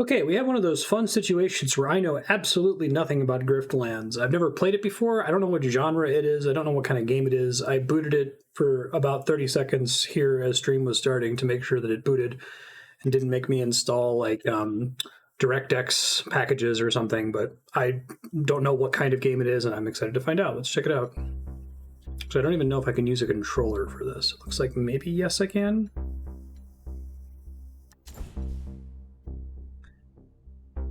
Okay, we have one of those fun situations where I know absolutely nothing about Griftlands. I've never played it before. I don't know what genre it is. I don't know what kind of game it is. I booted it for about 30 seconds here as stream was starting to make sure that it booted and didn't make me install like DirectX packages or something, but I don't know what kind of game it is, and I'm excited to find out. Let's check it out. So I don't even know if I can use a controller for this. It looks like maybe yes I can.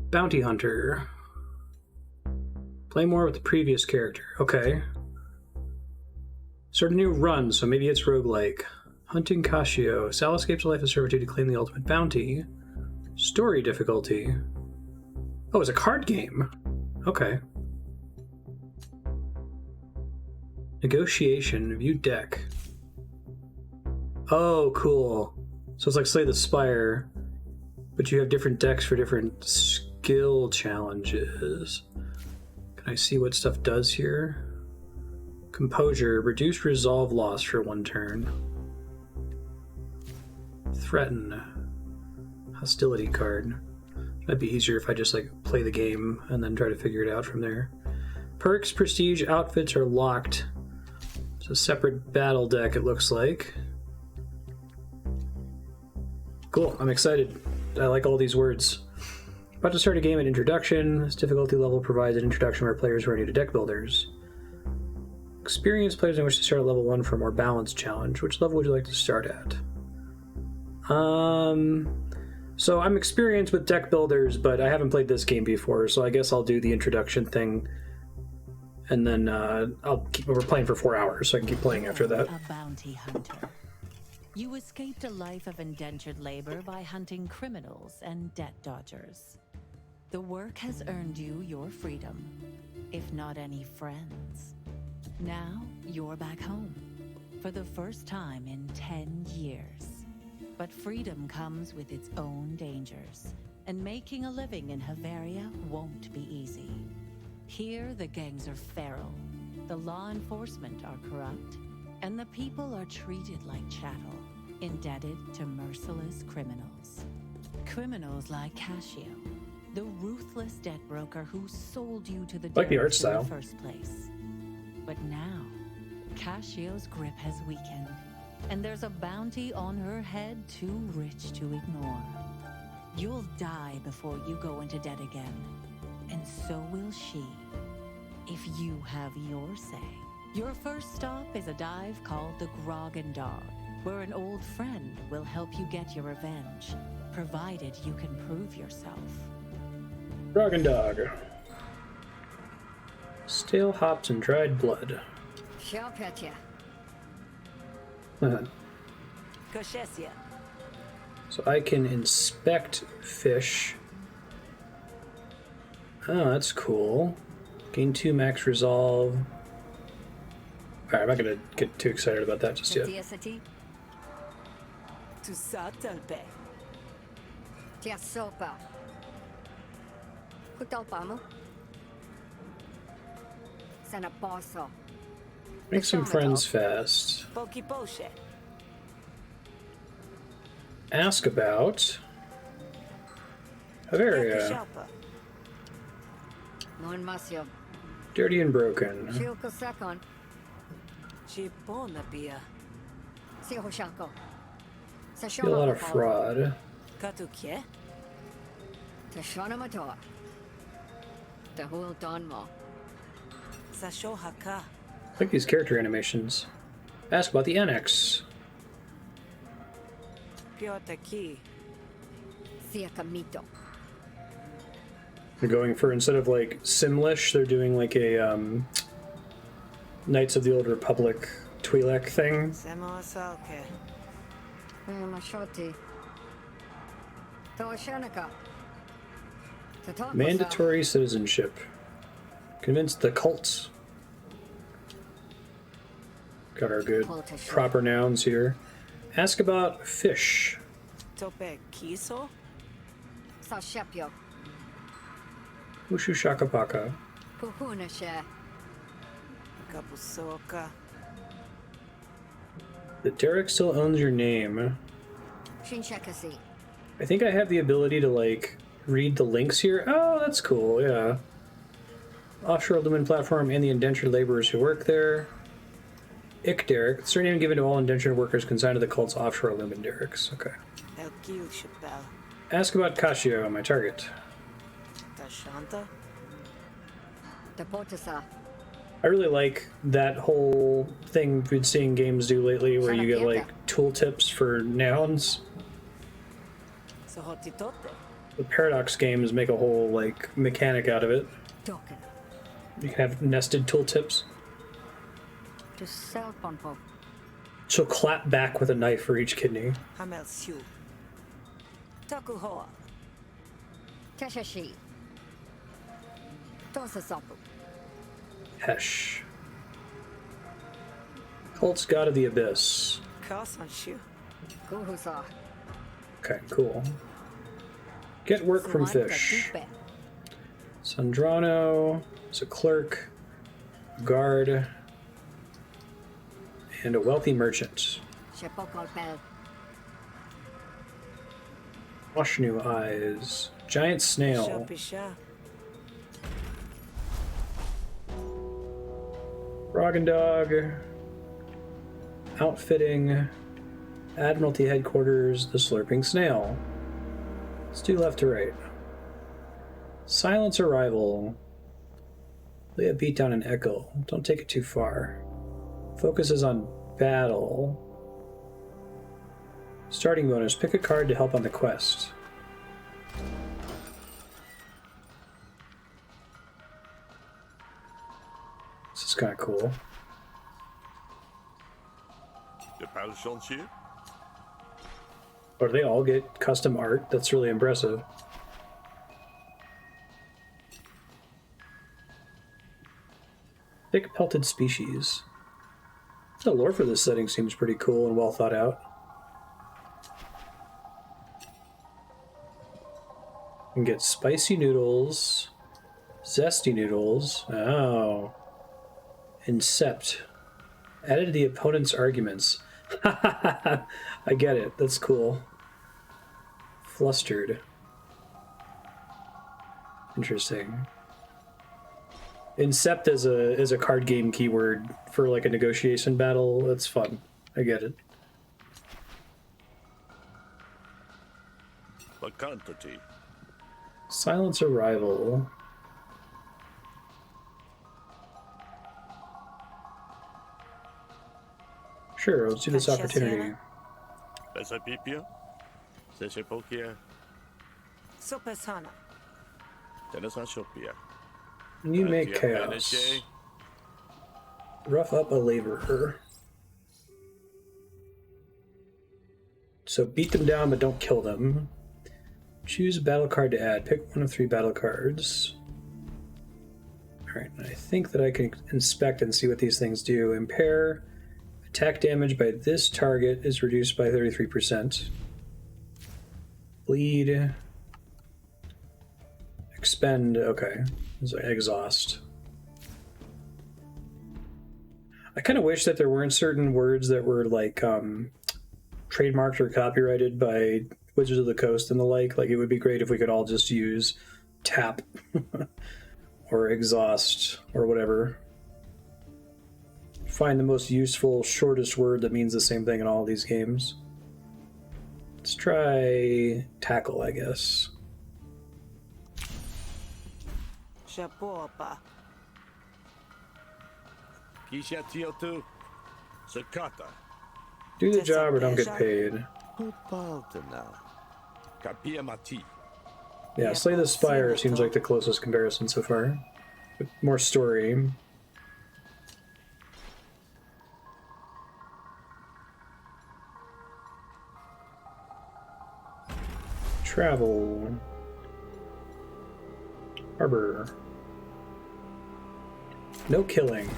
Bounty Hunter. Play more with the previous character. Okay. Start a new run, so maybe it's roguelike. Hunting Cascio. Sal escapes a life of servitude to claim the ultimate bounty. Story difficulty. Oh, it's a card game. Okay. Negotiation. View deck. Oh, cool. So it's like Slay the Spire, but you have different decks for different skill challenges. Can I see what stuff does here? Composure. Reduce resolve loss for 1 turn. Threaten. Hostility card. That'd be easier if I just like play the game and then try to figure it out from there. Perks, prestige, outfits are locked. It's a separate battle deck, it looks like. Cool, I'm excited. I like all these words. About to start a game at introduction. This difficulty level provides an introduction for players who are new to deck builders. Experienced players who wish to start at level 1 for a more balanced challenge. Which level would you like to start at? So I'm experienced with deck builders, but I haven't played this game before, so I guess I'll do the introduction thing. And then we're playing for 4 hours, so I can keep playing after that. A bounty hunter. You escaped a life of indentured labor by hunting criminals and debt dodgers. The work has earned you your freedom, if not any friends. Now you're back home, for the first time in 10 years. But freedom comes with its own dangers, and making a living in Havaria won't be easy. Here, the gangs are feral, the law enforcement are corrupt, and the people are treated like chattel, indebted to merciless criminals. Criminals like Cascio, the ruthless debt broker who sold you to the like the art devils style in the first place. But now, Caccio's grip has weakened, and there's a bounty on her head too rich to ignore. You'll die before you go into debt again, and so will she, if you have your say. Your first stop is a dive called the Grog and Dog, where an old friend will help you get your revenge, provided you can prove yourself. Grog and Dog. Stale hops and dried blood. So I can inspect fish. Oh, that's cool. Gain 2 max resolve. Alright, I'm not gonna get too excited about that just yet. Make some friends fast. Ask about Havaria. Dirty and broken. See a lot of fraud. I like these character animations. Ask about the annex. They're going for, instead of like Simlish, they're doing like a Knights of the Old Republic Twi'lek thing. Mandatory citizenship. Convince the cults. Got our good proper nouns here. Ask about fish. Ushu Shakapaka. That Derek still owns your name. I think I have the ability to like read the links here. Oh, that's cool, yeah. Offshore aluminum platform and the indentured laborers who work there. Ick derrick, surname given to all indentured workers consigned to the cult's offshore aluminum derricks. Okay. Ask about Cascio, my target. I really like that whole thing we've been seeing games do lately where you get like tooltips for nouns. The Paradox games make a whole like mechanic out of it. You can have nested tooltips. She'll clap back with a knife for each kidney. Hesh. Cult's God of the Abyss. Okay, cool. Get work from fish. Sandrano is a clerk, guard, and a wealthy merchant. Washnu eyes. Giant snail. Rogendog. Outfitting. Admiralty headquarters. The slurping snail. Let's do left to right. Silence arrival. Lay a beat down and echo. Don't take it too far. Focuses on battle. Starting bonus. Pick a card to help on the quest. This is kind of cool. Or they all get custom art. That's really impressive. Thick pelted species. The lore for this setting seems pretty cool and well thought out. You can get spicy noodles, zesty noodles. Oh. Incept. Added to the opponent's arguments. I get it. That's cool. Flustered. Interesting. Incept as a card game keyword for like a negotiation battle. That's fun. I get it. Silence arrival. Sure, let's do this opportunity. You make chaos. Rough up a laborer. So beat them down, but don't kill them. Choose a battle card to add. Pick one of 3 battle cards. Alright, I think that I can inspect and see what these things do. Impair. Attack damage by this target is reduced by 33%. Bleed. Expend. Okay. It's like exhaust. I kind of wish that there weren't certain words that were like trademarked or copyrighted by Wizards of the Coast and the like. Like, it would be great if we could all just use tap or exhaust or whatever. Find the most useful, shortest word that means the same thing in all of these games. Let's try tackle, I guess. Do the job or don't get paid. Yeah, Slay the Spire seems like the closest comparison so far. With more story. Travel. Harbor. No killing.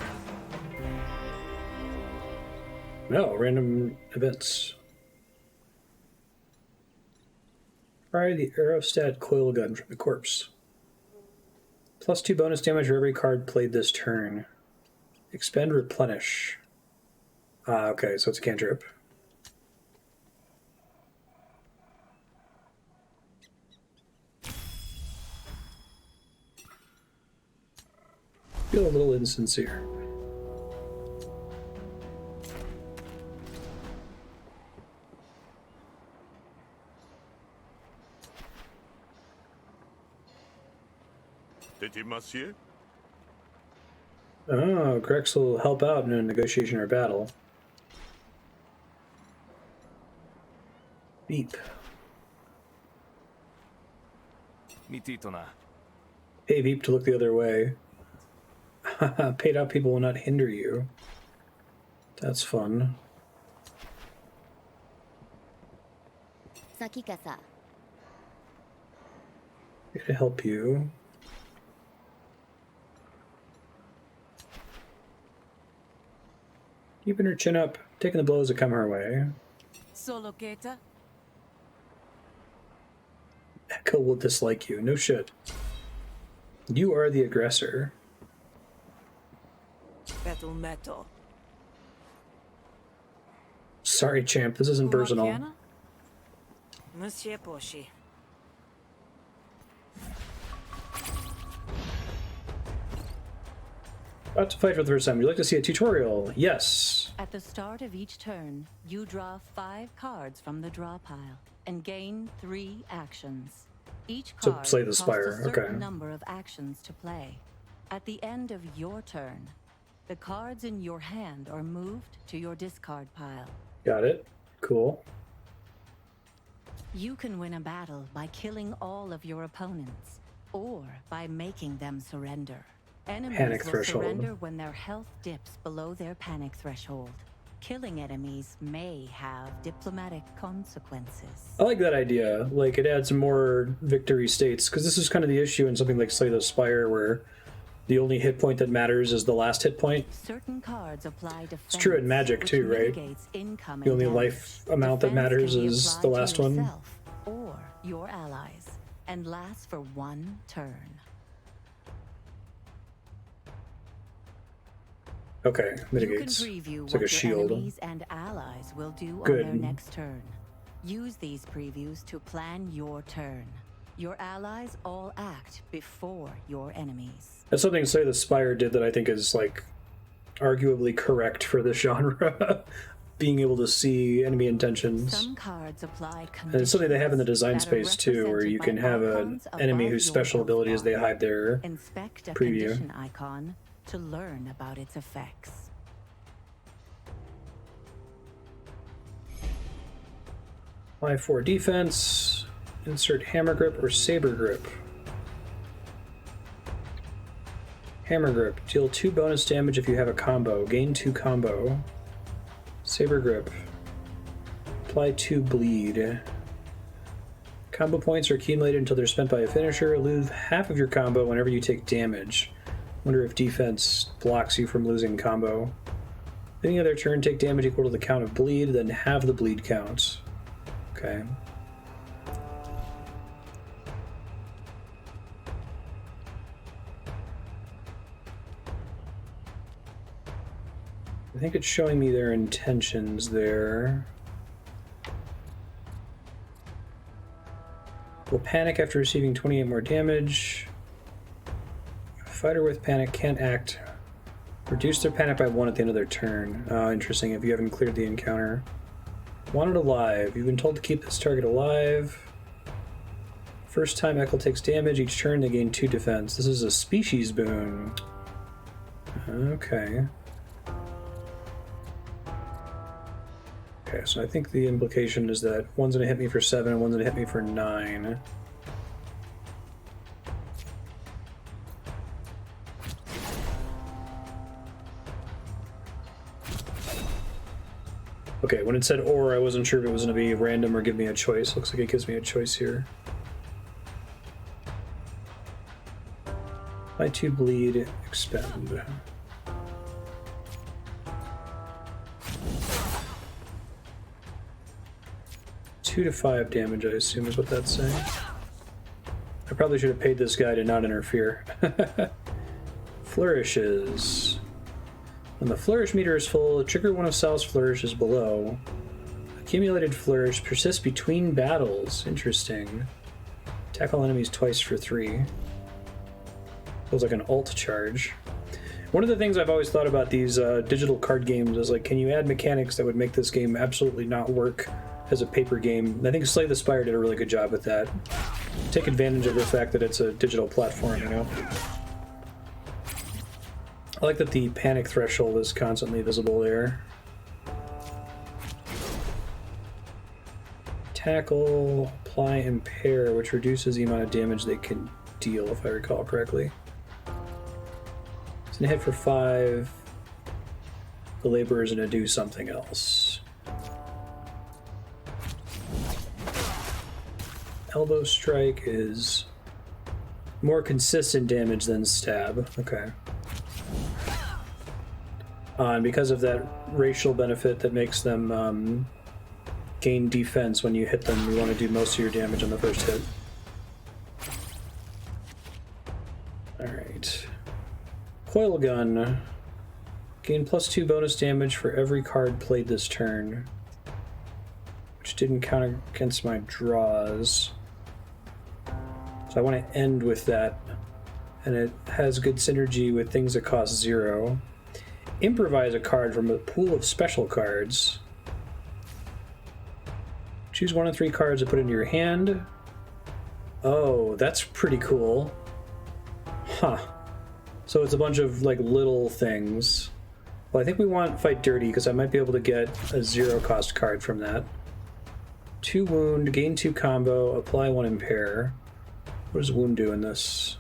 No, random events. Fire the aerostat coil gun from the corpse. +2 bonus damage for every card played this turn. Expend replenish. Okay, so it's a cantrip. Feel a little insincere. Oh, Grex will help out in a negotiation or battle. Beep. Pay Veep to look the other way. Paid out people will not hinder you. That's fun. Here to help you. Keeping her chin up, taking the blows that come her way. Solo Keta? Echo will dislike you. No shit. You are the aggressor. Battle metal. Sorry, champ. This isn't personal. Monsieur Poshi. About to fight for the first time. Would you like to see a tutorial? Yes. At the start of each turn, you draw 5 cards from the draw pile and gain 3 actions. Each card Slay the costs Spire. a certain Okay. number of actions to play. At the end of your turn, the cards in your hand are moved to your discard pile. Got it. Cool. You can win a battle by killing all of your opponents, or by making them surrender. Enemies Panic will threshold. surrender when their health dips below their panic threshold. Killing enemies may have diplomatic consequences. I like that idea. Like, it adds more victory states, because this is kind of the issue in something like Slay the Spire, where the only hit point that matters is the last hit point. Certain cards apply defense. It's true in Magic which too, right? mitigates incoming The only damage. life amount that Defense matters can be is applied the to last one. yourself or your allies, and lasts for 1 turn. Okay, You can mitigates. preview It's what like a your shield. enemies and allies will do Good. on their next turn. Use these previews to plan your turn. Your allies all act before your enemies. That's something Slay the Spire did that I think is, like, arguably correct for this genre. Being able to see enemy intentions. Some cards apply And it's something they have in the design conditions that are space too, where you can represented have by an icons enemy above whose your special health ability is they bar. hide their Inspect a preview. condition icon to learn about its effects. Apply 4 defense. Insert hammer grip or saber grip. Hammer grip. Deal 2 bonus damage if you have a combo. Gain 2 combo. Saber grip. Apply 2 bleed. Combo points are accumulated until they're spent by a finisher. Lose half of your combo whenever you take damage. Wonder if defense blocks you from losing combo. Beginning of their turn, take damage equal to the count of bleed, then halve the bleed count. Okay. I think it's showing me their intentions there. Will panic after receiving 28 more damage. Fighter with panic can't act. Reduce their panic by 1 at the end of their turn. Oh, interesting, if you haven't cleared the encounter. Want it alive. You've been told to keep this target alive. First time Ekel takes damage, each turn they gain 2 defense. This is a species boon. Okay. Okay, so I think the implication is that one's gonna hit me for 7 and one's gonna hit me for 9. Okay, when it said or, I wasn't sure if it was gonna be random or give me a choice. Looks like it gives me a choice here. Apply 2 bleed, expend. Two to 5 damage, I assume, is what that's saying. I probably should have paid this guy to not interfere. Flourishes. When the flourish meter is full, trigger one of Sal's flourishes below. Accumulated flourish persists between battles. Interesting. Tackle enemies twice for 3. Feels like an alt charge. One of the things I've always thought about these digital card games is, like, can you add mechanics that would make this game absolutely not work as a paper game? And I think Slay the Spire did a really good job with that. Take advantage of the fact that it's a digital platform, you know? I like that the panic threshold is constantly visible there. Tackle, apply, impair, which reduces the amount of damage they can deal, if I recall correctly. It's gonna hit for 5. The laborer's gonna do something else. Elbow strike is more consistent damage than stab. Okay. And because of that racial benefit that makes them gain defense when you hit them, you want to do most of your damage on the first hit. Alright. Coil gun. Gain +2 bonus damage for every card played this turn, which didn't count against my draws. So I want to end with that, and it has good synergy with things that cost 0. Improvise a card from a pool of special cards. Choose 1 of 3 cards to put into your hand. Oh, that's pretty cool. Huh. So it's a bunch of, like, little things. Well, I think we want Fight Dirty, because I might be able to get a 0-cost card from that. 2 wound, gain 2 combo, apply 1 impair. What does wound do in this?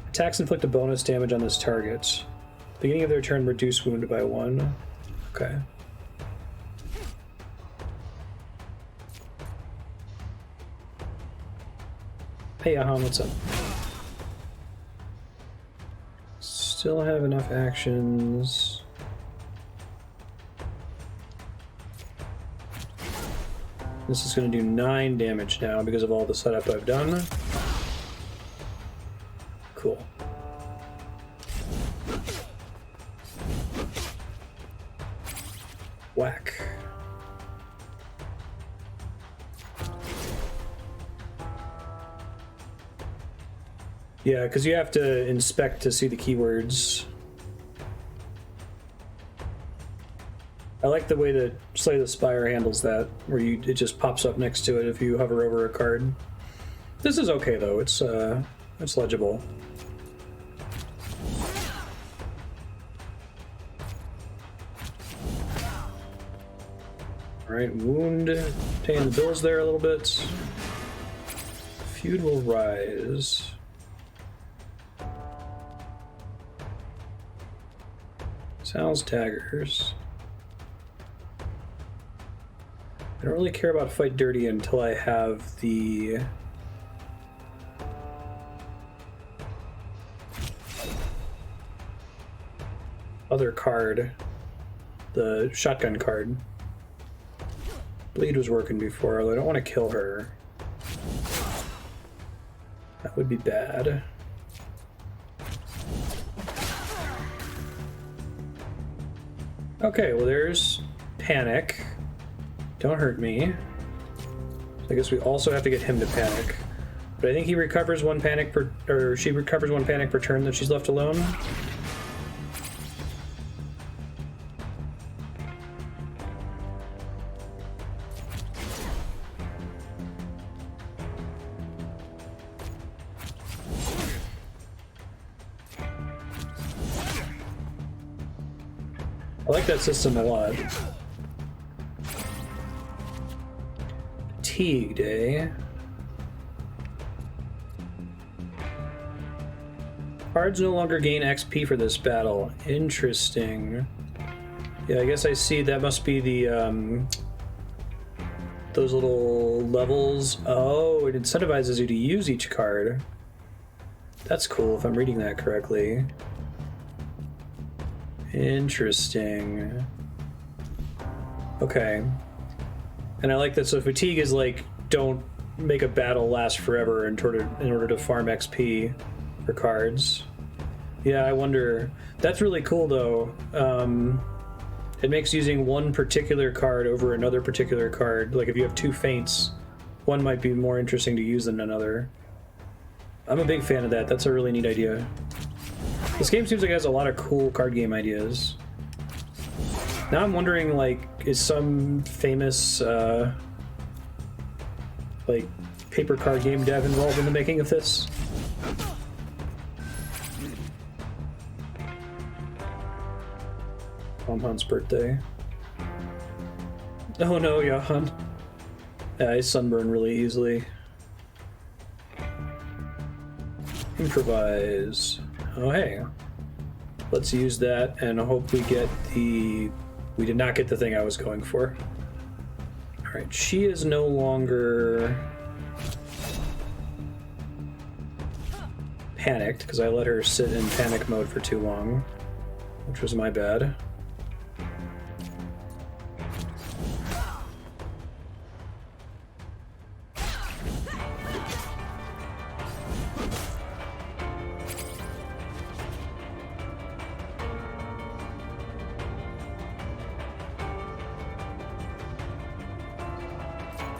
Attacks inflict a bonus damage on this target. Beginning of their turn, reduce wound by 1. Okay. Hey, Ahan, what's up? Still have enough actions. This is going to do 9 damage now because of all the setup I've done. Cool. Whack. Yeah, because you have to inspect to see the keywords. I like the way that Slay the Spire handles that, where it just pops up next to it if you hover over a card. This is okay though. It's legible. All right, wound, paying the bills there a little bit. Feud will rise. Sal's daggers. I don't really care about Fight Dirty until I have the other card, the shotgun card. Bleed was working before, although I don't want to kill her. That would be bad. Okay, well there's Panic. Don't hurt me. I guess we also have to get him to panic. But I think he recovers 1 panic per, or she recovers 1 panic per turn that she's left alone. I like that system a lot. Fatigued, eh? Cards no longer gain XP for this battle. Interesting. Yeah, I guess I see that must be the, those little levels. Oh, it incentivizes you to use each card. That's cool if I'm reading that correctly. Interesting. Okay. And I like that. So fatigue is like, don't make a battle last forever in order to farm XP for cards. Yeah, I wonder. That's really cool though. It makes using one particular card over another particular card. Like if you have 2 feints, one might be more interesting to use than another. I'm a big fan of that. That's a really neat idea. This game seems like it has a lot of cool card game ideas. Now I'm wondering, like, is some famous, like, paper card game dev involved in the making of this? Hunt's birthday. Oh no, Johan. Yeah, I sunburn really easily. Improvise. Oh hey. Let's use that and hope we get the... We did not get the thing I was going for. Alright, she is no longer panicked because I let her sit in panic mode for too long, which was my bad.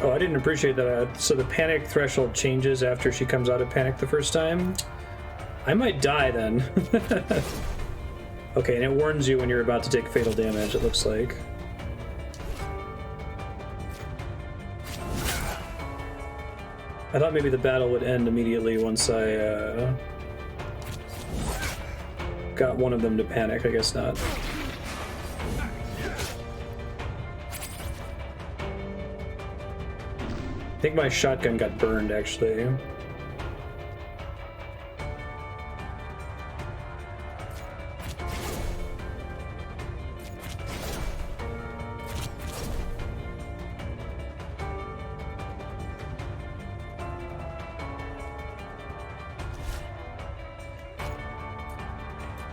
Oh, I didn't appreciate that. So the panic threshold changes after she comes out of panic the first time. I might die then. Okay, and it warns you when you're about to take fatal damage, it looks like. I thought maybe the battle would end immediately once I got one of them to panic. I guess not. I think my shotgun got burned, actually.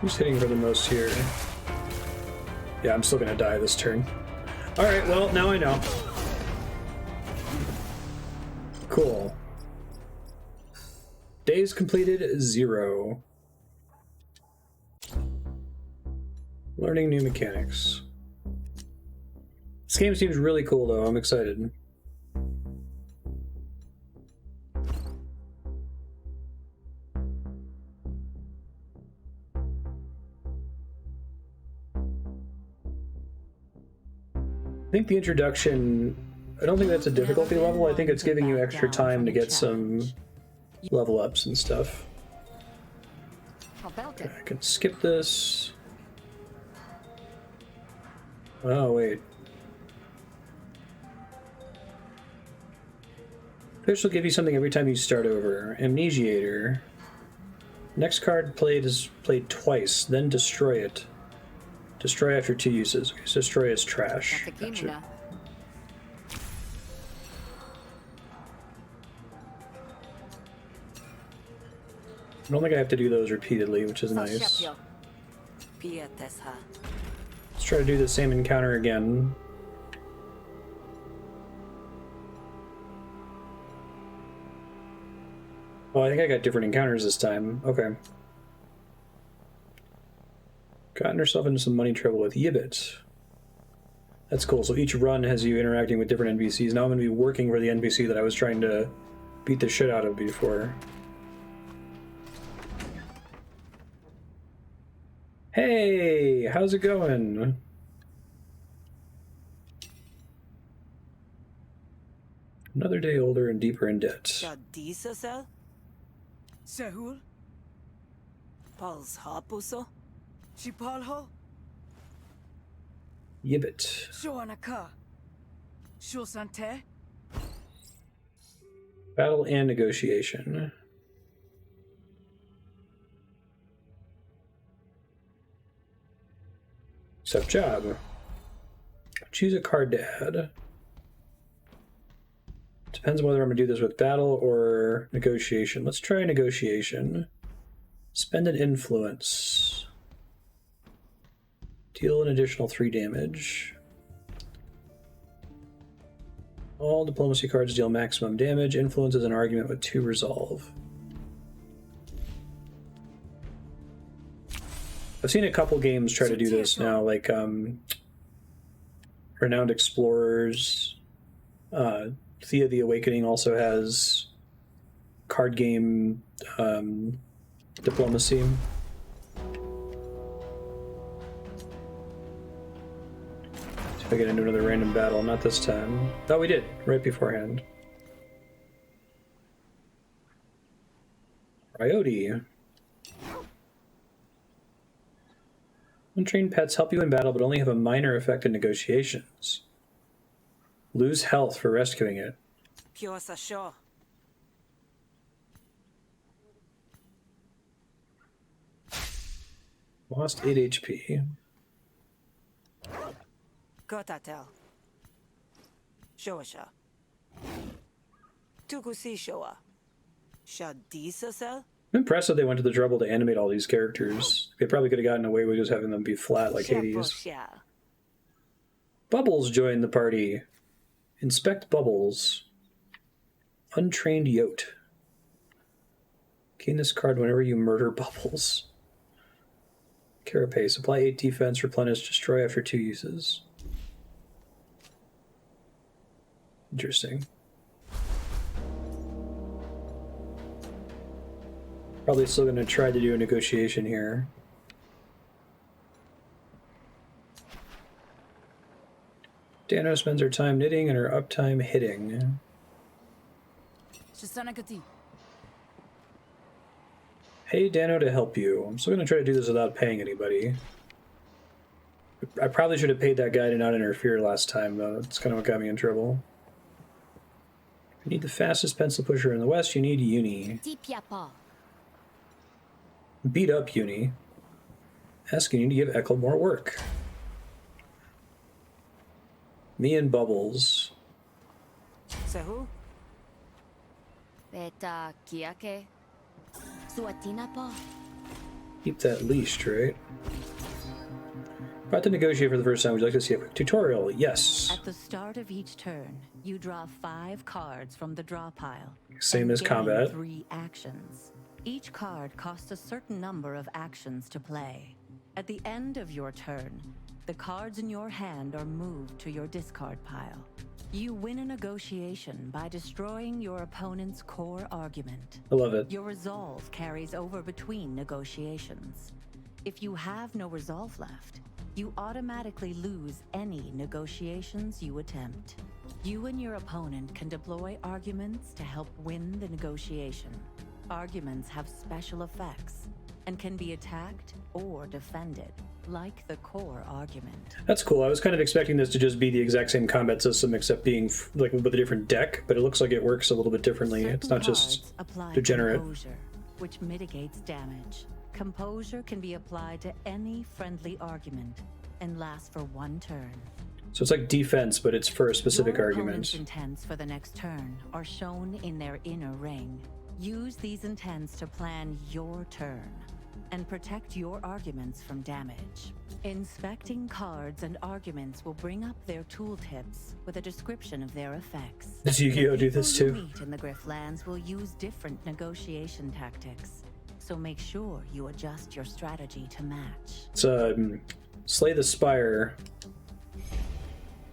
Who's hitting for the most here? Yeah, I'm still gonna die this turn. Alright, well, now I know. Cool. Days completed, 0. Learning new mechanics. This game seems really cool, though. I'm excited. I think the introduction... I don't think that's a difficulty level. I think it's giving you extra time to get some level ups and stuff. Okay, I can skip this. Oh, wait. Fish will give you something every time you start over. Amnesiator. Next card played is played twice, then destroy it. Destroy after 2 uses. Okay, so destroy is trash. Gotcha. I don't think I have to do those repeatedly, which is nice. Let's try to do the same encounter again. Oh, I think I got different encounters this time. Okay. Gotten herself into some money trouble with Yibbit. That's cool. So each run has you interacting with different NPCs. Now I'm going to be working for the NPC that I was trying to beat the shit out of before. Hey, how's it going? Another day older and deeper in debt. Sehul? Paul's Hapuso? Shipalho? Yibbit. Shoanaka? Shosante? Battle and negotiation. Accept job. Choose a card to add. Depends on whether I'm going to do this with battle or negotiation. Let's try negotiation. Spend an influence. Deal an additional 3 damage. All diplomacy cards deal maximum damage. Influence is an argument with 2 resolve. I've seen a couple games try to do this now, like Renowned Explorers. Thea the Awakening also has card game diplomacy. I get into another random battle. Not this time. Oh, we did. Right beforehand. Coyote. Untrained pets help you in battle, but only have a minor effect in negotiations. Lose health for rescuing it. Pure Sasha. Lost 8 HP. Gotatel. Shoasha. Tukusi Shoa. Shadisa Cell? I'm impressed that they went to the trouble to animate all these characters. They probably could have gotten away with just having them be flat like Hades. Bubbles joined the party. Inspect Bubbles. Untrained Yote. Gain this card whenever you murder Bubbles. Carapace. Apply 8 defense, replenish, destroy after 2 uses. Interesting. Probably still going to try to do a negotiation here. Dano spends her time knitting and her uptime hitting. Pay Dano to help you. I'm still going to try to do this without paying anybody. I probably should have paid that guy to not interfere last time, though. That's kind of what got me in trouble. You need the fastest pencil pusher in the West. You need Uni. Beat up Uni. Ask Uni to give Echo more work. Me and Bubbles. Sahu? Beta Kiake. Suatina pa. Keep that leashed, right? About to negotiate for the first time. Would you like to see a quick tutorial? Yes. At the start of each turn, you draw 5 cards from the draw pile. Same as combat. 3 actions. Each card costs a certain number of actions to play. At the end of your turn, the cards in your hand are moved to your discard pile. You win a negotiation by destroying your opponent's core argument. I love it. Your resolve carries over between negotiations. If you have no resolve left, you automatically lose any negotiations you attempt. You and your opponent can deploy arguments to help win the negotiation. Arguments have special effects and can be attacked or defended, like the core argument. That's cool. I was kind of expecting this to just be the exact same combat system, except being like with a different deck, but it looks like it works a little bit differently. Certain It's not just apply degenerate. Composure, which mitigates damage. Composure can be applied to any friendly argument and lasts for 1 turn. So it's like defense, but it's for a specific Your argument. opponent's intents for the next turn are shown in their inner ring. Use these intents to plan your turn and protect your arguments from damage. Inspecting cards and arguments will bring up their tooltips with a description of their effects. Does Yu-Gi-Oh! Do this People too? you meet in the Griftlands will use different negotiation tactics, so make sure you adjust your strategy to match. It's Slay the Spire,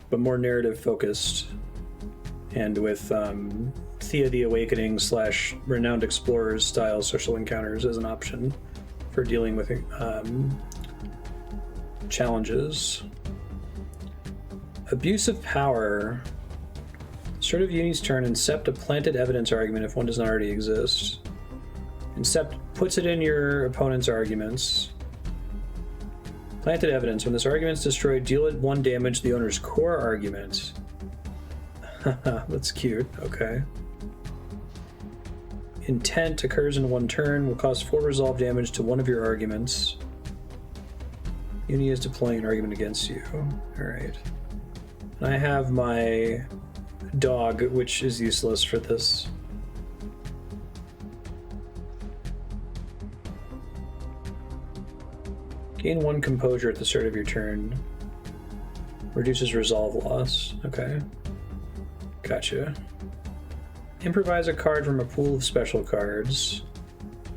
but more narrative focused, and with Thea the Awakening / Renowned Explorers style social encounters as an option for dealing with challenges. Abuse of power. Start of Uni's turn, incept a planted evidence argument if one does not already exist. Incept puts it in your opponent's arguments. Planted evidence. When this argument is destroyed, deal it 1 damage to the owner's core argument. That's cute. Okay. Intent occurs in 1 turn, will cause 4 resolve damage to one of your arguments. Uni is deploying an argument against you. Alright. And I have my dog, which is useless for this. Gain 1 composure at the start of your turn. Reduces resolve loss. Okay. Gotcha. Improvise a card from a pool of special cards.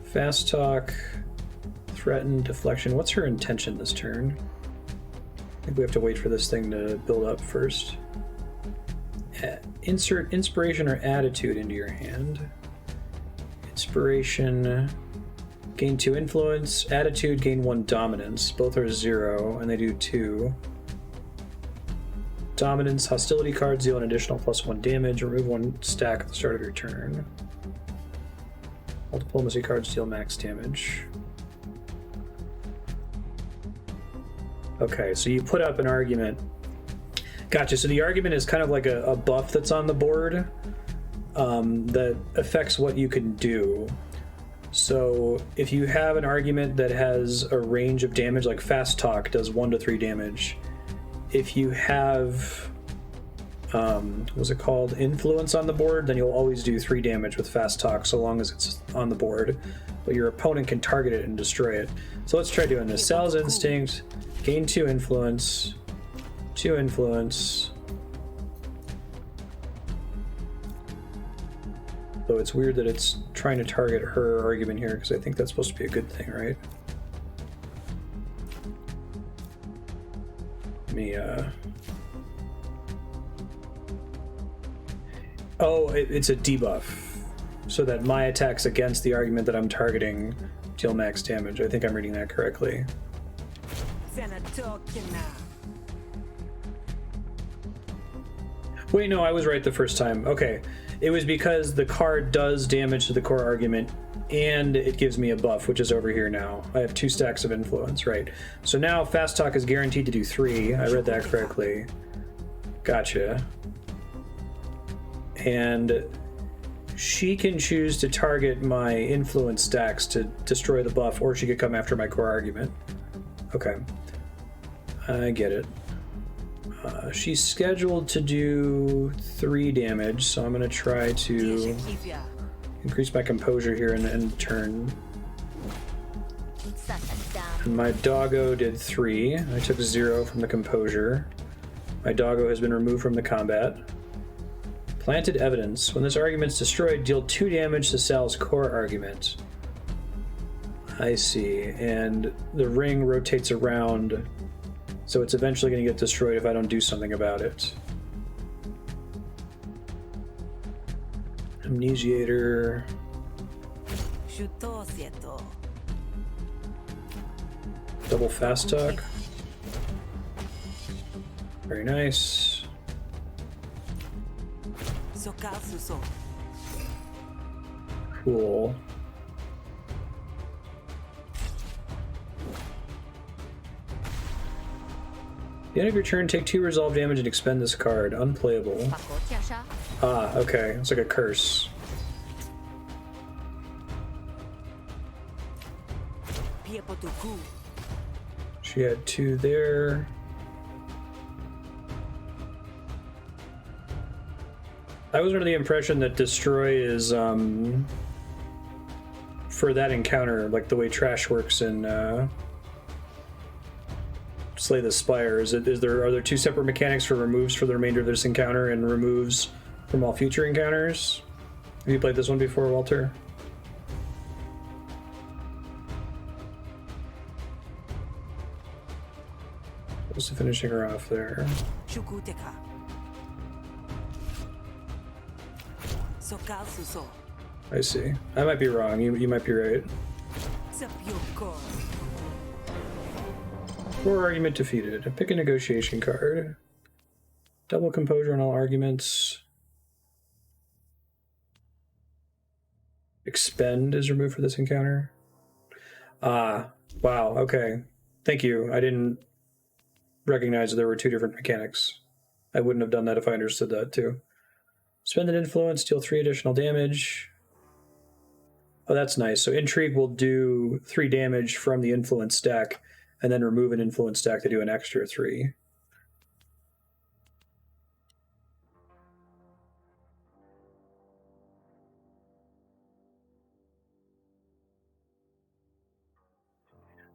Fast talk. Threaten. Deflection. What's her intention this turn? I think we have to wait for this thing to build up first. Insert inspiration or attitude into your hand. Inspiration. Gain 2 influence. Attitude, gain 1 dominance. Both are 0, and they do 2. Dominance, hostility cards deal an additional +1 damage. Remove 1 stack at the start of your turn. All diplomacy cards deal max damage. Okay, so you put up an argument. Gotcha. So the argument is kind of like a buff that's on the board that affects what you can do. So if you have an argument that has a range of damage, like Fast Talk does 1 to 3 damage. If you have, what's it called, Influence on the board, then you'll always do 3 damage with Fast Talk so long as it's on the board. But your opponent can target it and destroy it. So let's try doing this. Sal's Instinct, gain 2 influence, 2 influence. So it's weird that it's trying to target her argument here, because I think that's supposed to be a good thing, right? Let me, oh, it's a debuff, so that my attacks against the argument that I'm targeting deal max damage. I think I'm reading that correctly. Wait, no, I was right the first time. Okay. It was because the card does damage to the core argument and it gives me a buff, which is over here now. I have 2 stacks of influence, right? So now Fast Talk is guaranteed to do 3. I read that correctly. Gotcha. And she can choose to target my influence stacks to destroy the buff, or she could come after my core argument. Okay. I get it. She's scheduled to do 3 damage, so I'm going to try to increase my composure here in the end turn. And my doggo did 3. I took 0 from the composure. My doggo has been removed from the combat. Planted Evidence. When this argument's destroyed, deal 2 damage to Sal's core argument. I see. And the ring rotates around, so it's eventually going to get destroyed if I don't do something about it. Amnesiator. Double Fast Talk. Very nice. Cool. At the end of your turn, take 2 resolve damage and expend this card. Unplayable. Ah, okay. It's like a curse. She had 2 there. I was under the impression that Destroy is, for that encounter, like the way Trash works in, Slay the Spire. Are there 2 separate mechanics for removes for the remainder of this encounter and removes from all future encounters? Have you played this one before, Walter? Close to finishing her off there. I see. I might be wrong. You might be right. Core argument defeated. Pick a negotiation card. Double composure on all arguments. Expend is removed for this encounter. Ah, wow, okay. Thank you. I didn't recognize that there were 2 different mechanics. I wouldn't have done that if I understood that too. Spend an influence, deal 3 additional damage. Oh, that's nice. So Intrigue will do 3 damage from the influence stack, and then remove an influence stack to do an extra 3.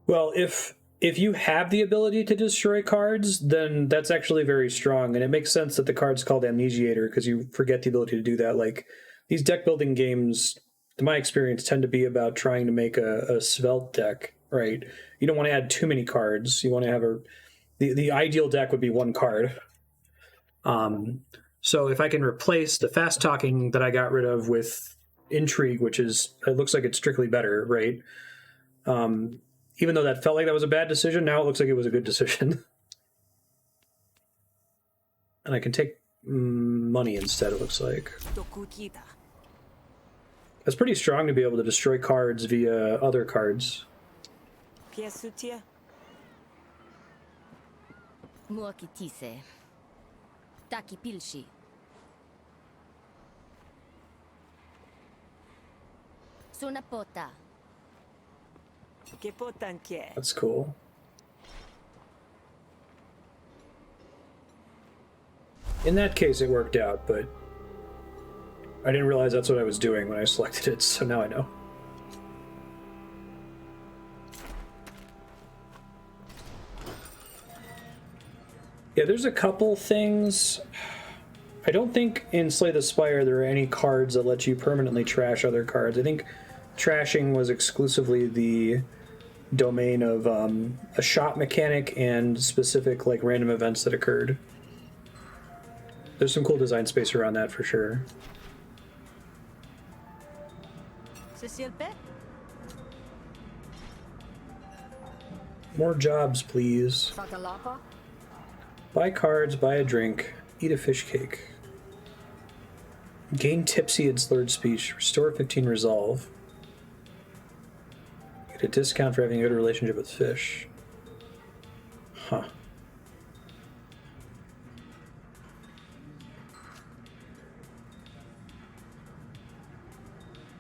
Well, if you have the ability to destroy cards, then that's actually very strong, and it makes sense that the card's called Amnesiator, because you forget the ability to do that. Like, these deck building games, in my experience, tend to be about trying to make a svelte deck, right? You don't want to add too many cards. You want to have the ideal deck would be 1 card. So if I can replace the fast talking that I got rid of with Intrigue, which is, it looks like it's strictly better, right? Even though that felt like that was a bad decision, now it looks like it was a good decision. And I can take money instead, it looks like. Dokukita. That's pretty strong to be able to destroy cards via other cards. Piesutia. Muokitise. Taki pilshi. Sunapota. Kepotankie. That's cool. In that case, it worked out, but I didn't realize that's what I was doing when I selected it, so now I know. Yeah, there's a couple things. I don't think in Slay the Spire there are any cards that let you permanently trash other cards. I think trashing was exclusively the domain of a shot mechanic and specific like random events that occurred. There's some cool design space around that for sure. More jobs, please. Buy cards, buy a drink, eat a fish cake. Gain tipsy and slurred speech, restore 15 resolve. Get a discount for having a good relationship with fish. Huh.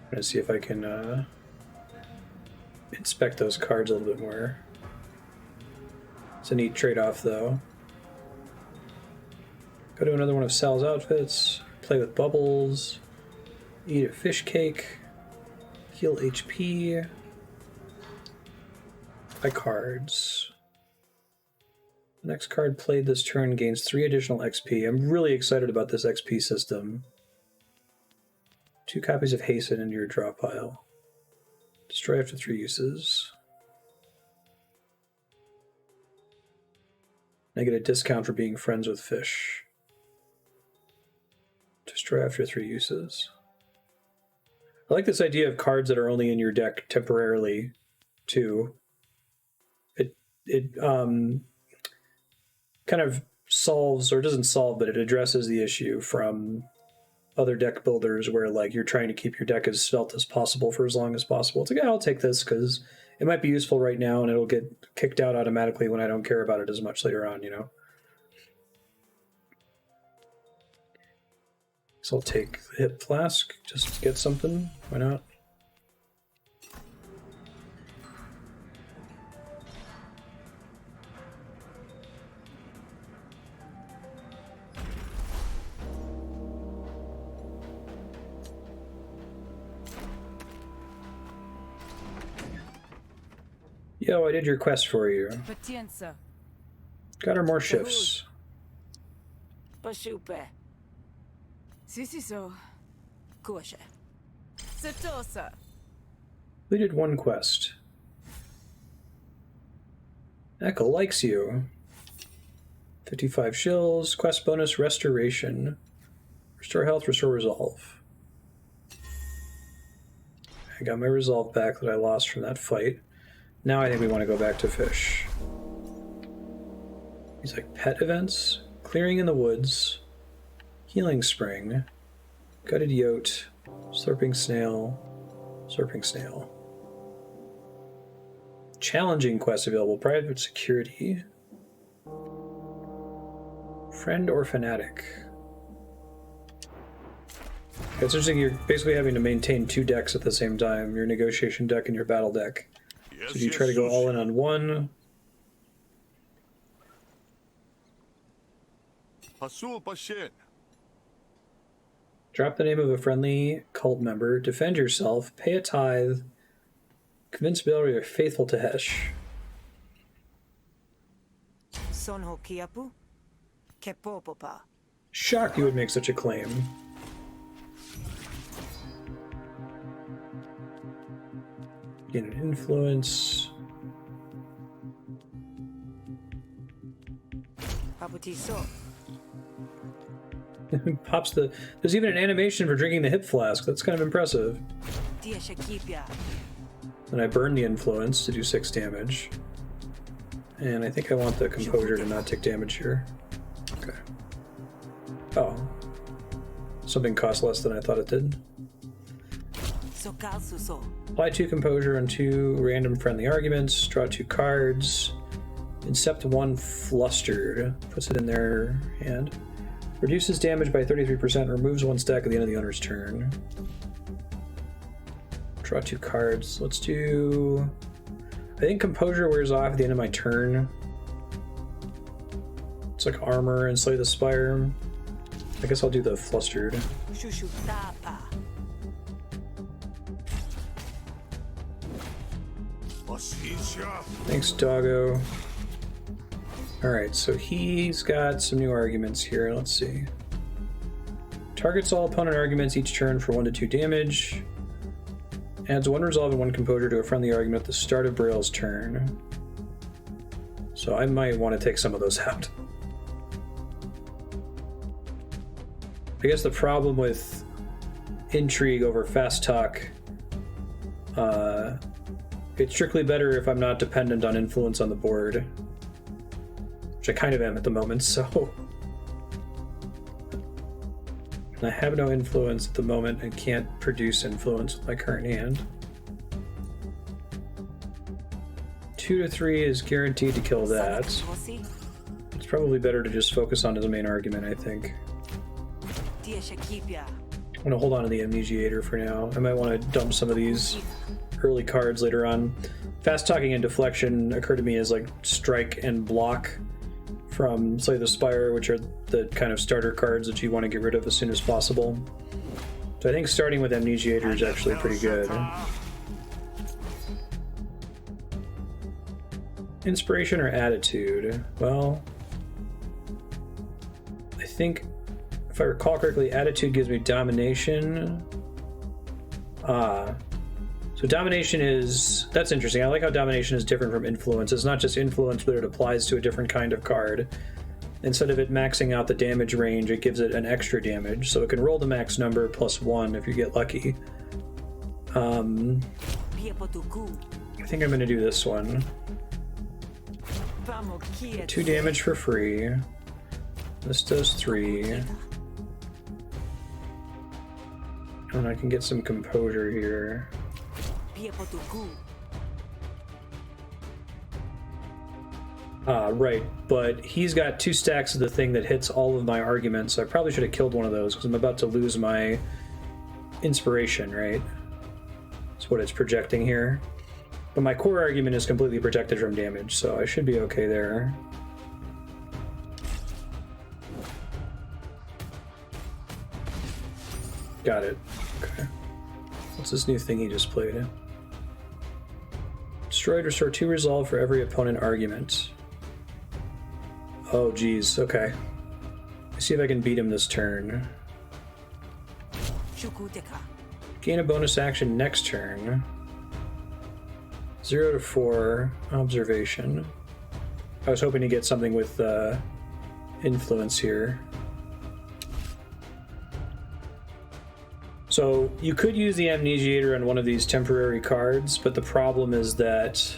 I'm gonna see if I can inspect those cards a little bit more. It's a neat trade-off, though. Go to another one of Sal's outfits, play with bubbles, eat a fish cake, heal HP, buy cards. The next card played this turn gains 3 additional XP. I'm really excited about this XP system. 2 copies of Hasten into your draw pile. Destroy after 3 uses. I get a discount for being friends with fish. Destroy after 3 uses. I like this idea of cards that are only in your deck temporarily, too. It kind of solves, or doesn't solve, but it addresses the issue from other deck builders where like you're trying to keep your deck as svelte as possible for as long as possible. It's like, yeah, I'll take this because it might be useful right now and it'll get kicked out automatically when I don't care about it as much later on, you know? So I'll take the hip flask, just to get something. Why not? Yo, I did your quest for you. Patienza. Got her more shifts. Pashupe. Sisiso. Kushe. Setosa. We did 1 quest. Echo likes you. 55 shills. Quest bonus restoration. Restore health, restore resolve. I got my resolve back that I lost from that fight. Now I think we want to go back to fish. He's like pet events, clearing in the woods, healing spring, gutted yote, slurping snail, challenging quest available, private security, friend or fanatic. It's interesting, you're basically having to maintain 2 decks at the same time, your negotiation deck and your battle deck. So do you try to go all in on one? Drop the name of a friendly cult member, defend yourself, pay a tithe, convince Bill you're faithful to Hesh. Sonho kiapu. Kepopopa. Shocked you would make such a claim. Gain an influence. Paputiso. Pops the... There's even an animation for drinking the hip flask. That's kind of impressive. Dia shakipia. And I burn the influence to do 6 damage. And I think I want the composure to not take damage here. Okay. something costs less than I thought it did. Sokalsuso. Apply 2 composure on 2 random friendly arguments. Draw 2 cards. Incept 1 flustered. Puts it in their hand. Reduces damage by 33%. Removes 1 stack at the end of the owner's turn. Draw 2 cards. Let's do... I think composure wears off at the end of my turn. It's like armor and Slay the Spire. I guess I'll do the flustered. Shushutapa. Thanks, doggo. Alright, so he's got some new arguments here. Let's see. Targets all opponent arguments each turn for 1 to 2 damage. Adds 1 resolve and 1 composure to a friendly argument at the start of Braille's turn. So I might want to take some of those out. I guess the problem with intrigue over fast talk, it's strictly better if I'm not dependent on influence on the board, which I kind of am at the moment, so... I have no influence at the moment and can't produce influence with my current hand. 2 to 3 is guaranteed to kill that. It's probably better to just focus on his main argument, I think. I'm gonna hold on to the Amnesiator for now. I might want to dump some of these early cards later on. Fast talking and deflection occur to me as like strike and block from Slay the Spire, which are the kind of starter cards that you want to get rid of as soon as possible. So I think starting with Amnesiator is actually pretty good. Inspiration or attitude? Well, I think if I recall correctly, attitude gives me domination. So domination is... That's interesting. I like how domination is different from influence. It's not just influence, but it applies to a different kind of card. Instead of it maxing out the damage range, it gives it an extra damage. So it can roll the max number plus 1 if you get lucky. I think I'm going to do this one. 2 damage for free. This does 3. And I can get some composure here. Right, but he's got 2 stacks of the thing that hits all of my arguments, so I probably should have killed one of those because I'm about to lose my inspiration, right? That's what it's projecting here. But my core argument is completely protected from damage, so I should be okay there. Got it. Okay. What's this new thing he just played? Destroyed, restore 2 resolve for every opponent argument. Oh, geez. Okay. Let's see if I can beat him this turn. Gain a bonus action next turn. 0 to 4. Observation. I was hoping to get something with influence here. So you could use the Amnesiator on one of these temporary cards, but the problem is that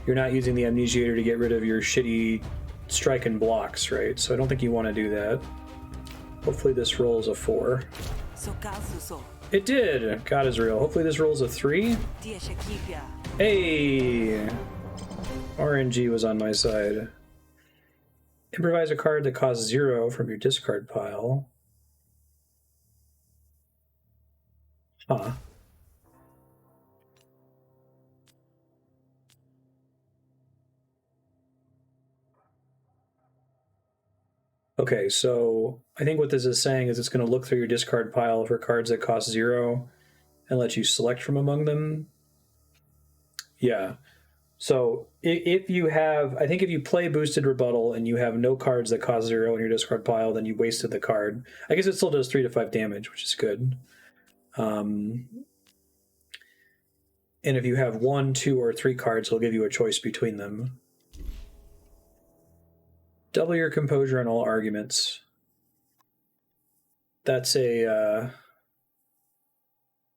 you're not using the Amnesiator to get rid of your shitty strike and blocks, right? So I don't think you want to do that. Hopefully this rolls a 4. It did! God is real. Hopefully this rolls a 3. Hey! RNG was on my side. Improvise a card that costs 0 from your discard pile. Huh. Okay, so I think what this is saying is it's going to look through your discard pile for cards that cost 0 and let you select from among them. Yeah. So if you have, I think if you play Boosted Rebuttal and you have no cards that cost 0 in your discard pile, then you wasted the card. I guess it still does 3 to 5 damage, which is good. And if you have 1, 2, or 3 cards, it'll give you a choice between them. Double your composure on all arguments. That's a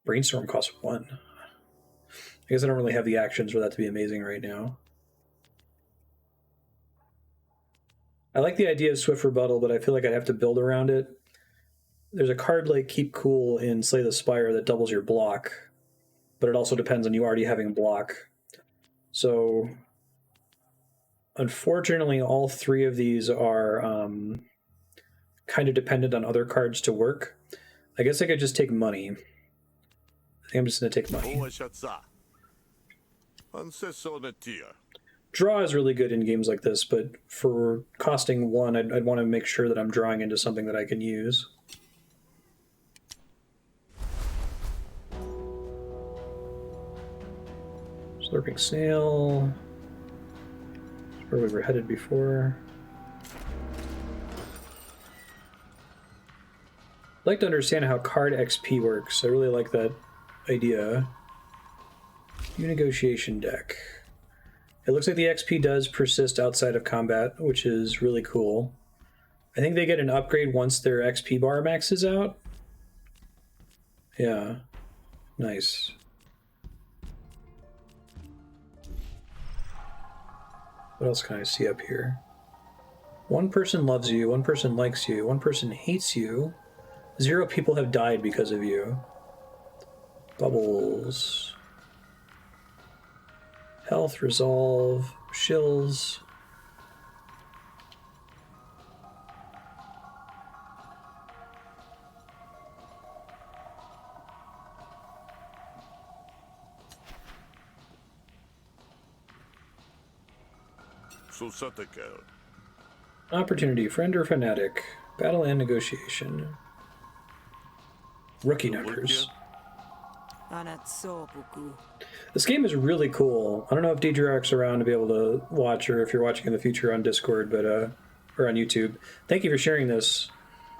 brainstorm costs 1. I guess I don't really have the actions for that to be amazing right now. I like the idea of swift rebuttal, but I feel like I'd have to build around it. there's a card like Keep Cool in Slay the Spire that doubles your block, but it also depends on you already having block. So unfortunately, all three of these are kind of dependent on other cards to work. I guess I could just take money. I think I'm just going to take money. Draw is really good in games like this, but for costing one, I'd want to make sure that I'm drawing into something that I can use. Slurping Snail. That's where we were headed before. I'd like to understand how card XP works. I really like that idea. New negotiation deck. It looks like the XP does persist outside of combat, which is really cool. I think they get an upgrade once their XP bar maxes out. Yeah. Nice. What else can I see up here? One person loves you, one person likes you, one person hates you. 0 people have died because of you. Bubbles. Health, resolve, shills. Opportunity, friend or fanatic. Battle and negotiation. Rookie numbers. This game is really cool. I don't know if Deidre's around to be able to watch, or if you're watching in the future on Discord, but or on YouTube. Thank you for sharing this.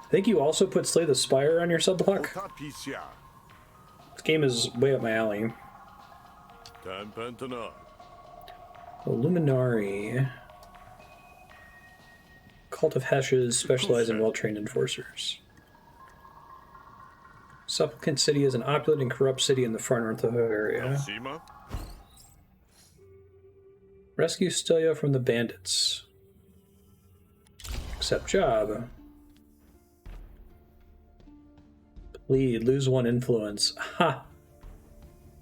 I think you also put Slay the Spire on your subblock. This game is way up my alley. Luminari. Cult of Heshes specialize in well-trained enforcers. Supplicant City is an opulent and corrupt city in the far north of area. Rescue Stelia from the bandits. Accept job. Plead, lose 1 influence. Ha!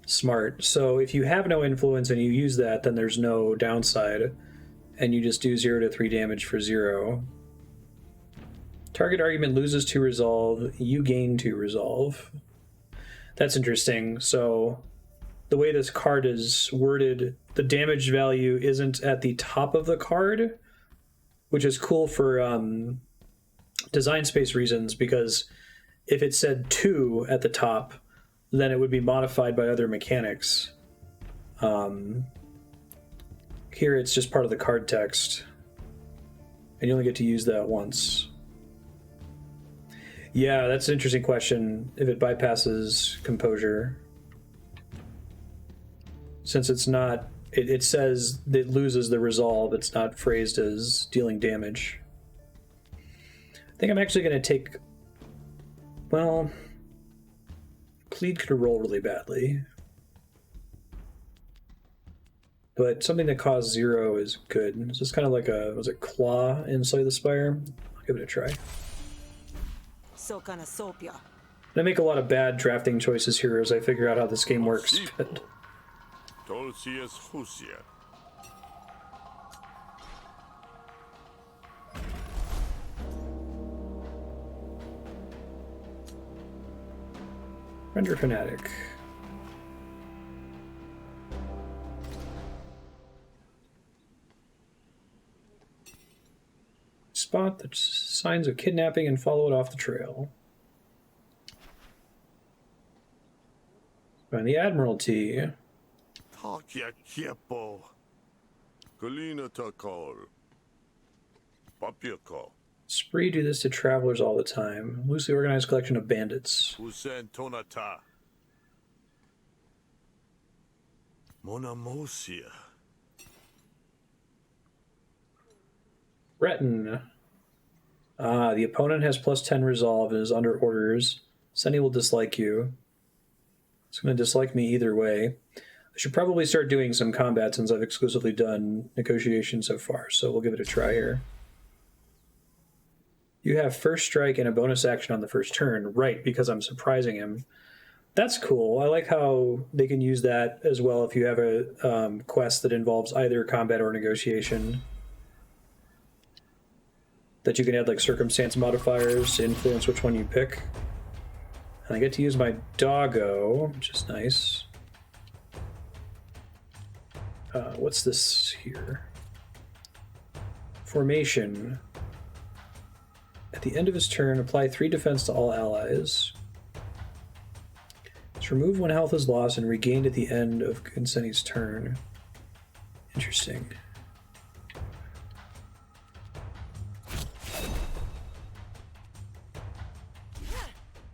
Smart. So if you have no influence and you use that, then there's no downside. And you just do 0 to 3 damage for 0. Target argument loses 2 resolve, you gain 2 resolve. That's interesting. So the way this card is worded, the damage value isn't at the top of the card, which is cool for design space reasons, because if it said 2 at the top, then it would be modified by other mechanics. Here it's just part of the card text, and you only get to use that once. Yeah, that's an interesting question, if it bypasses composure. Since it's not, it says it loses the resolve, it's not phrased as dealing damage. I think I'm actually going to take, well, Plead could roll really badly. But something that costs 0 is good. It's just kind of like a, was it Claw in Slay the Spire? I'll give it a try. I make a lot of bad drafting choices here as I figure out how this game works. But Render Fanatic. Spot the signs of kidnapping and follow it off the trail. Find the Admiralty. Spree do this to travelers all the time. Loosely organized collection of bandits. Breton. The opponent has +10 resolve and is under orders. Sunny will dislike you. It's going to dislike me either way. I should probably start doing some combat since I've exclusively done negotiation so far, so we'll give it a try here. You have first strike and a bonus action on the first turn. Right, because I'm surprising him. That's cool. I like how they can use that as well if you have a quest that involves either combat or negotiation. That you can add like circumstance modifiers to influence which one you pick. And I get to use my doggo, which is nice. What's this here? Formation. At the end of his turn, apply 3 defense to all allies. It's remove when health is lost and regained at the end of Conseni's turn. Interesting.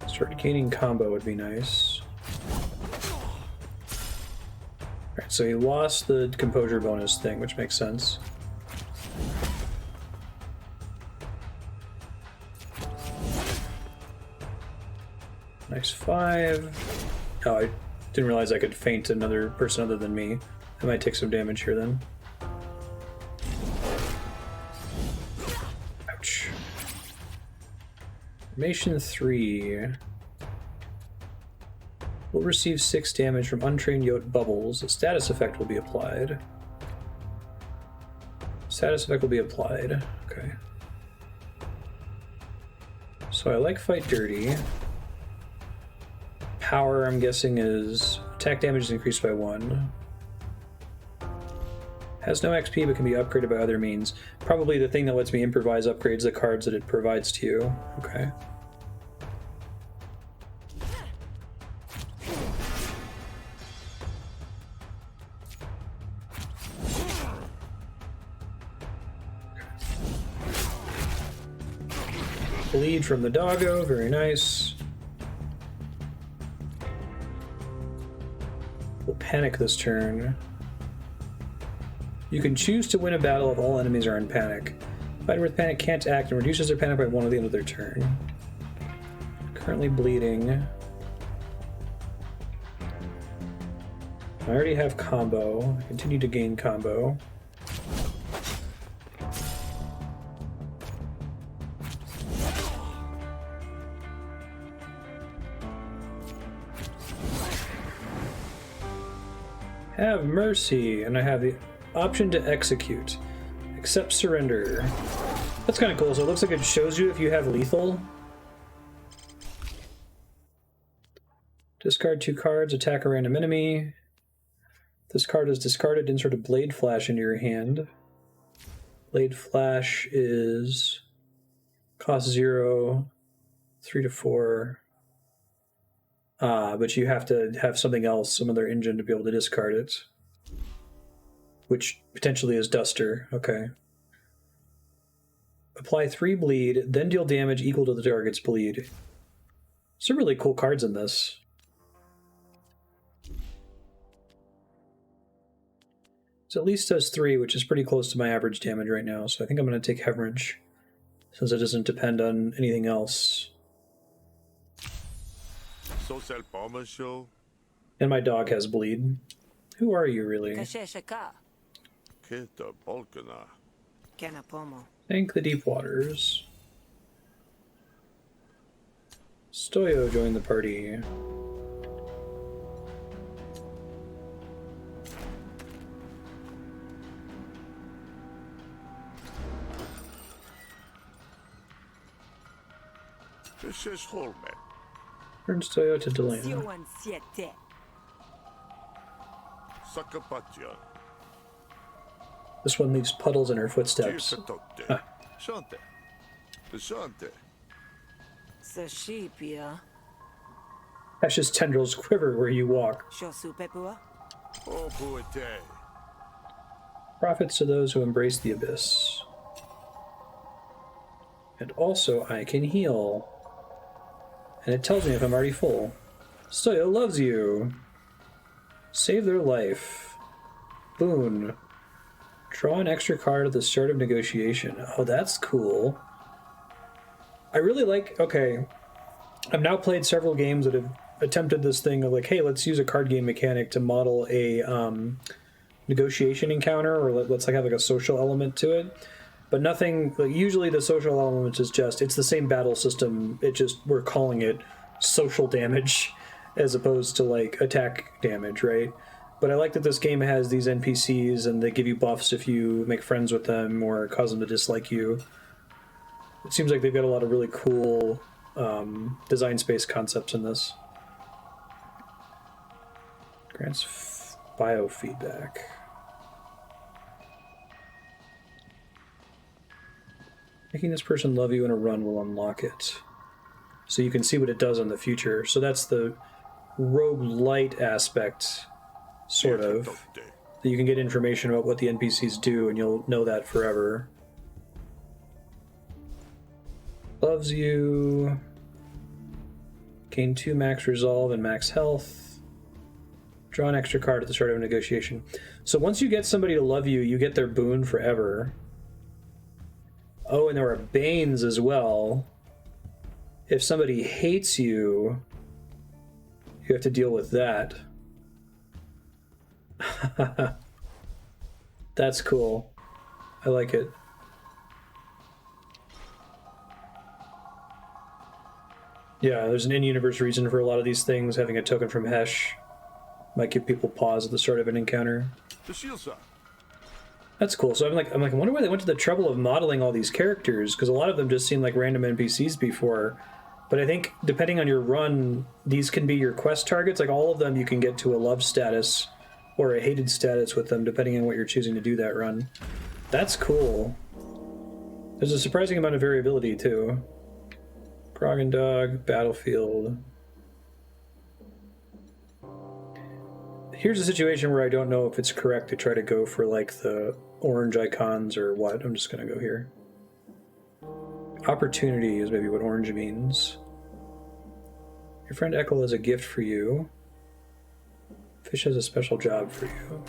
Start gaining combo would be nice. Alright, so he lost the composure bonus thing, which makes sense. Nice 5. Oh, I didn't realize I could feint another person other than me. I might take some damage here then. Ouch. Formation 3. Will receive 6 damage from untrained Yote bubbles. A status effect will be applied. Status effect will be applied. Okay. So I like Fight Dirty. Power, I'm guessing, is attack damage is increased by 1. Has no XP but can be upgraded by other means. Probably the thing that lets me improvise upgrades the cards that it provides to you. Okay. Bleed from the doggo, very nice. We'll panic this turn. You can choose to win a battle if all enemies are in panic. Fighter with panic can't act and reduces their panic by 1 at the end of their turn. Currently bleeding. I already have combo. I continue to gain combo. Have mercy, and I have the option to execute. Accept surrender. That's kind of cool. So it looks like it shows you if you have lethal. Discard 2 cards, attack a random enemy. This card is discarded, insert a Blade Flash into your hand. Blade Flash is cost 0, 3 to 4. But you have to have something else, some other engine to be able to discard it. Which potentially is Duster. Okay. Apply 3 bleed, then deal damage equal to the target's bleed. Some really cool cards in this. So at least does 3, which is pretty close to my average damage right now, so I think I'm going to take Hemorrhage, since it doesn't depend on anything else. Social Bomber Show. And my dog has bleed. Who are you, really? Kasheshaka. Kita Balkana. Kenapomo. Thank the Deep Waters. Stoyo joined the party. This is Holme. Turns Stoyo to Delana. Sioan siete. Sakapatyan. This one leaves puddles in her footsteps. Tifetote. Shante. Shante. Sashipia. Ash's tendrils quiver where you walk. Shosu pepua. Oh, Puete. Profits to those who embrace the abyss. And also, I can heal. And it tells me if I'm already full. Stoyo loves you. Save their life. Boon. Draw an extra card at the start of negotiation. Oh, that's cool. I really like... Okay. I've now played several games that have attempted this thing of like, hey, let's use a card game mechanic to model a negotiation encounter, or let's like have like a social element to it. but nothing. Like, usually the social element is just it's the same battle system. It just we're calling it social damage as opposed to like attack damage, right? But I like that this game has these NPCs and they give you buffs if you make friends with them or cause them to dislike you. It seems like they've got a lot of really cool design space concepts in this. Grants biofeedback. Making this person love you in a run will unlock it. So you can see what it does in the future. So that's the roguelite aspect, sort of. That you can get information about what the NPCs do and you'll know that forever. Loves you. Gain 2 max resolve and max health. Draw an extra card at the start of a negotiation. So once you get somebody to love you, you get their boon forever. Oh, and there are banes as well. If somebody hates you, you have to deal with that. That's cool. I like it. Yeah, there's an in-universe reason for a lot of these things. Having a token from Hesh might give people pause at the start of an encounter. The shield, sir. That's cool. So I'm like, I wonder why they went to the trouble of modeling all these characters, because a lot of them just seemed like random NPCs before. But I think depending on your run, these can be your quest targets. Like all of them, you can get to a love status or a hated status with them, depending on what you're choosing to do that run. That's cool. There's a surprising amount of variability too. Frog and Dog, Battlefield. Here's a situation where I don't know if it's correct to try to go for like the orange icons or what. I'm just gonna go here. Opportunity is maybe what orange means. Your friend Echo has a gift for you. Fish has a special job for you.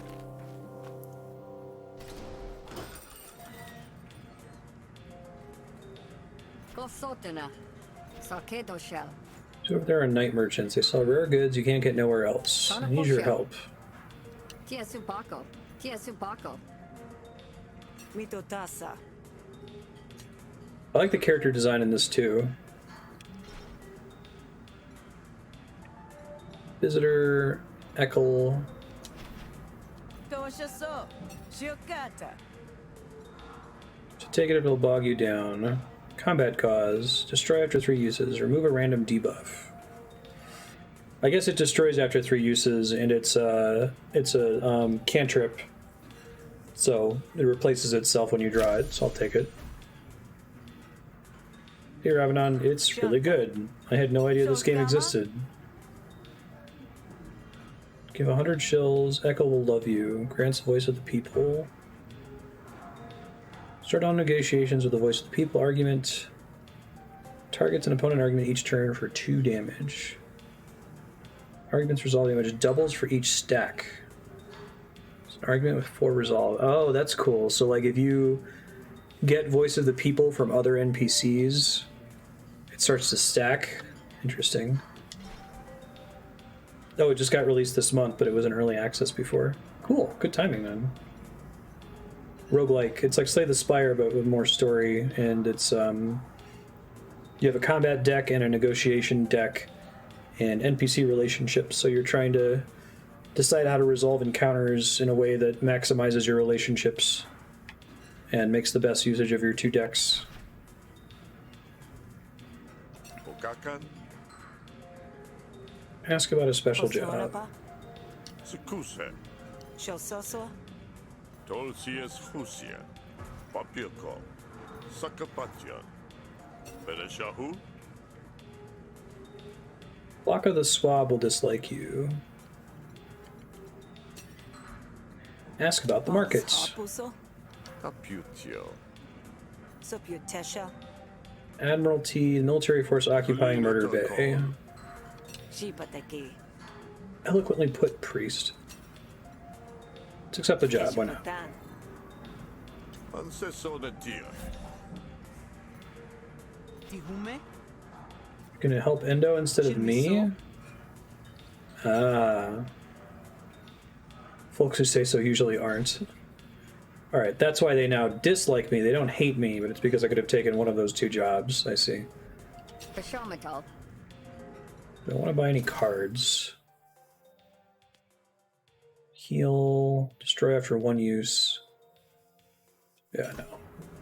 So if there are night merchants, they sell rare goods you can't get nowhere else. I need your help. Mitotasa. I like the character design in this too. Visitor, Echo. Toshaso. Shiokata. To take it, it'll bog you down. Combat cause. Destroy after 3 uses. Remove a random debuff. I guess it destroys after 3 uses, and it's a cantrip. So it replaces itself when you draw it, so I'll take it. Here, Avanon, it's really good. I had no idea this game existed. Give 100 shills. Echo will love you. Grants the voice of the people. Start on negotiations with the voice of the people argument. Targets an opponent argument each turn for 2 damage. Arguments resolve damage doubles for each stack. It's an argument with 4 resolve. Oh, that's cool. So like if you get voice of the people from other NPCs, it starts to stack. Interesting. Oh, it just got released this month, but it was in early access before. Cool. Good timing then. Roguelike. It's like Slay the Spire, but with more story, and it's you have a combat deck and a negotiation deck and NPC relationships, so you're trying to decide how to resolve encounters in a way that maximizes your relationships and makes the best usage of your 2 decks. Okakan. Ask about a special job. Kosoraba. Sekuse. Shososo. Tolsias Husia. Papilko. Sakapatyan. Bereshahu. Blocko the Swab will dislike you. Ask about the markets. Apuso. Caputio. Sopiutesha. Admiralty, military force occupying Murder Bay. Shipateki. Eloquently put, priest. Let's accept the job, why not? Eshutan. Ancesonatia. Tihume. You're gonna help Endo instead of me? Ah. Folks who say so usually aren't. Alright, that's why they now dislike me. They don't hate me, but it's because I could have taken one of those two jobs. I see. Bashomatal. Don't want to buy any cards. Heal, destroy after one use. Yeah, no.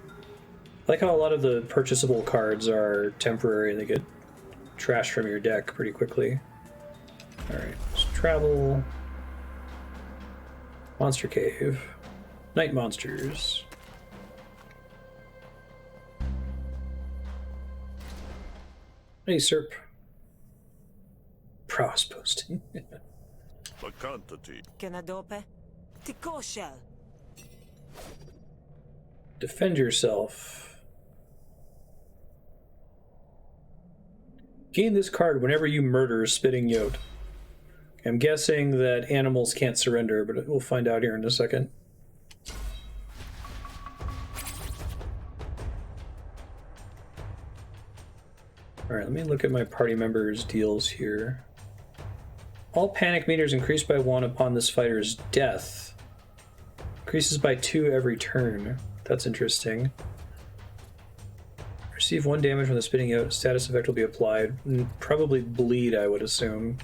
I like how a lot of the purchasable cards are temporary and they get trashed from your deck pretty quickly. Alright, let's travel. Monster Cave. Night monsters. Hey, Serp. Prowess posting. Vacantity. Kenadope? Tikoshel. Defend yourself. Gain this card whenever you murder Spitting Yote. I'm guessing that animals can't surrender, but we'll find out here in a second. Alright, let me look at my party members' deals here. All panic meters increase by 1 upon this fighter's death. Increases by 2 every turn. That's interesting. Receive 1 damage from the Spitting Yote. Status effect will be applied. Probably bleed, I would assume.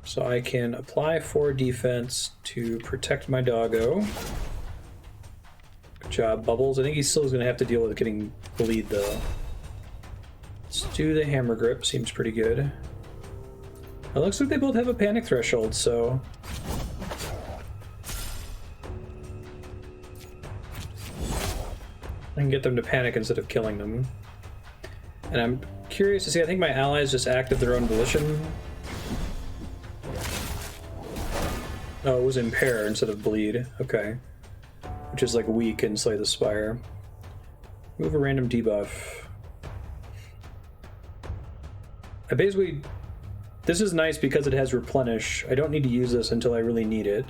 So I can apply 4 defense to protect my doggo. Good job, Bubbles. I think he still is going to have to deal with getting bleed, though. Let's do the hammer grip. Seems pretty good. It looks like they both have a panic threshold, so... I can get them to panic instead of killing them. And I'm curious to see, I think my allies just act of their own volition. Oh, it was impair instead of bleed. Okay. Which is like weak in Slay the Spire. Move a random debuff. I basically... This is nice because it has replenish. I don't need to use this until I really need it.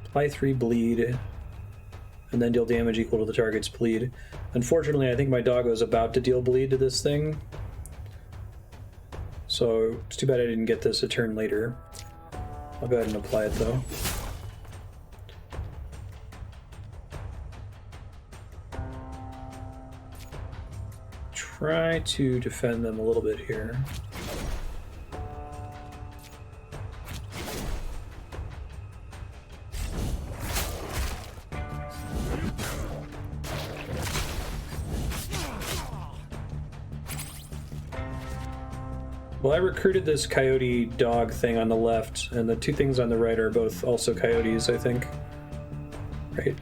Apply 3 bleed, and then deal damage equal to the target's bleed. Unfortunately, I think my doggo is about to deal bleed to this thing. So it's too bad I didn't get this a turn later. I'll go ahead and apply it though. Try to defend them a little bit here. Well, I recruited this coyote dog thing on the left, and the 2 things on the right are both also coyotes, I think. Right.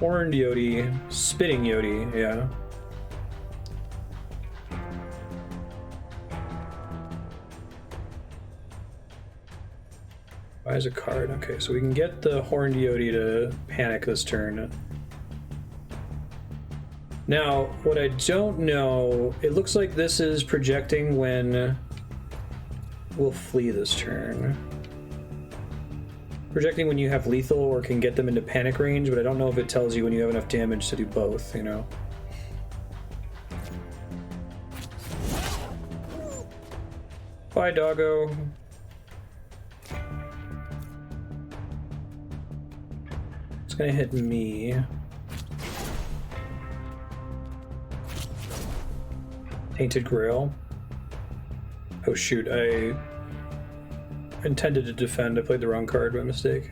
Horned Yote, Spitting Yote, yeah. Buys a card. Okay, so we can get the Horned Yote to panic this turn. Now, what I don't know, it looks like this is projecting when we'll flee this turn. Projecting when you have lethal or can get them into panic range, but I don't know if it tells you when you have enough damage to do both, you know? Bye, doggo. It's gonna hit me. Tainted Grail. Oh shoot, I intended to defend. I played the wrong card by mistake.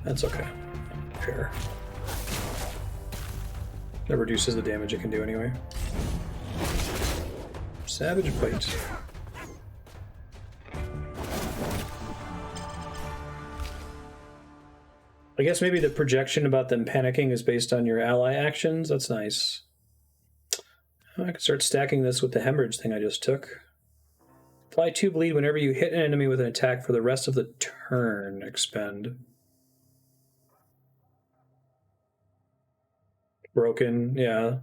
That's okay. Fair. That reduces the damage it can do anyway. Savage Bite. I guess maybe the projection about them panicking is based on your ally actions. That's nice. I can start stacking this with the hemorrhage thing I just took. Apply 2 bleed whenever you hit an enemy with an attack for the rest of the turn. Expend. Broken, yeah.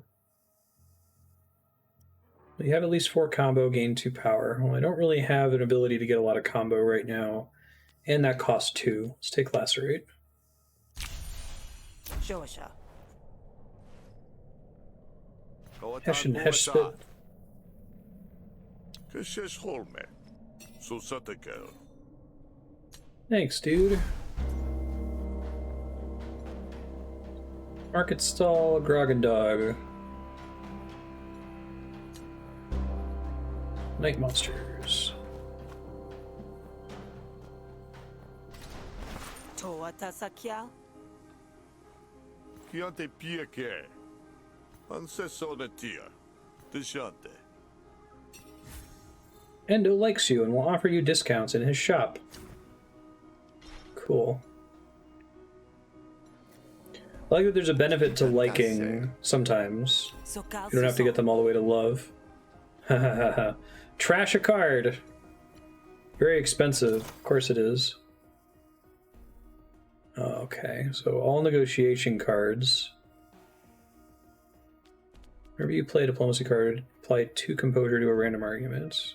You have at least 4 combo, gain 2 power. Well, I don't really have an ability to get a lot of combo right now. And that costs 2. Let's take Lacerate. Shosha. Hesh and Hesh Spit. Peshes holme. Susatekel. Thanks, dude. Market stall, grog and dog. Night monsters. Toa tasakial? Kiante pieke. Ansesonetia. Deshante. Endo likes you and will offer you discounts in his shop. Cool. I like that there's a benefit to liking sometimes. You don't have to get them all the way to love. Hahaha. Trash a card! Very expensive. Of course it is. Okay, so all negotiation cards. Whenever you play a diplomacy card, apply 2 composure to a random argument.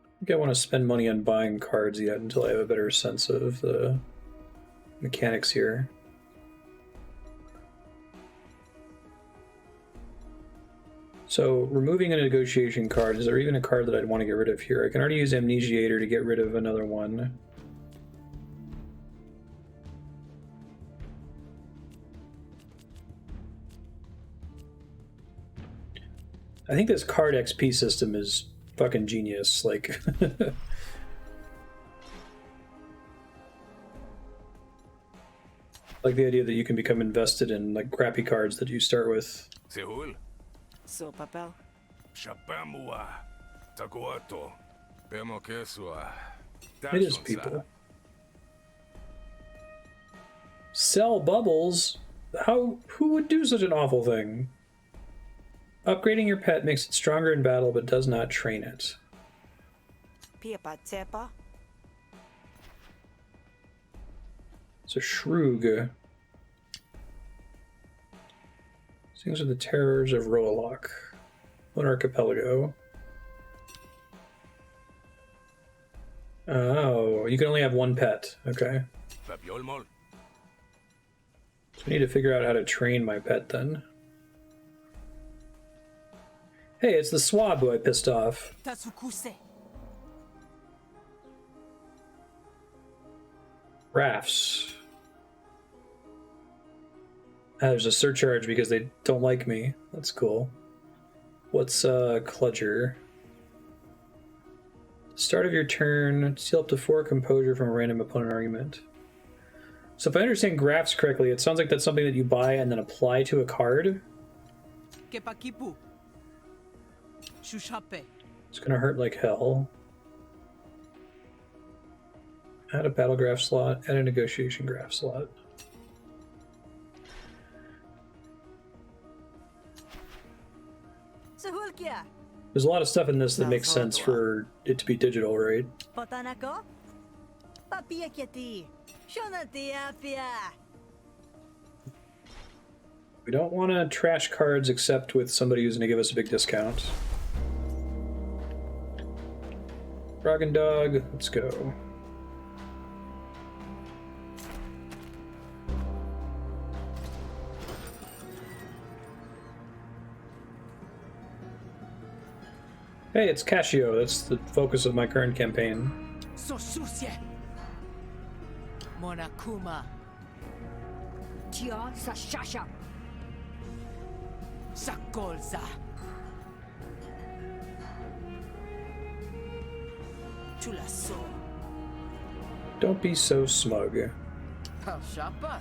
I think I want to spend money on buying cards yet until I have a better sense of the mechanics here. So, removing a negotiation card, is there even a card that I'd want to get rid of here? I can already use Amnesiator to get rid of another one. I think this card XP system is fucking genius, like... like the idea that you can become invested in like crappy cards that you start with. Seul. So, papel? Chapamua. Takuato. Pemokesua. It is people. Sell bubbles? Who would do such an awful thing? Upgrading your pet makes it stronger in battle, but does not train it. Piepa tepa? It's a Shroog. Things are the terrors of Roalok. One archipelago. Oh, you can only have one pet. Okay. So I need to figure out how to train my pet then. Hey, it's the swab who I pissed off. Tatsukuse. Rafts. There's a surcharge because they don't like me. That's cool. What's Cludger? Start of your turn, steal up to 4 composure from a random opponent argument. So if I understand graphs correctly, it sounds like that's something that you buy and then apply to a card. Kepakipu. Shushape. It's gonna hurt like hell. Add a battle graph slot, add a negotiation graph slot. Sahulkia. There's a lot of stuff in this that makes sense for it to be digital, right? Potanako? Papia kieti. Shonatia pia. We don't want to trash cards except with somebody who's going to give us a big discount. Frog and Dog, let's go. Hey, it's Casio. That's the focus of my current campaign. So susie. Monakuma. Tia Sashasha. Sakolza. Chulaso. Don't be so smug. Shapa.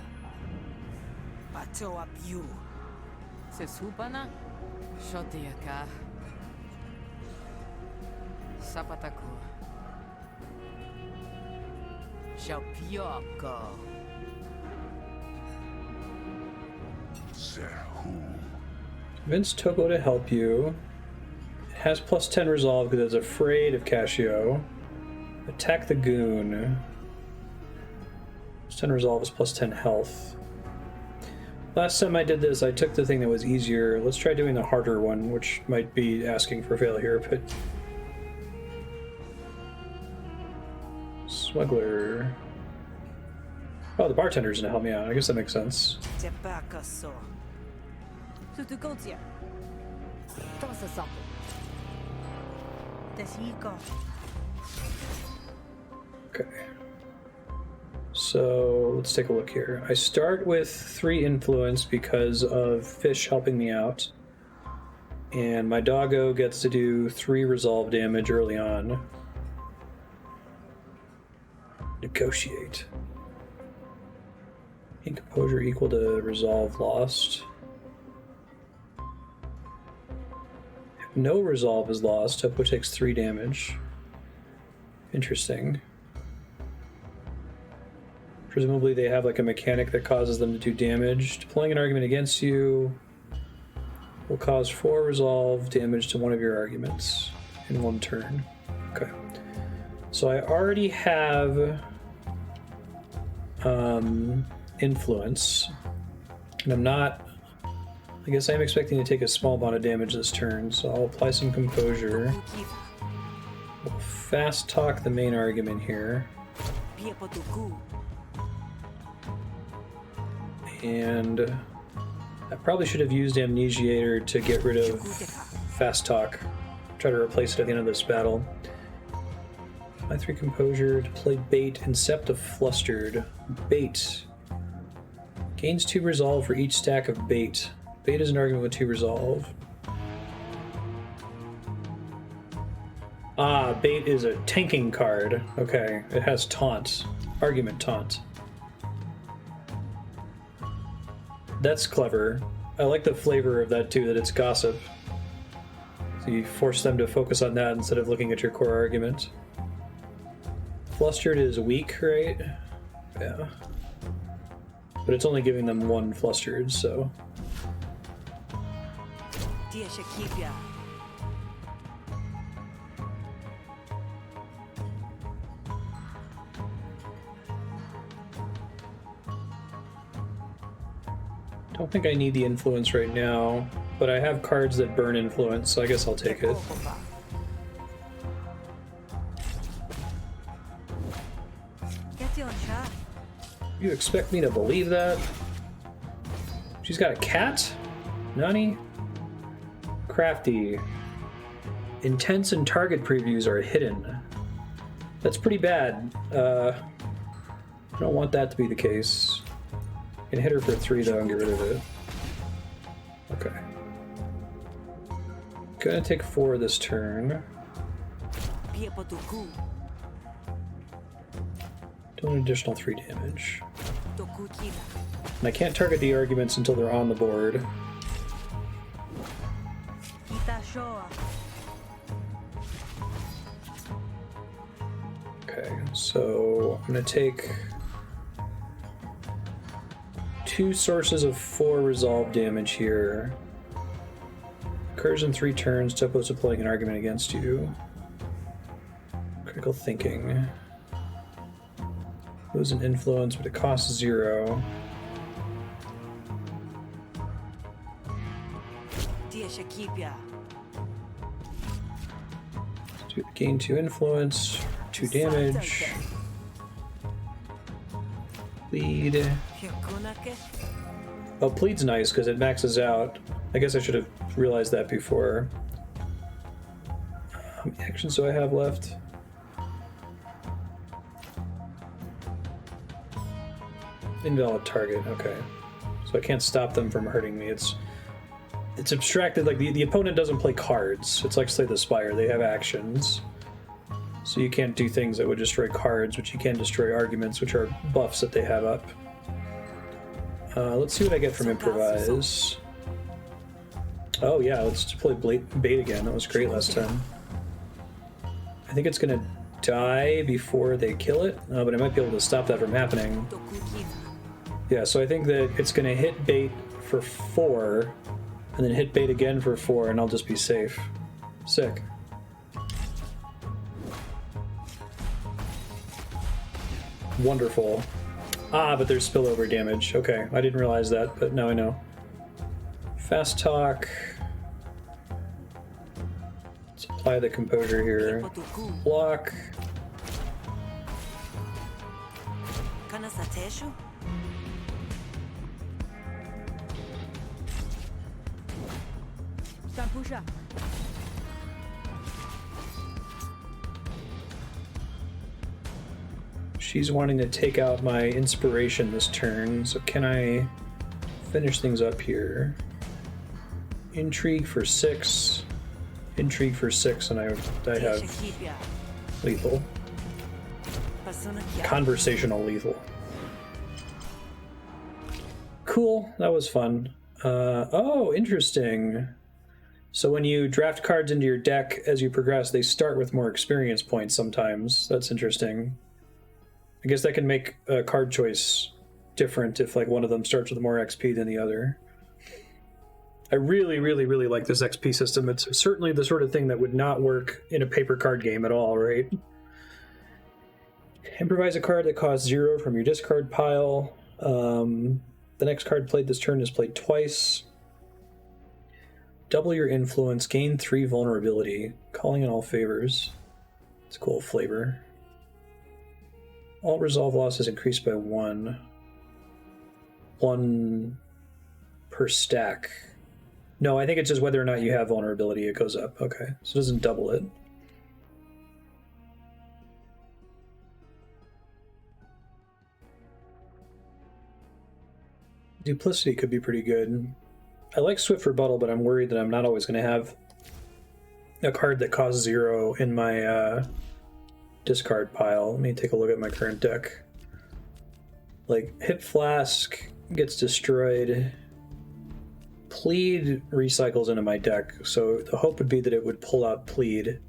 Pato up you. Sesupana. Shotiaka. Sapataku. Shapioko. Convince Togo to help you. It has plus 10 resolve because it's afraid of Casio. Attack the goon. Plus 10 resolve is plus 10 health. Last time I did this, I took the thing that was easier. Let's try doing the harder one, which might be asking for failure, but... Smuggler. Oh, the bartender's gonna help me out. I guess that makes sense. Tepakaso. Sutukotia. Sasaku. Tesiko. Okay. So let's take a look here. I start with 3 influence because of fish helping me out. And my doggo gets to do 3 resolve damage early on. Negotiate. Composure equal to resolve lost. If no resolve is lost, Topo takes 3 damage. Interesting. Presumably they have like a mechanic that causes them to do damage. Deploying an argument against you will cause 4 resolve damage to one of your arguments in 1 turn. Okay. So I already have influence, and I'm not, I guess I'm expecting to take a small amount of damage this turn, so I'll apply some composure. We'll fast talk the main argument here. And I probably should have used Amnesiator to get rid of fast talk. Try to replace it at the end of this battle. My 3 composure to play bait, Incept of Flustered. Bait. Gains 2 resolve for each stack of bait. Bait is an argument with 2 resolve. Ah, bait is a tanking card. Okay, it has taunt. Argument taunt. That's clever. I like the flavor of that too, that it's gossip. So you force them to focus on that instead of looking at your core argument. Flustered is weak, right? Yeah. But it's only giving them 1 flustered, so. Don't think I need the influence right now, but I have cards that burn influence, so I guess I'll take it. You expect me to believe that? She's got a cat? Nani? Crafty. Intense and target previews are hidden. That's pretty bad. I don't want that to be the case. I can hit her for 3 though and get rid of it. Okay. Gonna take 4 this turn. Do an additional 3 damage. And I can't target the arguments until they're on the board. Okay, so I'm gonna take 2 sources of 4 resolve damage here. Occurs in 3 turns, Topo's deploying an argument against you. Critical thinking. Lose an influence, but it costs 0. Gain 2 influence, 2 damage. Plead. Oh, plead's nice because it maxes out. I guess I should have realized that before. How many actions do I have left? Invalid target, okay. So I can't stop them from hurting me. It's abstracted, like the opponent doesn't play cards. It's like Slay the Spire, they have actions. So you can't do things that would destroy cards, but you can destroy arguments, which are buffs that they have up. Let's see what I get from Improvise. Oh yeah, let's deploy bait again. That was great last time. I think it's gonna die before they kill it, but I might be able to stop that from happening. Yeah, so I think that it's gonna hit bait for 4, and then hit bait again for 4, and I'll just be safe. Sick. Wonderful. Ah, but there's spillover damage. Okay, I didn't realize that, but now I know. Fast talk. Let's apply the composure here. Block. Kampusha. She's wanting to take out my inspiration this turn, so can I finish things up here? Intrigue for 6. Intrigue for 6, and I have lethal. Conversational lethal. Cool, that was fun. Oh, interesting. So when you draft cards into your deck as you progress, they start with more experience points sometimes. That's interesting. I guess that can make a card choice different if like one of them starts with more XP than the other. I really, really, really like this XP system. It's certainly the sort of thing that would not work in a paper card game at all, right? Improvise a card that costs 0 from your discard pile. The next card played this turn is played twice. Double your influence, gain 3 vulnerability. Calling in all favors. It's a cool flavor. All resolve losses increased by 1. 1 per stack. No, I think it's just whether or not you have vulnerability, it goes up. Okay, so it doesn't double it. Duplicity could be pretty good. I like Swift Rebuttal, but I'm worried that I'm not always going to have a card that costs 0 in my discard pile. Let me take a look at my current deck. Like, Hip Flask gets destroyed. Plead recycles into my deck, so the hope would be that it would pull out Plead.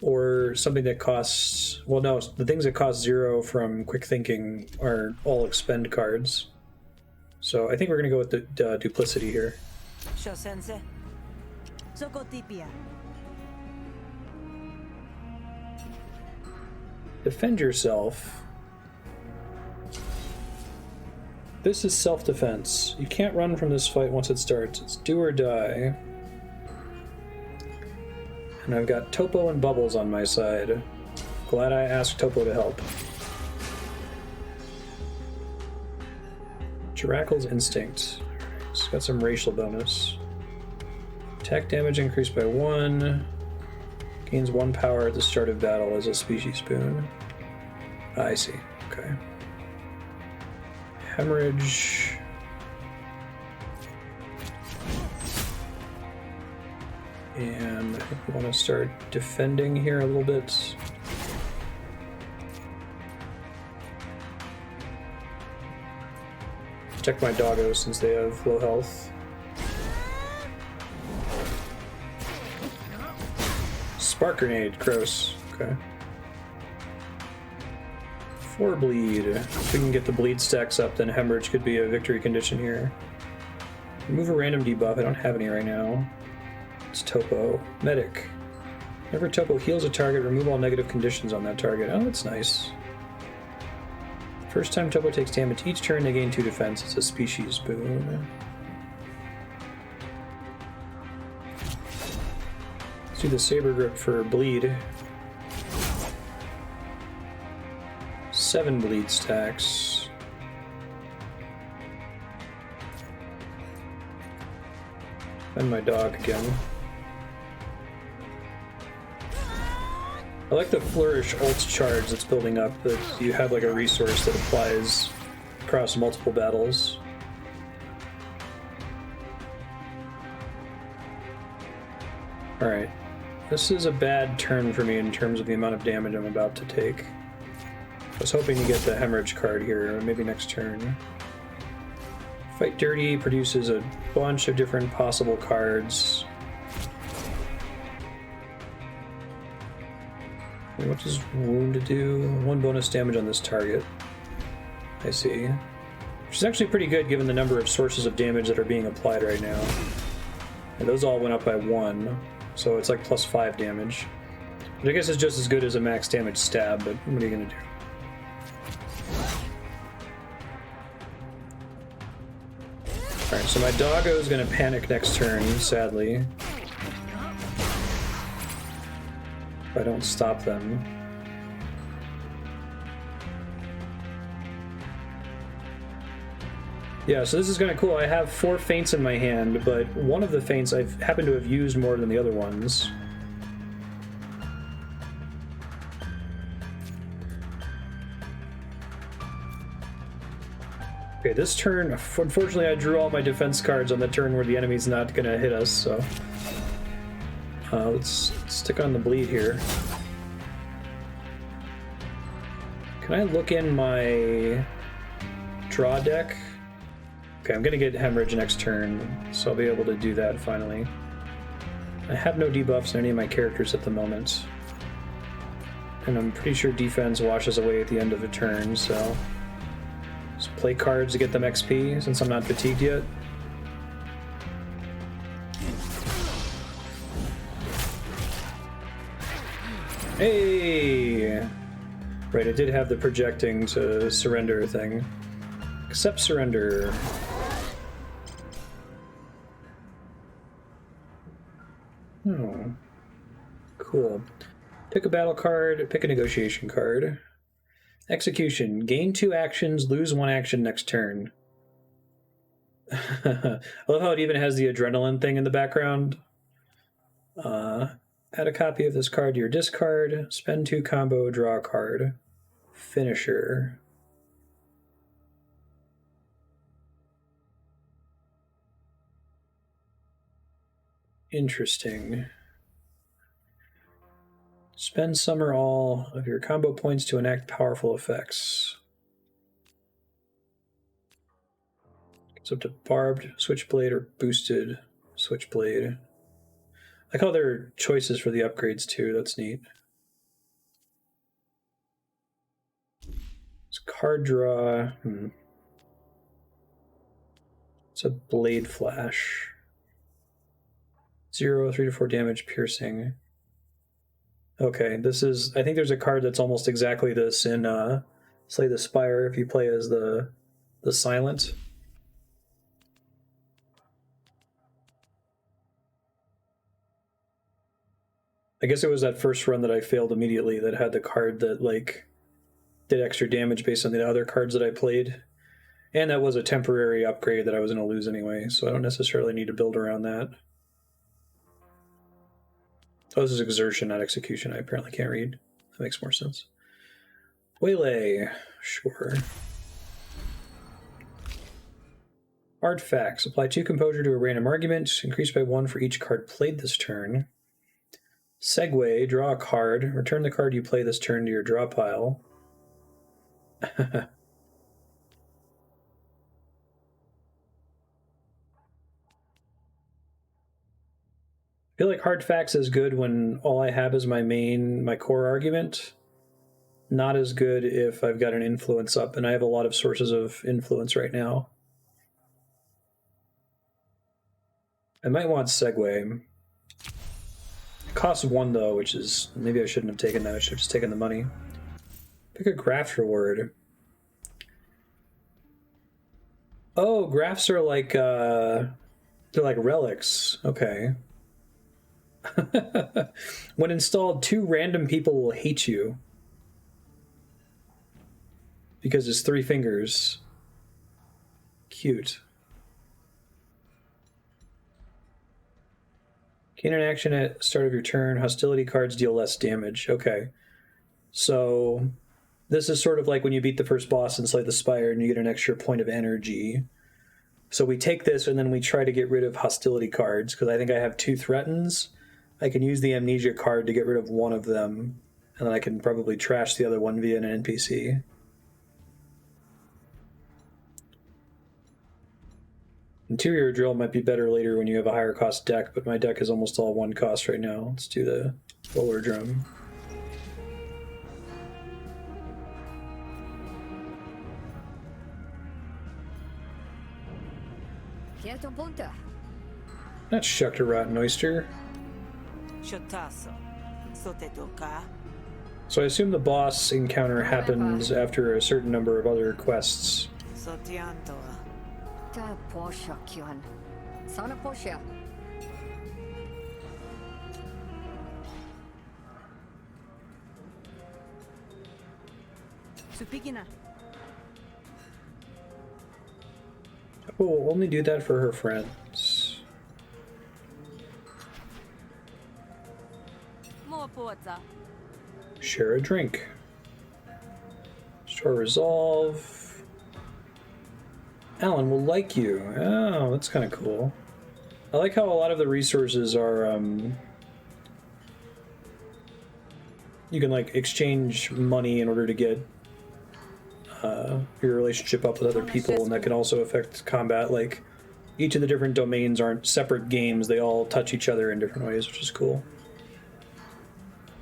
Or something that costs... Well, no, the things that cost 0 from Quick Thinking are all expend cards. So I think we're going to go with the Duplicity here. Sensei. Sokotipia. Defend yourself. This is self-defense. You can't run from this fight once it starts. It's do or die. And I've got Topo and Bubbles on my side. Glad I asked Topo to help. Jiracle's Instinct. It's got some racial bonus. Attack damage increased by 1. Gains 1 power at the start of battle as a species boon. I see. Okay. Hemorrhage. And I think we want to start defending here a little bit. Protect my doggos since they have low health. Spark Grenade, gross. Okay. 4 bleed. If we can get the bleed stacks up, then Hemorrhage could be a victory condition here. Remove a random debuff. I don't have any right now. It's Topo. Medic. Whenever Topo heals a target, remove all negative conditions on that target. Oh, that's nice. First time Topo takes damage each turn, they gain 2 defense. It's a species boon. Let's do the Saber Grip for bleed. 7 bleed stacks. And my dog again. I like the Flourish ult charge that's building up, that you have like a resource that applies across multiple battles. Alright. This is a bad turn for me in terms of the amount of damage I'm about to take. I was hoping to get the Hemorrhage card here, or maybe next turn. Fight Dirty produces a bunch of different possible cards. What does Wound do? 1 bonus damage on this target. I see. Which is actually pretty good given the number of sources of damage that are being applied right now. And those all went up by 1, so it's like plus 5 damage. But I guess it's just as good as a max damage stab, but what are you gonna do? Alright, so my doggo is gonna panic next turn, sadly. If I don't stop them. Yeah, so this is kind of cool. I have 4 feints in my hand, but one of the feints I happen to have used more than the other ones. Okay, this turn, unfortunately I drew all my defense cards on the turn where the enemy's not going to hit us, so... let's stick on the bleed here. Can I look in my draw deck? Okay, I'm going to get Hemorrhage next turn, so I'll be able to do that finally. I have no debuffs on any of my characters at the moment. And I'm pretty sure defense washes away at the end of a turn, so... Just play cards to get them XP, since I'm not fatigued yet. Hey! Right, I did have the projecting to surrender thing. Accept surrender. Oh. Cool. Pick a battle card, pick a negotiation card. Execution. Gain 2 actions, lose 1 action next turn. I love how it even has the adrenaline thing in the background. Add a copy of this card to your discard. Spend 2 combo, draw a card. Finisher. Interesting. Spend some or all of your combo points to enact powerful effects. It's up to barbed, switchblade, or boosted switchblade. I like how there are choices for the upgrades too, that's neat. It's card draw. It's a blade flash. 0, 3 to 4 damage, piercing. Okay, this is... I think there's a card that's almost exactly this in Slay the Spire if you play as the Silent. I guess it was that first run that I failed immediately that had the card that, like, did extra damage based on the other cards that I played. And that was a temporary upgrade that I was going to lose anyway, so I don't necessarily need to build around that. Oh, this is exertion, not execution. I apparently can't read. That makes more sense. Waylay. Sure. Artifacts. Apply 2 composure to a random argument. Increase by 1 for each card played this turn. Segue. Draw a card. Return the card you play this turn to your draw pile. I feel like hard facts is good when all I have is my core argument. Not as good if I've got an influence up, and I have a lot of sources of influence right now. I might want Segue. It costs 1 though, which is... maybe I shouldn't have taken that. I should have just taken the money. Pick a graft reward. Oh, grafts are like... they're like relics. Okay. When installed, 2 random people will hate you. Because it's 3 fingers. Cute. Gain an action at start of your turn. Hostility cards deal less damage. Okay. So this is sort of like when you beat the first boss in Slay the Spire and you get an extra point of energy. So we take this and then we try to get rid of hostility cards because I think I have 2 threatens. I can use the amnesia card to get rid of one of them, and then I can probably trash the other one via an NPC. Interior drill might be better later when you have a higher cost deck, but my deck is almost all 1 cost right now. Let's do the roller drum. Not shucked a rotten oyster. Shotaso. Sotedoka. So I assume the boss encounter happens after a certain number of other quests. Sotiantoa. Ta Porsche Kyon. Sana Porsche. Supigina. Cool, only do that for her friends. More porta. Share a drink. Store resolve. Alan will like you. Oh, that's kind of cool. I like how a lot of the resources are, you can, like, exchange money in order to get your relationship up with other people, and that can also affect combat. Like, each of the different domains aren't separate games, they all touch each other in different ways, which is cool.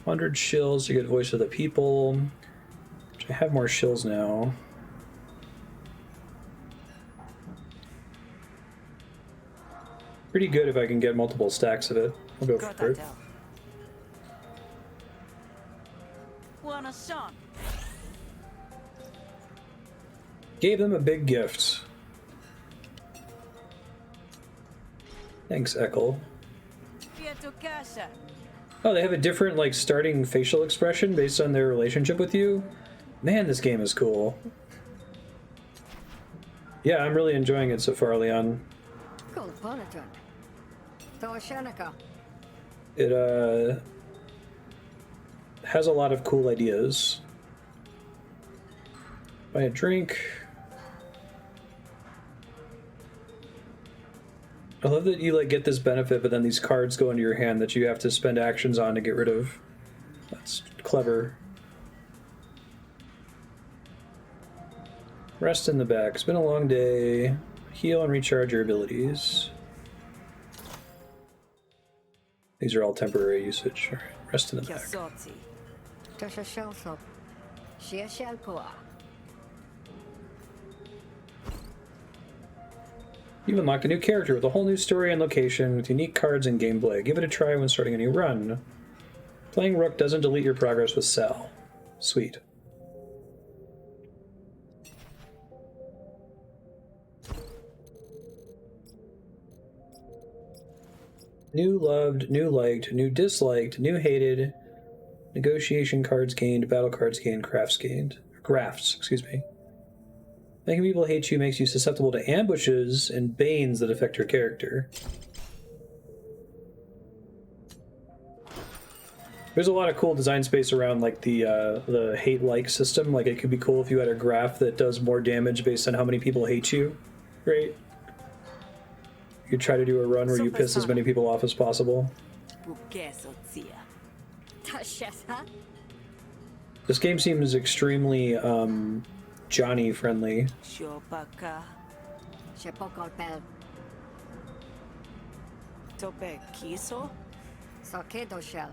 100 shills to get voice of the people. Which I have more shills now. Pretty good if I can get multiple stacks of it. I'll go for it. Wanna shot? Gave them a big gift. Thanks, Ekel. Pieto Kasha. Oh, they have a different, like, starting facial expression based on their relationship with you? Man, this game is cool. Yeah, I'm really enjoying it so far, Leon. Cool, Ponaton. Toshanika. It, has a lot of cool ideas. Buy a drink. I love that you, like, get this benefit, but then these cards go into your hand that you have to spend actions on to get rid of. That's clever. Rest in the back. It's been a long day. Heal and recharge your abilities. These are all temporary usage. All right, rest in the back. Tosha Shelsop. Shia Shelpoa. You've unlocked a new character with a whole new story and location with unique cards and gameplay. Give it a try when starting a new run. Playing Rook doesn't delete your progress with Sal. Sweet. New loved, new liked, new disliked, new hated, negotiation cards gained, battle cards gained, crafts, excuse me. Making people hate you makes you susceptible to ambushes and banes that affect your character. There's a lot of cool design space around, like, the hate-like system. Like, it could be cool if you had a graph that does more damage based on how many people hate you, right? You could try to do a run where you piss as many people off as possible. This game seems extremely, Johnny-friendly. Shopaka. Shepokolpel. Tope Kiso? Sakedo Shell.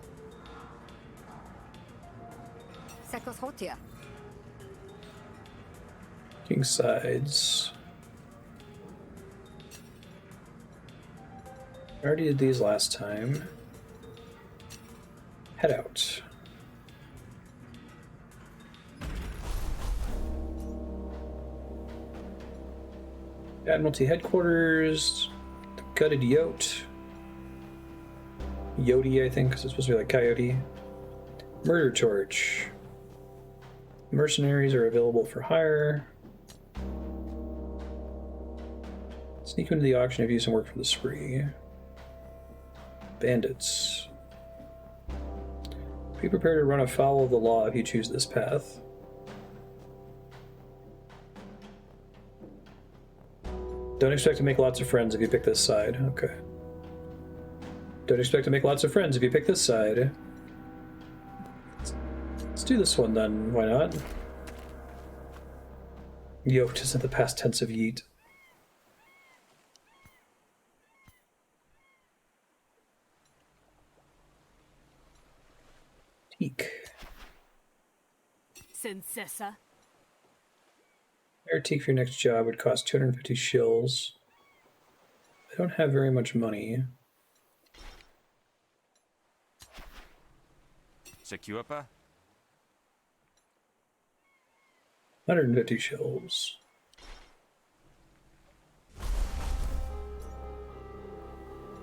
Sekoshotia. King sides. I already did these last time. Head out. Admiralty headquarters. The gutted yote. Yoti, I think, because it's supposed to be like coyote. Murder torch. Mercenaries are available for hire. Sneak into the auction if you do some work for the spree. Bandits. Be prepared to run afoul of the law if you choose this path. Don't expect to make lots of friends if you pick this side. Okay. Don't expect to make lots of friends if you pick this side. Let's do this one then. Why not? Yoked is in the past tense of yeet. Teak. Sincessa. Air teak for your next job would cost 250 shills. I don't have very much money. Secuapa? 150 shills.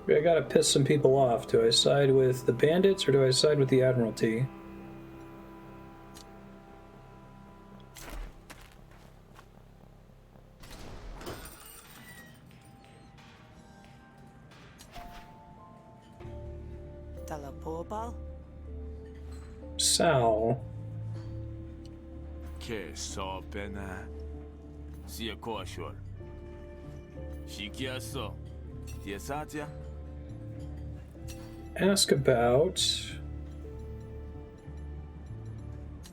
I gotta piss some people off. Do I side with the bandits or do I side with the Admiralty? Talapobal? Sal. Ke so pena. Sia koshol. Shikiaso. Tiesatia? Ask about.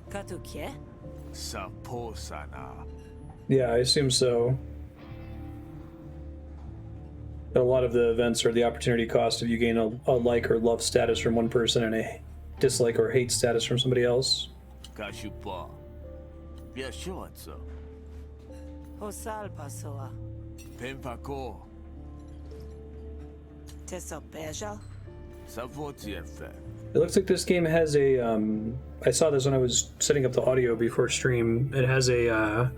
Katukie? Saposana. Yeah, I assume so. A lot of the events are the opportunity cost if you gain a like or love status from one person and a dislike or hate status from somebody else. Kashupa. Bien shortso. Hosal pasoa. Pempako. Teso bejal? Savotiefe. It looks like this game has a, I saw this when I was setting up the audio before stream. It has a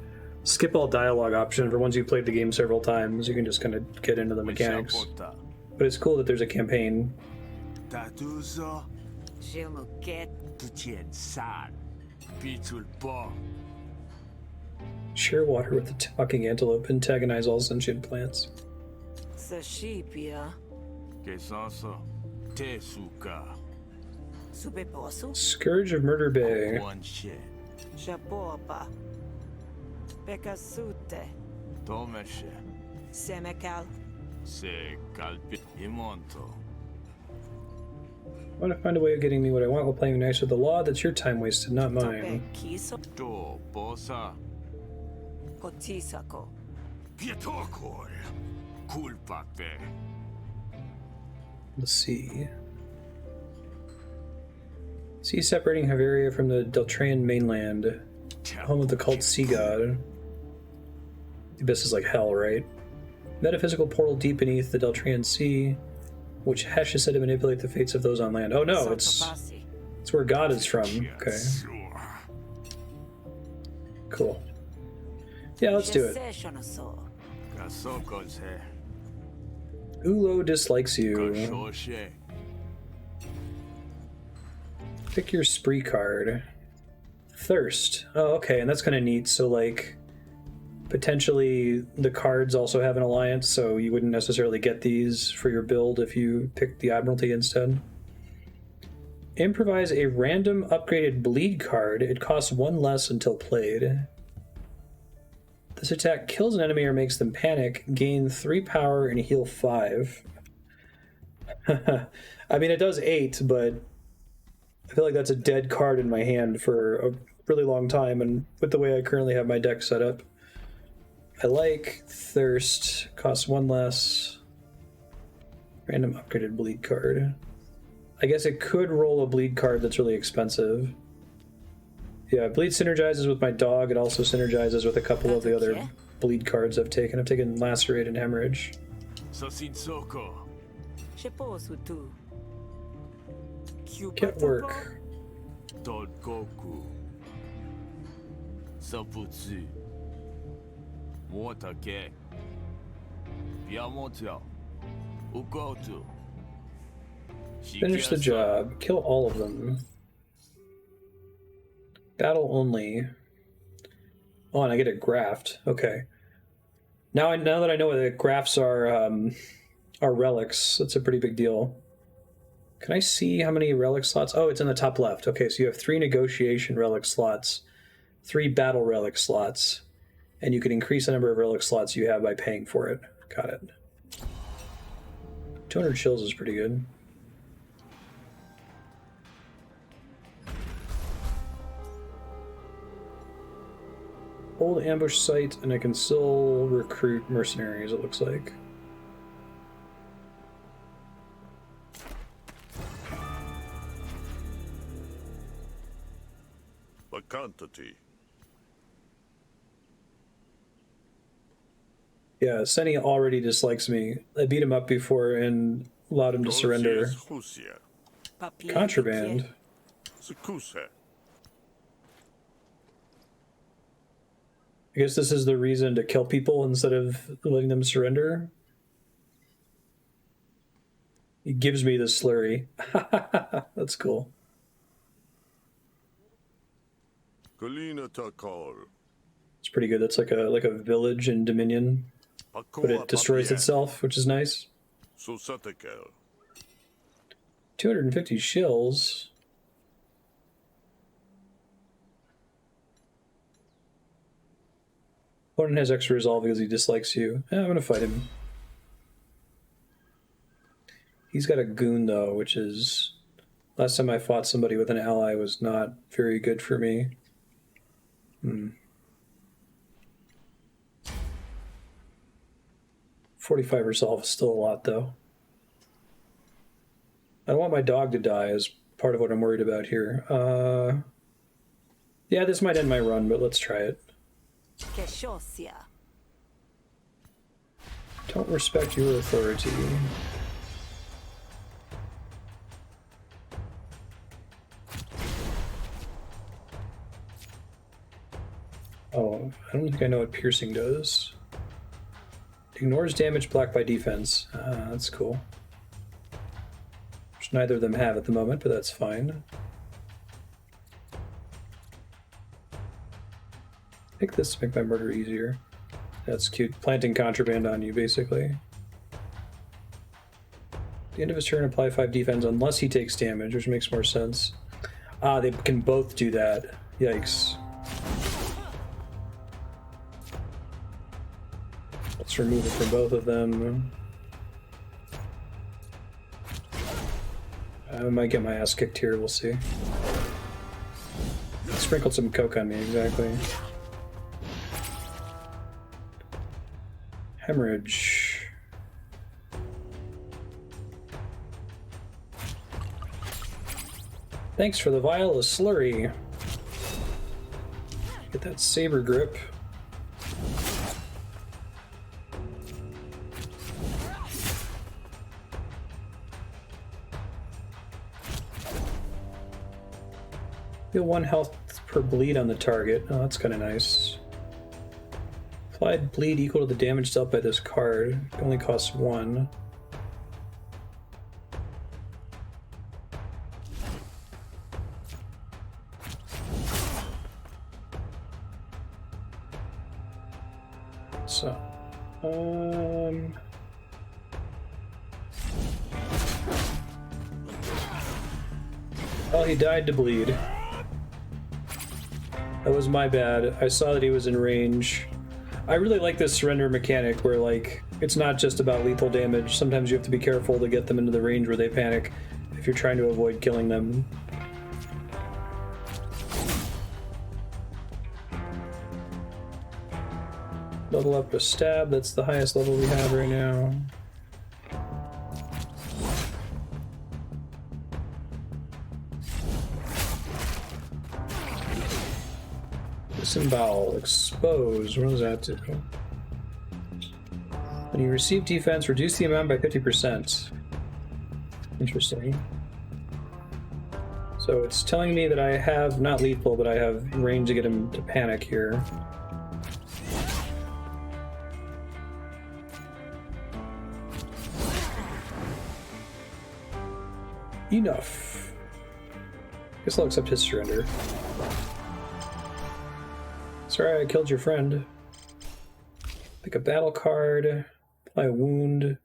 skip all dialogue option for once you've played the game several times. You can just kind of get into the mechanics. But it's cool that there's a campaign. Tatuzo. Jimuket? Tutien san. Pitul po. Share water with the talking antelope. Antagonize all sentient plants. Sashipia? Kesanso. Tesuka. Subeposu? Scourge of Murder Bay. One shit. Japopa? Pekasute? Tomeshe. Semekal? Se calpi. Imonto. I want to find a way of getting me what I want while playing nice with the law. That's your time wasted, not Tope mine. kiso? To bosa. Kotisako? Pietokor. Culpape. Let's see. Sea separating Haveria from the Deltrayan mainland, home of the cult sea god. The abyss is like hell, right? Metaphysical portal deep beneath the Deltrayan Sea, which Hesh is said to manipulate the fates of those on land. Oh no, it's where God is from. Okay, cool. Yeah, let's do it. Kasokos he. Ulo dislikes you. Koshoshe. Pick your spree card. Thirst. Oh, okay, and that's kind of neat. So, like, potentially the cards also have an alliance, so you wouldn't necessarily get these for your build if you picked the Admiralty instead. Improvise a random upgraded bleed card. It costs 1 less until played. This attack kills an enemy or makes them panic. Gain 3 power and heal 5. I mean, it does 8, but I feel like that's a dead card in my hand for a really long time, and with the way I currently have my deck set up. I like Thirst. Costs 1 less. Random upgraded bleed card. I guess it could roll a bleed card that's really expensive. Yeah, bleed synergizes with my dog. It also synergizes with a couple of the other bleed cards I've taken. I've taken Lacerate and Hemorrhage. Sosinsoko. Sheposutu? Get work. Todkoku. Saputsu. Motake. Piamontio. Ukotu. Finish the job. Kill all of them. Battle only. Oh, and I get a graft. Okay. Now that I know what the grafts are relics, that's a pretty big deal. Can I see how many relic slots? Oh, it's in the top left. Okay, so you have 3 negotiation relic slots, 3 battle relic slots, and you can increase the number of relic slots you have by paying for it. Got it. 200 chills is pretty good. Hold ambush site, and I can still recruit mercenaries, it looks like. Quantity. Yeah, Senny already dislikes me. I beat him up before and allowed him to surrender. Contraband. I guess this is the reason to kill people instead of letting them surrender. He gives me the slurry. That's cool. It's pretty good. That's like a village in Dominion, but it destroys itself, which is nice. 2 250 shills. Opponent has extra resolve because he dislikes you. I'm gonna fight him. He's got a goon though, which is... Last time I fought somebody with an ally was not very good for me. 45 resolve is still a lot though. I don't want my dog to die as part of what I'm worried about here. Yeah, this might end my run, but let's try it. Keshosia. Don't respect your authority. Oh, I don't think I know what piercing does. Ignores damage blocked by defense. That's cool. Which neither of them have at the moment, but that's fine. Pick this to make my murder easier. That's cute. Planting contraband on you, basically. At the end of his turn, apply 5 defense unless he takes damage, which makes more sense. Ah, they can both do that. Yikes. Let's remove it from both of them. I might get my ass kicked here, we'll see. Sprinkled some coke on me, exactly. Hemorrhage. Thanks for the vial of slurry. Get that saber grip. Deal 1 health per bleed on the target. Oh, that's kind of nice. Applied bleed equal to the damage dealt by this card. It only costs 1. So, well, he died to bleed. That was my bad. I saw that he was in range. I really like this surrender mechanic where, like, it's not just about lethal damage. Sometimes you have to be careful to get them into the range where they panic if you're trying to avoid killing them. Level up a stab. That's the highest level we have right now. Disembowel, expose, what does that do? When you receive defense, reduce the amount by 50%. Interesting. So it's telling me that I have, not lethal, but I have range to get him to panic here. Enough. Guess I'll accept his surrender. Sorry, I killed your friend. Pick a battle card. Apply a wound.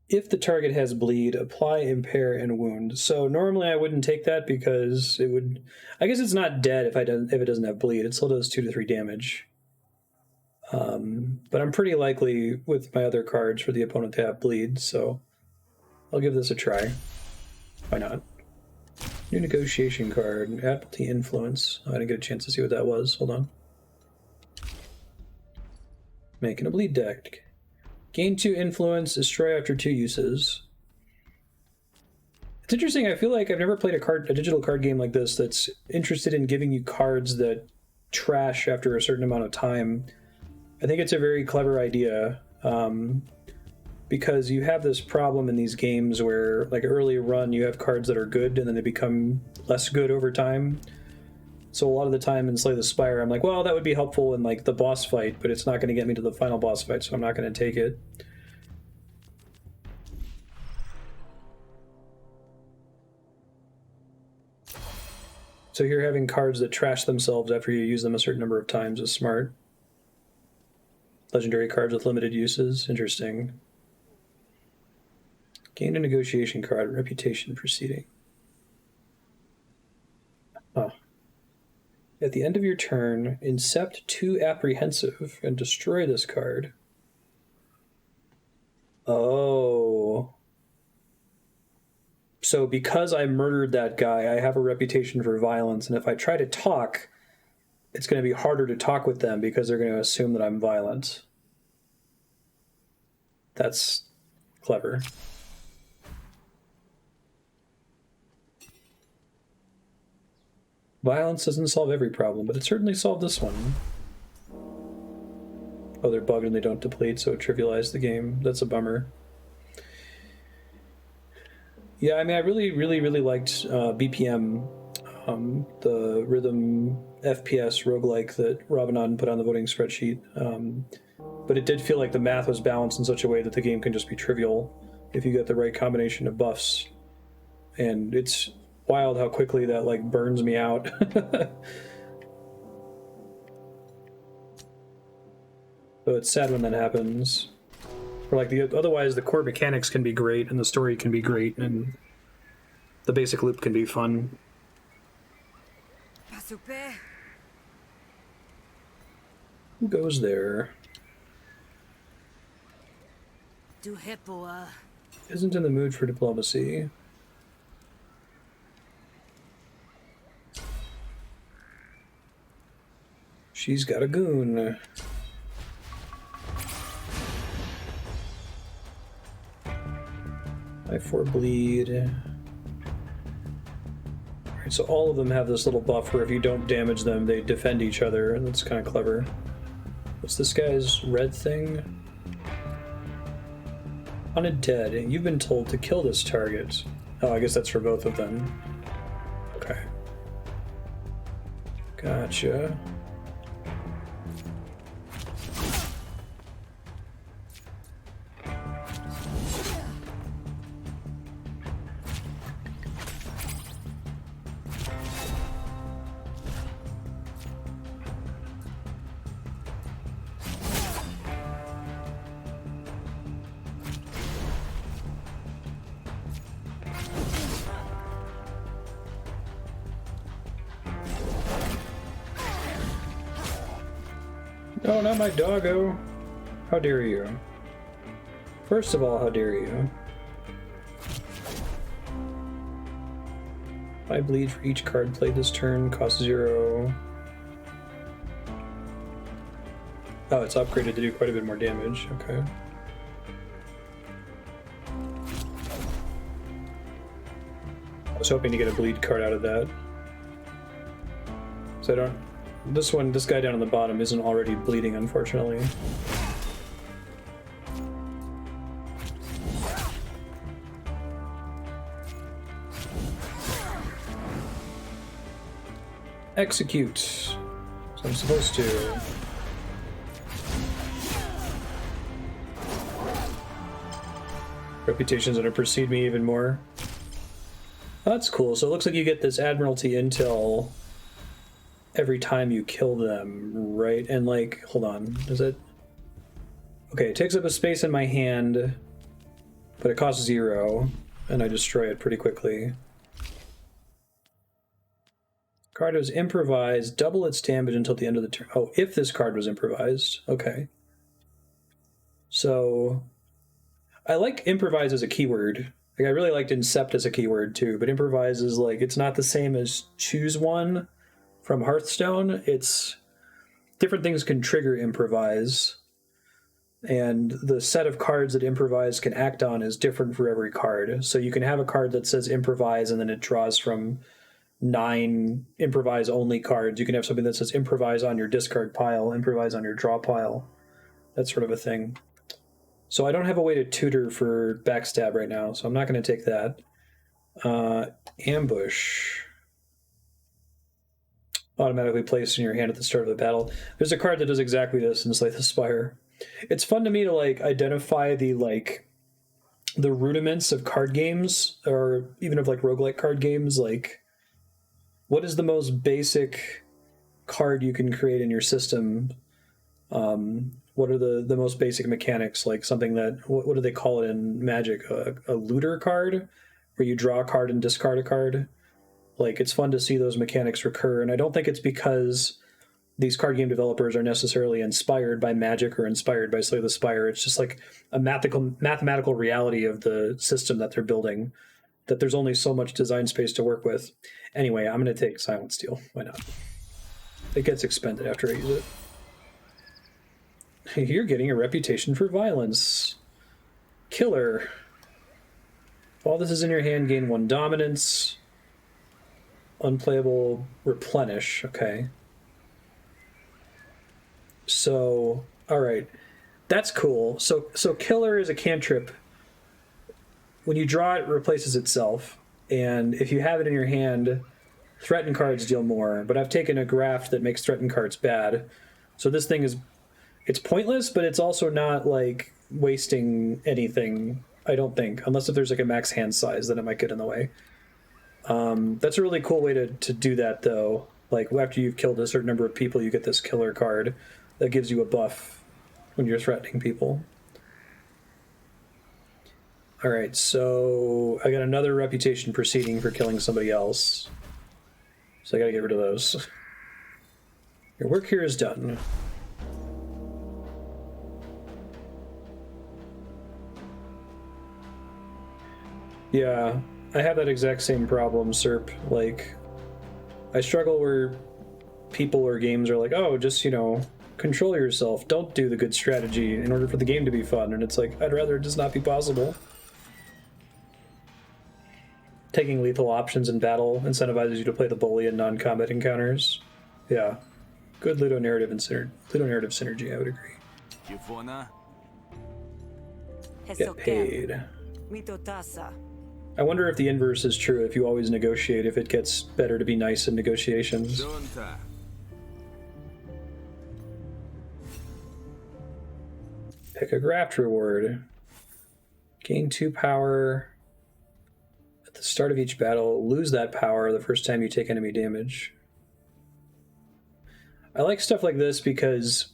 If the target has bleed, apply impair and wound. So normally I wouldn't take that because it would... I guess it's not dead if it doesn't have bleed. It still does 2 to 3 damage. But I'm pretty likely with my other cards for the opponent to have bleed, so I'll give this a try. Why not? New negotiation card, Admiralty Influence. Oh, I didn't get a chance to see what that was. Hold on. Making a bleed deck. Gain 2 influence, destroy after 2 uses. It's interesting, I feel like I've never played a digital card game like this that's interested in giving you cards that trash after a certain amount of time. I think it's a very clever idea. Because you have this problem in these games where, like, early run, you have cards that are good and then they become less good over time. So a lot of the time in Slay the Spire, I'm like, well, that would be helpful in, like, the boss fight, but it's not going to get me to the final boss fight, so I'm not going to take it. So here, having cards that trash themselves after you use them a certain number of times is smart. Legendary cards with limited uses, interesting. Gain a negotiation card, reputation proceeding. Huh. At the end of your turn, incept 2 apprehensive and destroy this card. Oh. So because I murdered that guy, I have a reputation for violence, and if I try to talk, it's going to be harder to talk with them because they're going to assume that I'm violent. That's clever. Violence doesn't solve every problem, but it certainly solved this one. Oh, they're bugged and they don't deplete, so it trivialized the game. That's a bummer. Yeah, I mean, I really liked BPM, the rhythm FPS roguelike that Robinson put on the voting spreadsheet. But it did feel like the math was balanced in such a way that the game can just be trivial if you get the right combination of buffs. And it's wild how quickly that like burns me out. So it's sad when that happens. Or like otherwise the core mechanics can be great and the story can be great and the basic loop can be fun. Who goes there? Isn't in the mood for diplomacy. She's got a goon. I 4 bleed. Alright, so all of them have this little buff where if you don't damage them, they defend each other, and that's kind of clever. What's this guy's red thing? Undead. You've been told to kill this target. Oh, I guess that's for both of them. Okay. Gotcha. No, not my doggo. How dare you? First of all, how dare you? I bleed for each card played this turn, cost 0. Oh, it's upgraded to do quite a bit more damage. Okay. I was hoping to get a bleed card out of that. So I don't... This guy down on the bottom isn't already bleeding, unfortunately. Execute. So I'm supposed to. Reputation's gonna precede me even more. Oh, that's cool. So it looks like you get this Admiralty intel every time you kill them, right? And like, hold on, is it? Okay, it takes up a space in my hand, but it costs 0, and I destroy it pretty quickly. Card was improvised, double its damage until the end of the turn. Oh, if this card was improvised, okay. So, I like improvise as a keyword. Like, I really liked incept as a keyword too, but improvise is like, it's not the same as choose one. From Hearthstone, it's different things can trigger improvise, and the set of cards that improvise can act on is different for every card. So you can have a card that says improvise and then it draws from 9 improvise only cards. You can have something that says improvise on your discard pile, improvise on your draw pile, that sort of a thing. So I don't have a way to tutor for backstab right now, so I'm not going to take that. Ambush. Automatically placed in your hand at the start of the battle. There's a card that does exactly this in Slay the Spire. It's fun to me to like identify the rudiments of card games, or even of like roguelike card games. Like, what is the most basic card you can create in your system What are the most basic mechanics? Like something that, what do they call it in Magic? A looter card, where you draw a card and discard a card. Like, it's fun to see those mechanics recur, and I don't think it's because these card game developers are necessarily inspired by Magic or inspired by Slay the Spire. It's just like a mathematical reality of the system that they're building, that there's only so much design space to work with. Anyway, I'm going to take Silent Steel. Why not? It gets expended after I use it. You're getting a reputation for violence. Killer. While this is in your hand, gain 1 dominance. Unplayable, replenish. Okay. So, alright. That's cool. So Killer is a cantrip. When you draw it, it replaces itself. And if you have it in your hand, threatened cards deal more. But I've taken a graft that makes threatened cards bad. So this thing is... It's pointless, but it's also not, like, wasting anything, I don't think. Unless if there's, like, a max hand size, then it might get in the way. That's a really cool way to do that, though. Like, after you've killed a certain number of people, you get this killer card that gives you a buff when you're threatening people. Alright, so I got another reputation proceeding for killing somebody else. So I gotta get rid of those. Your work here is done. Yeah, I have that exact same problem, Serp. Like, I struggle where people or games are like, oh, just, you know, control yourself. Don't do the good strategy in order for the game to be fun. And it's like, I'd rather it just not be possible. Taking lethal options in battle incentivizes you to play the bully in non-combat encounters. Yeah. Good ludonarrative synergy, I would agree. Yufona? Get paid. Mitotasa. I wonder if the inverse is true. If you always negotiate, if it gets better to be nice in negotiations. Donta. Pick a graft reward. Gain 2 power at the start of each battle. Lose that power the first time you take enemy damage. I like stuff like this because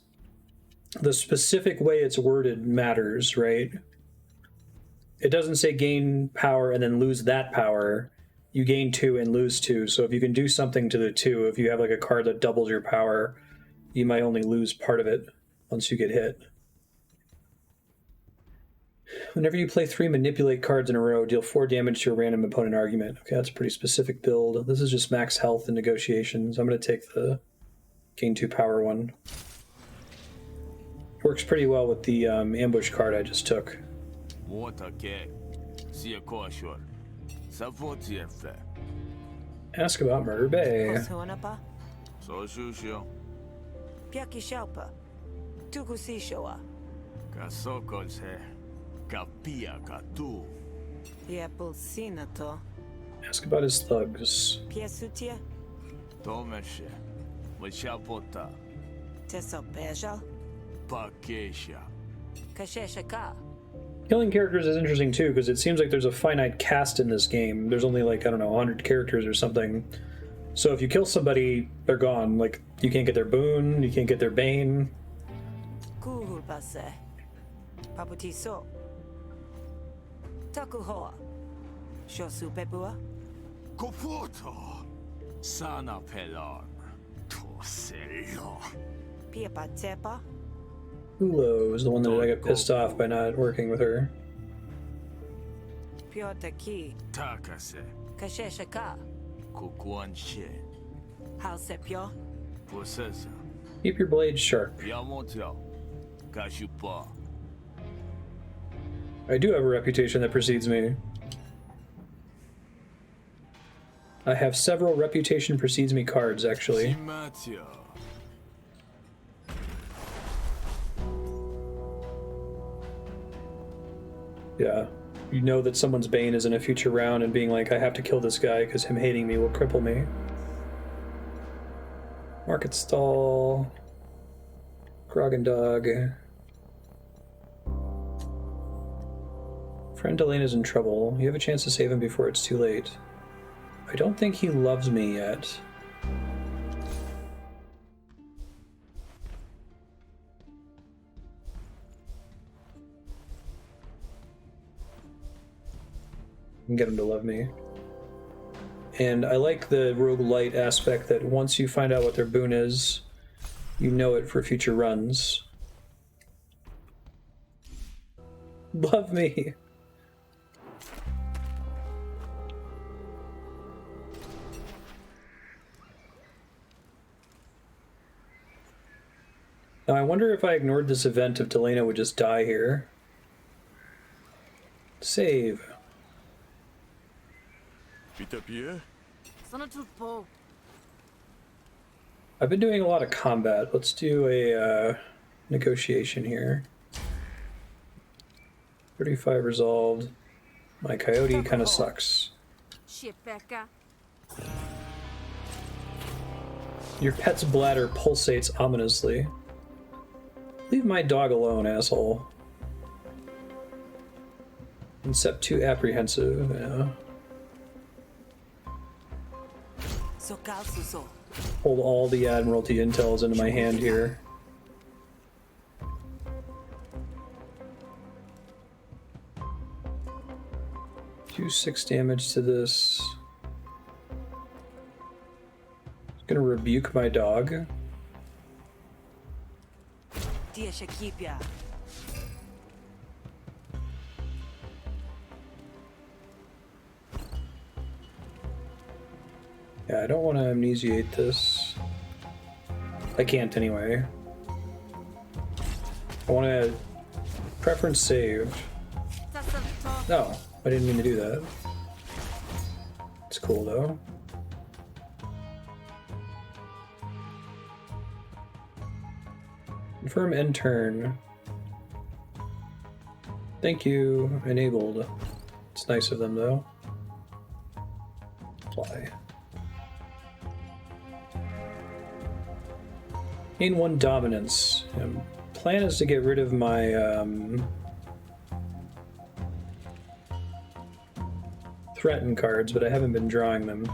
the specific way it's worded matters, right? It doesn't say gain power and then lose that power. You gain 2 and lose 2. So if you can do something to the 2, if you have like a card that doubles your power, you might only lose part of it once you get hit. Whenever you play 3 manipulate cards in a row, deal 4 damage to a random opponent argument. Okay, that's a pretty specific build. This is just max health and negotiations. I'm going to take the gain 2 power one. Works pretty well with the ambush card I just took. Ask about Murder Bay. Koshonapa. Soshusho. Piakishalpa. Tukusishoa. Kasokolse. Kapia katu. Iapulsinato. Ask about his thugs. Piesutia. Tomeshe. Wachapota. Tesopeja. Pakesha. Kasheshaka. Killing characters is interesting too, because it seems like there's a finite cast in this game. There's only like, I don't know, 100 characters or something. So if you kill somebody, they're gone. Like, you can't get their boon, you can't get their bane. Kuhulpase. Paputiso. Takuhoa. Shosupepua. Kofuto. Sana pelon. Toselo. Piapatepa. Ulo is the one that I got pissed off by not working with her. Piotaki. Takase. Kasheshaka. Kukuanshe. Halsepio. Processor. Keep your blades sharp. Yamoto. Kashupa. I do have a reputation that precedes me. I have several reputation precedes me cards, actually. Simatio. Yeah. You know that someone's bane is in a future round and being like, I have to kill this guy because him hating me will cripple me. Market Stall. Grog Dog. Friend Delena's in trouble. You have a chance to save him before it's too late. I don't think he loves me yet. can get them to love me. And I like the roguelite aspect that once you find out what their boon is, you know it for future runs. Love me! Now I wonder if I ignored this event if Delena would just die here. Save. Peter Pierre? I've been doing a lot of combat. Let's do a negotiation here. 35 resolved. My coyote kind of sucks. Your pet's bladder pulsates ominously. Leave my dog alone, asshole. Incept too apprehensive, yeah. Hold all the Admiralty intels into my hand here. Do 6 damage to this. Gonna rebuke my dog. Yeah, I don't want to amnesiate this. I can't anyway. I want to preference saved. No, I didn't mean to do that. It's cool though. Confirm end turn. Thank you. Enabled. It's nice of them though. Apply. Gain 1 dominance. Plan is to get rid of my threaten cards, but I haven't been drawing them.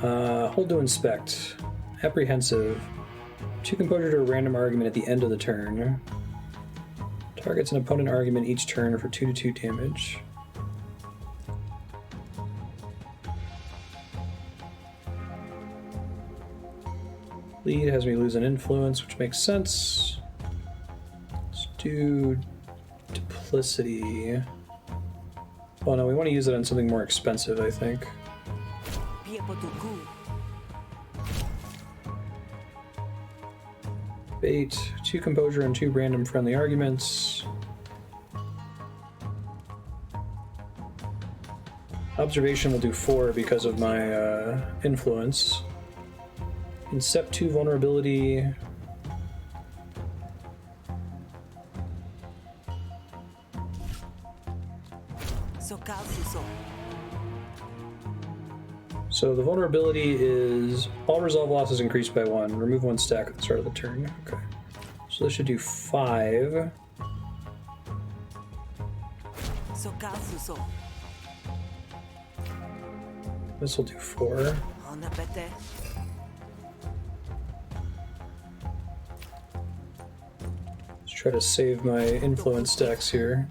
Hold to inspect. Apprehensive. 2 composure to a random argument at the end of the turn. Targets an opponent argument each turn for 2/2 damage. Lead has me lose an influence, which makes sense. Let's do duplicity. Well, no, we want to use it on something more expensive, I think. Bait, 2 composure and 2 random friendly arguments. Observation will do 4 because of my influence. Incept 2 vulnerability. So the vulnerability is all resolve losses increased by 1. Remove 1 stack at the start of the turn. Okay. So this should do 5. This will do 4. Let's try to save my influence stacks here.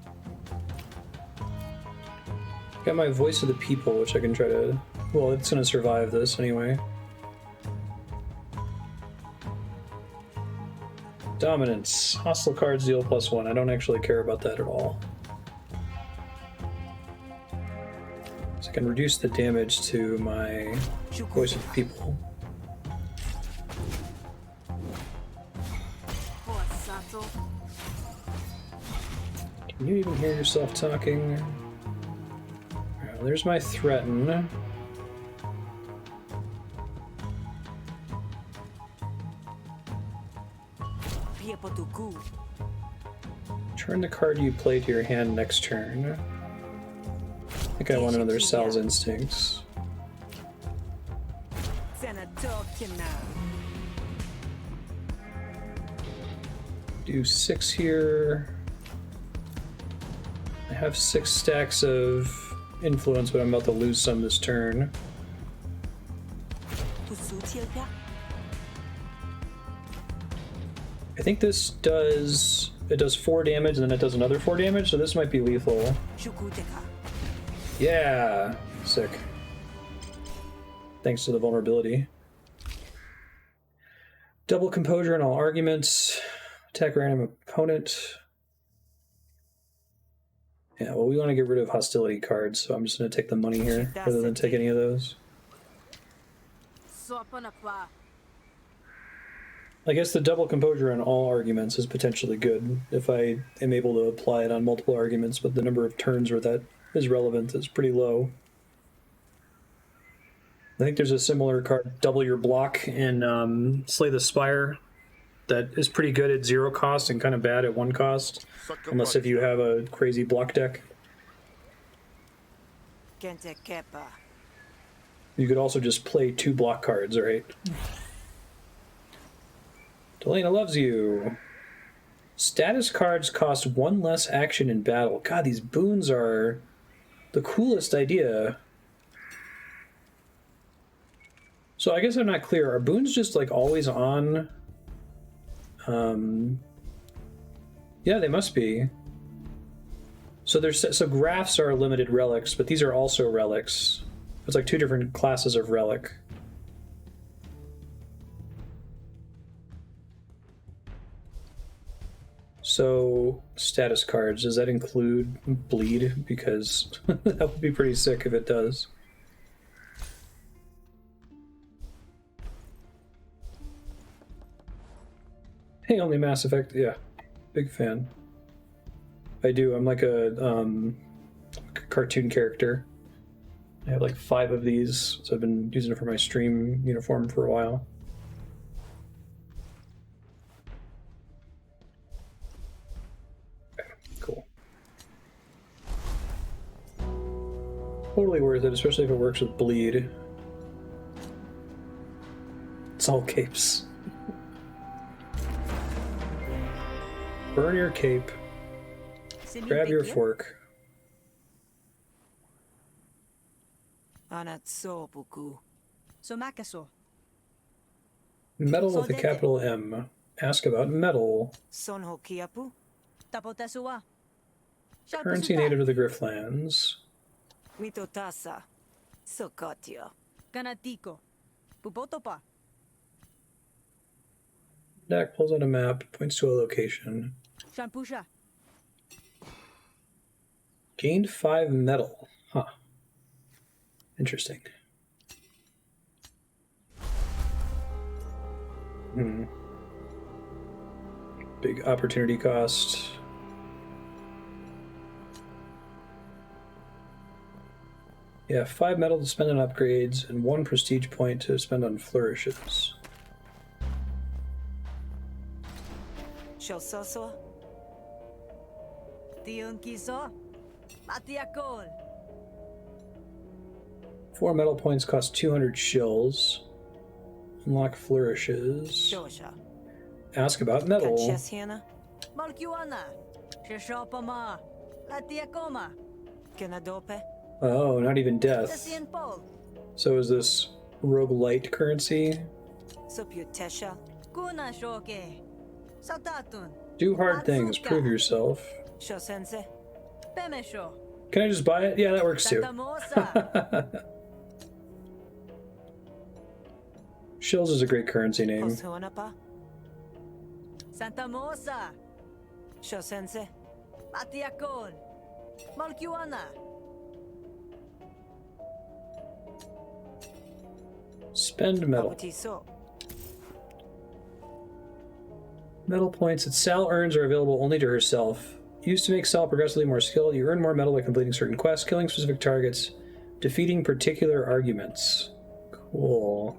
Got my voice of the people, which I can try to... Well, it's going to survive this anyway. Dominance. Hostile cards deal +1. I don't actually care about that at all. So I can reduce the damage to my voice of the people. Can you even hear yourself talking? Right, well, there's my threaten. Turn the card you play to your hand next turn. I think I want another Sal's Instincts. Do 6 here. I have 6 stacks of influence, but I'm about to lose some this turn. I think this does... It does 4 damage, and then it does another 4 damage, so this might be lethal. Yeah, sick. Thanks to the vulnerability. Double composure in all arguments. Attack random opponent. Yeah, well, we want to get rid of hostility cards, so I'm just going to take the money here rather than take any of those. Sopanapa. I guess the double composure on all arguments is potentially good if I am able to apply it on multiple arguments, but the number of turns where that is relevant is pretty low. I think there's a similar card, Double Your Block, in Slay the Spire, that is pretty good at 0 cost and kind of bad at 1 cost, unless if you have a crazy block deck. Gente kepa. You could also just play 2 block cards, right? Delana loves you. Status cards cost 1 less action in battle. God, these boons are the coolest idea. So I guess I'm not clear. Are boons just like always on? Yeah, they must be. So graphs are limited relics, but these are also relics. It's like 2 different classes of relic. So status cards, does that include bleed? Because that would be pretty sick if it does. Hey, only Mass Effect, yeah, big fan. I do. I'm like a cartoon character. I have like 5 of these, so I've been using it for my stream uniform for a while. Okay, cool. Totally worth it, especially if it works with bleed. It's all capes. Burn your cape. Grab your fork. Anatsopuku. Somakaso. Metal with a capital M. Ask about metal. Sonhokiapu. Tapotasua. Currency native to the Griftlands. Mitotasa. Sokotio. Ganatiko. Pupotopa. Deck pulls out a map, points to a location. Shampusha. Gained 5 metal. Huh. Interesting. Big opportunity cost. Yeah, 5 metal to spend on upgrades and 1 prestige point to spend on flourishes. Shososo. Tiunkiso. Matiakol. 4 metal points cost 200 shills. Unlock flourishes. Shosha. Ask about metal. Kanchesiana. Malkiwana. Shishopama. Latiakoma. Kenadope. Oh, not even death. Sasien Pol. So is this roguelite currency? Soputesha. Kuna shoke. Sautatun. Do hard things, prove yourself. Shosense. Pemesho. Can I just buy it? Yeah, that works too. Santamosa. Shills is a great currency name. Poshuanapa. Santamosa. Shosense. Matiakol. Malkiwana. Spend metal. Abutiso. Metal points that Sal earns are available only to herself. Used to make Sal progressively more skilled, you earn more metal by completing certain quests, killing specific targets, defeating particular arguments. Cool.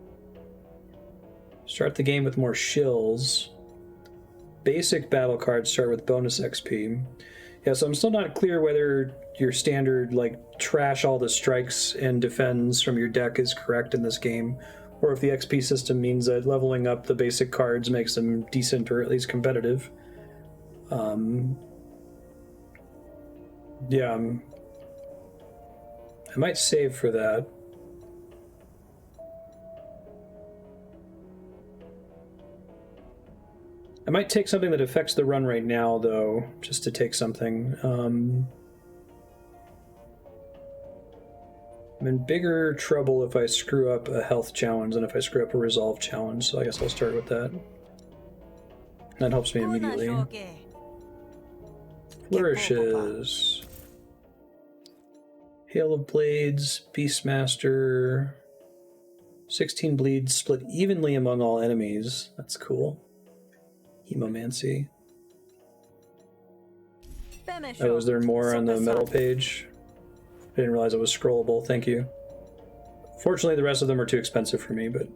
Start the game with more shills. Basic battle cards start with bonus XP. Yeah, so I'm still not clear whether your standard, like, trash all the strikes and defends from your deck is correct in this game, or if the XP system means that leveling up the basic cards makes them decent or at least competitive. Yeah, I might save for that. I might take something that affects the run right now, though, just to take something. I'm in bigger trouble if I screw up a health challenge than if I screw up a resolve challenge, so I guess I'll start with that. That helps me immediately. Flourishes. Hail of Blades, Beastmaster. 16 bleeds split evenly among all enemies. That's cool. Hemomancy. Oh, was there more on the metal page? I didn't realize it was scrollable. Thank you. Fortunately, the rest of them are too expensive for me, but...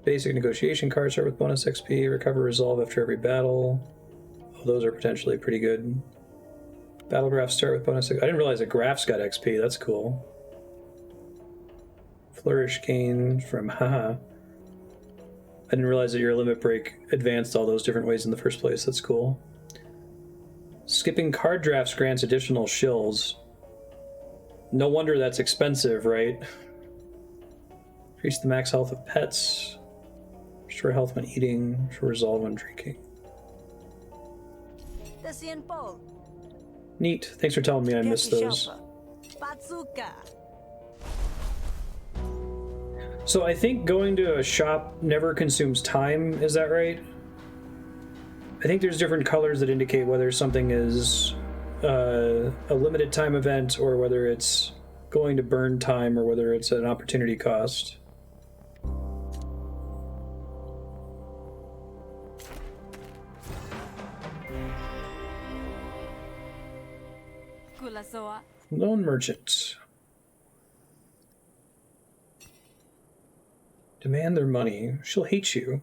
Basic negotiation cards start with bonus XP. Recover resolve after every battle. Oh, those are potentially pretty good. Battle graphs start with bonus... I didn't realize that graphs got XP. That's cool. Flourish gain from... Haha. I didn't realize that your limit break advanced all those different ways in the first place. That's cool. Skipping card drafts grants additional shills. No wonder that's expensive, right? Increase the max health of pets. Restore health when eating. Restore resolve when drinking. Neat. Thanks for telling me I missed those. So I think going to a shop never consumes time, is that right? I think there's different colors that indicate whether something is a limited time event or whether it's going to burn time or whether it's an opportunity cost. Lone merchant. Demand their money. She'll hate you.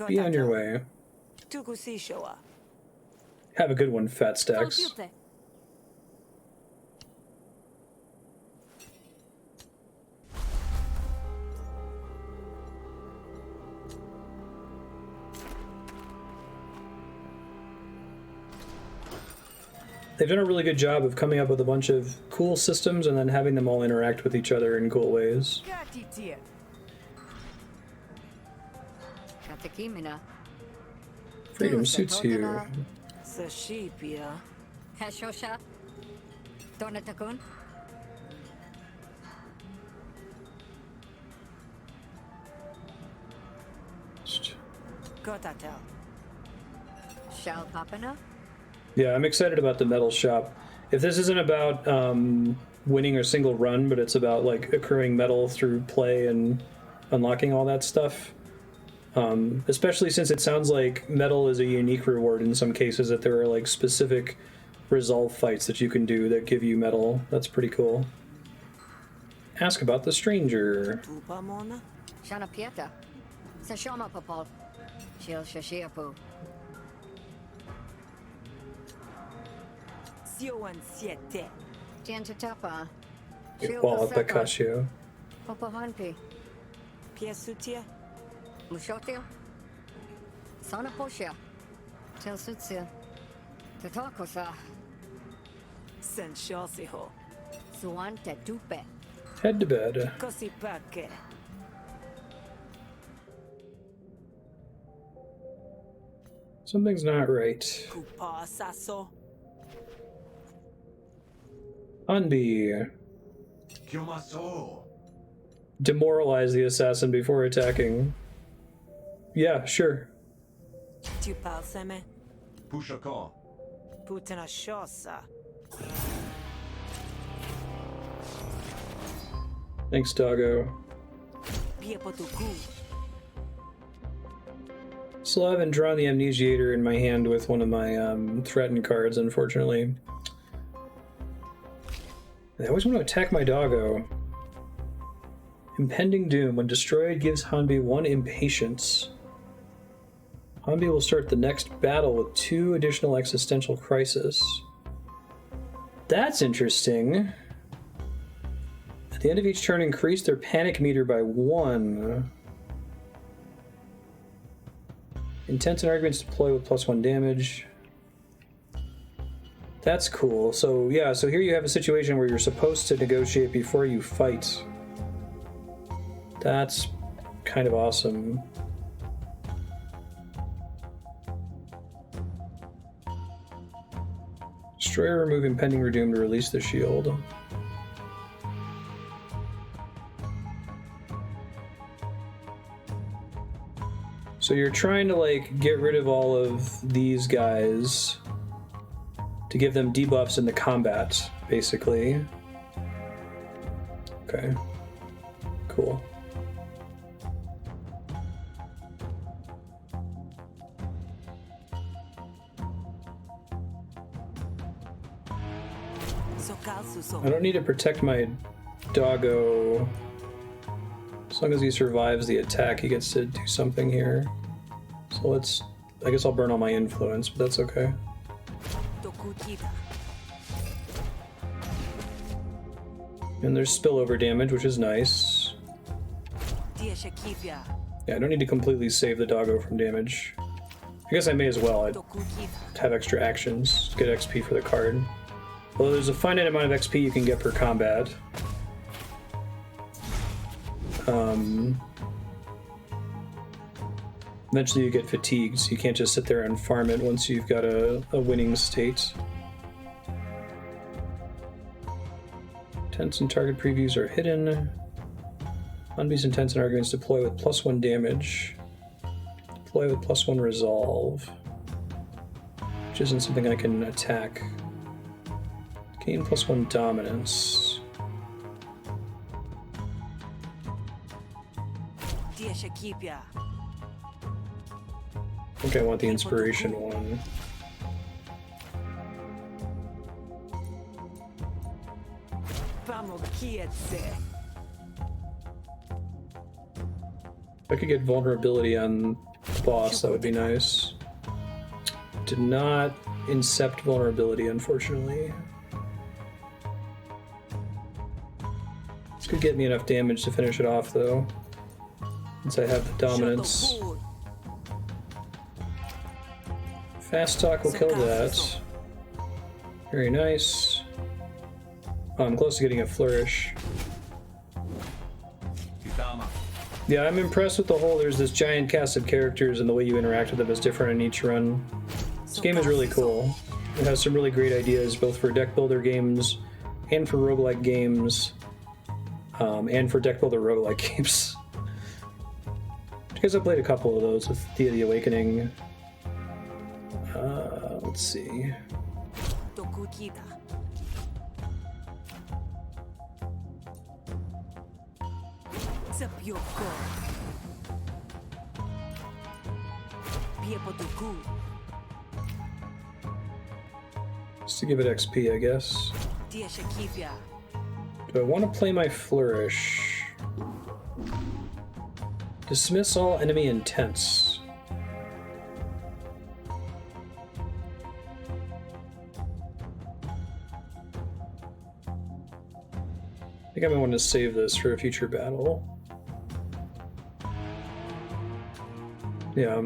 Be on your way. Have a good one, Fat Stacks. They've done a really good job of coming up with a bunch of cool systems and then having them all interact with each other in cool ways. Freedom suits you. Heshosha. Donatakun. Shall Papana? Yeah, I'm excited about the metal shop. If this isn't about winning a single run, but it's about like accruing metal through play and unlocking all that stuff, especially since it sounds like metal is a unique reward in some cases, that there are like specific resolve fights that you can do that give you metal. That's pretty cool. Ask about the stranger. Shana Pieta. Sashoma Popol. Shil Shashiapu. Tiantatapa. Wall at Bacascio. Popohanpi. Piesutia. Mushotia. Sonaposhia. Telsutsia. Tatakosa. Senshosiho. Suante Tupe. Head to bed. Cosipake. Something's not right. Kupasaso. Unbe. Demoralize the assassin before attacking. Yeah, sure. Tupalseme. Pushakon. Putana shosa. Thanks, doggo. Piepotuku. Still haven't drawn the Amnesiator in my hand with one of my threatened cards, unfortunately. I always want to attack my doggo. Impending Doom. When destroyed, gives Hanbi 1 impatience. Hanbi will start the next battle with 2 additional existential crisis. That's interesting. At the end of each turn, increase their panic meter by 1. Intense and arguments deploy with +1 damage. That's cool. So yeah, so here you have a situation where you're supposed to negotiate before you fight. That's kind of awesome. Destroy or remove impending redoom to release the shield. So you're trying to like get rid of all of these guys to give them debuffs in the combat, basically. Okay. Cool. I don't need to protect my doggo. As long as he survives the attack, he gets to do something here. So let's... I guess I'll burn all my influence, but that's okay. And there's spillover damage, which is nice. Yeah, I don't need to completely save the doggo from damage. I guess I may as well. I have extra actions, get XP for the card. Although there's a finite amount of XP you can get per combat. Eventually you get fatigued, so you can't just sit there and farm it once you've got a winning state. Tense and target previews are hidden. Unbeats and tense and arguments deploy with +1 damage. Deploy with +1 resolve. Which isn't something I can attack. Gain +1 dominance. I think I want the inspiration one. If I could get vulnerability on the boss, that would be nice. Did not incept vulnerability, unfortunately. This could get me enough damage to finish it off, though. Since I have the dominance. Fast talk will kill that. Very nice. Oh, I'm close to getting a flourish. Yeah, I'm impressed with the whole, there's this giant cast of characters and the way you interact with them is different in each run. This game is really cool. It has some really great ideas, both for deck builder games and for roguelike games, and for deck builder roguelike games. Because I played a couple of those with Dia the Awakening. Let's see. Just to give it XP, I guess. Do I want to play my Flourish? Dismiss all enemy intents. I think I might want to save this for a future battle. Yeah,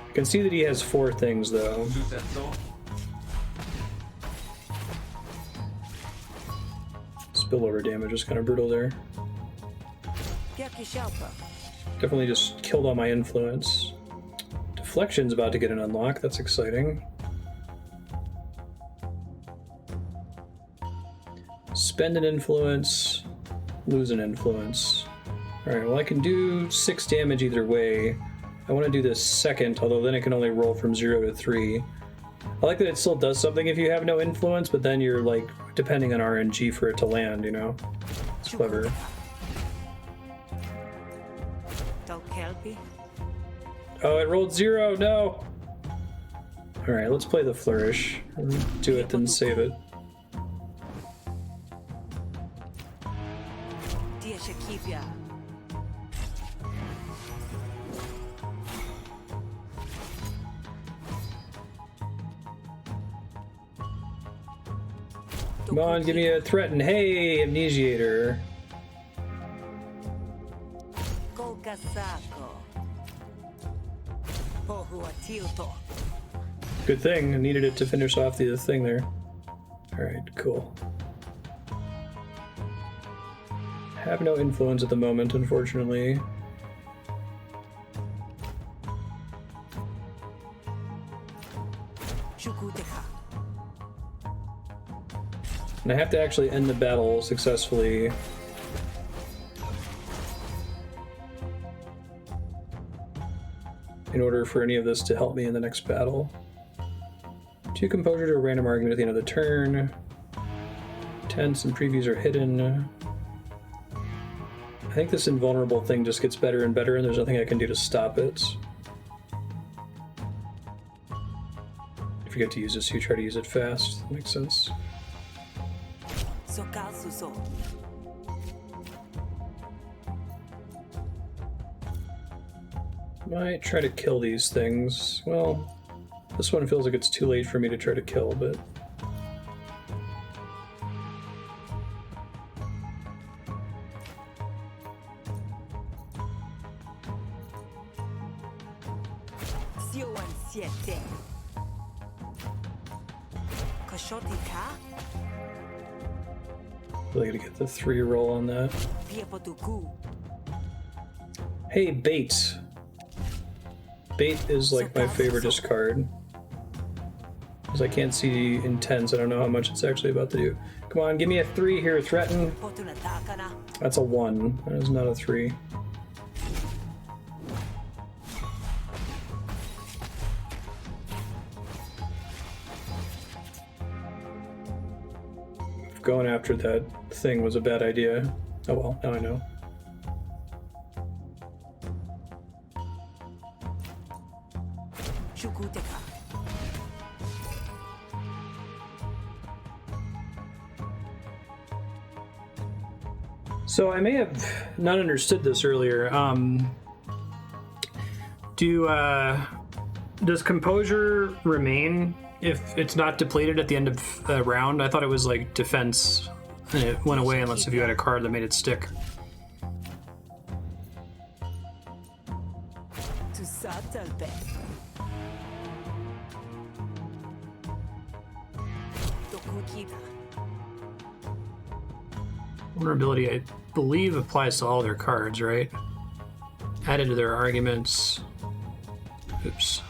I can see that he has 4 things, though. Spillover damage is kind of brutal there. Definitely just killed all my influence. Deflection's about to get an unlock, that's exciting. Spend an influence, lose an influence. Alright, well I can do 6 damage either way. I want to do this second, although then it can only roll from 0 to 3. I like that it still does something if you have no influence, but then you're like depending on RNG for it to land, you know? It's clever. Oh, it rolled 0, no! Alright, let's play the Flourish. Do it, then save it. Come on, give me a threaten. Hey, Amnesiator. Good thing, I needed it to finish off the thing there. Alright, cool. Have no influence at the moment, unfortunately. And I have to actually end the battle successfully. In order for any of this to help me in the next battle. 2 composure to a random argument at the end of the turn. Tense and previews are hidden. I think this invulnerable thing just gets better and better, and there's nothing I can do to stop it. If you get to use this, you try to use it fast. That makes sense. So Kalsuso. Might try to kill these things. Well, this one feels like it's too late for me to try to kill, but... Sioan siete. Kashoti ka? Really gotta get the 3 roll on that. Piepotuku. Hey, bait. Bait is like my favorite discard. Because I can't see intense, I don't know how much it's actually about to do. Come on, give me a 3 here, threaten. Potunatakana. That's a 1. That is not a 3. Going after that thing was a bad idea. Oh well, now I know. Shukuteka. So I may have not understood this earlier. Does composure remain if it's not depleted at the end of a round? I thought it was like defense, and it went away unless if you had a card that made it stick. Tu satalbe. Tokukita. Vulnerability, I believe, applies to all their cards, right? Added to their arguments. Oops.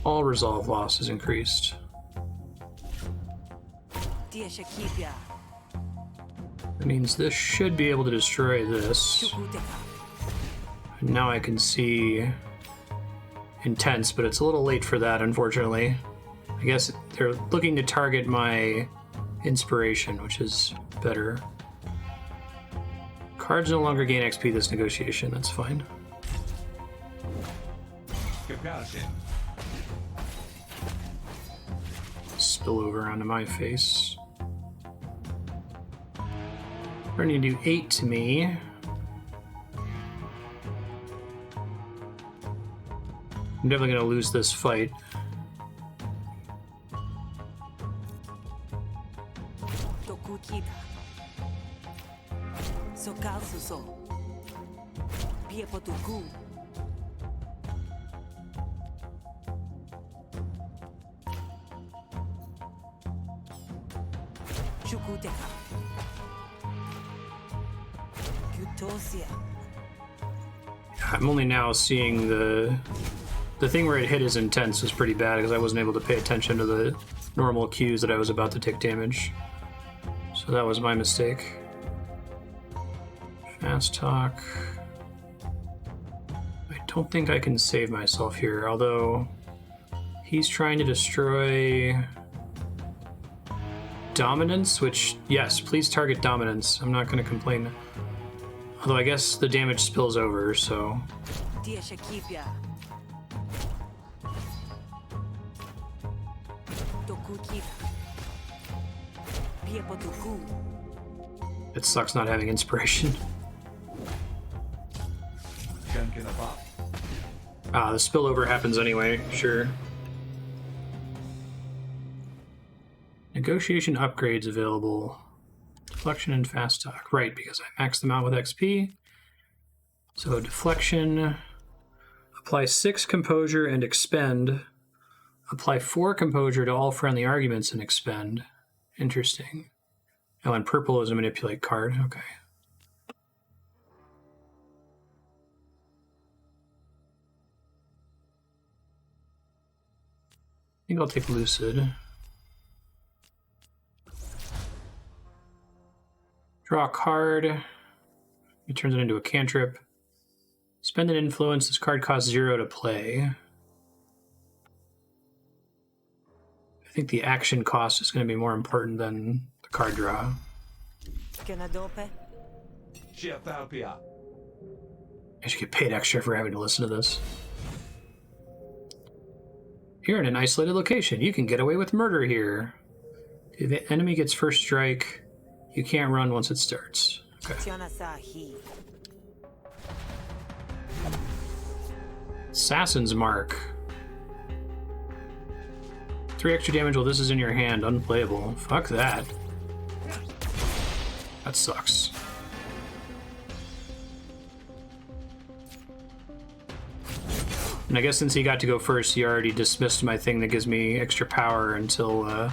All resolve loss is increased. Tiashakipia. That means this should be able to destroy this. Shukuteka. And now I can see intense, but it's a little late for that, unfortunately. I guess they're looking to target my inspiration, which is better. Cards no longer gain XP this negotiation, that's fine. Spill over onto my face. We're going to do 8 to me. I'm definitely going to lose this fight. Tokukita. So Kalsuso. Piepotuku. Shukuteka. Kutosia. I'm only now seeing the thing where it hit is intense was pretty bad because I wasn't able to pay attention to the normal cues that I was about to take damage. So that was my mistake. Fast talk. I don't think I can save myself here, although he's trying to destroy dominance, which, yes, please target dominance. I'm not going to complain. Although I guess the damage spills over, so... Tiashakipia. Tokukita. Piepotuku. It sucks not having inspiration. The spillover happens anyway, sure. Negotiation upgrades available. Deflection and fast talk. Right, because I maxed them out with XP. So deflection. Apply 6 composure and expend. Apply 4 composure to all friendly arguments and expend. Interesting. Oh, and purple is a manipulate card. Okay. think I'll take Lucid. Draw a card. He turns it into a cantrip. Spend an influence. This card costs 0 to play. I think the action cost is going to be more important than the card draw. Kenadope. I should get paid extra for having to listen to this. You're in an isolated location. You can get away with murder here. If the enemy gets first strike, you can't run once it starts. Okay. Assassin's Mark. 3 extra damage while this is in your hand. Unplayable. Fuck that. That sucks. And I guess since he got to go first, he already dismissed my thing that gives me extra power until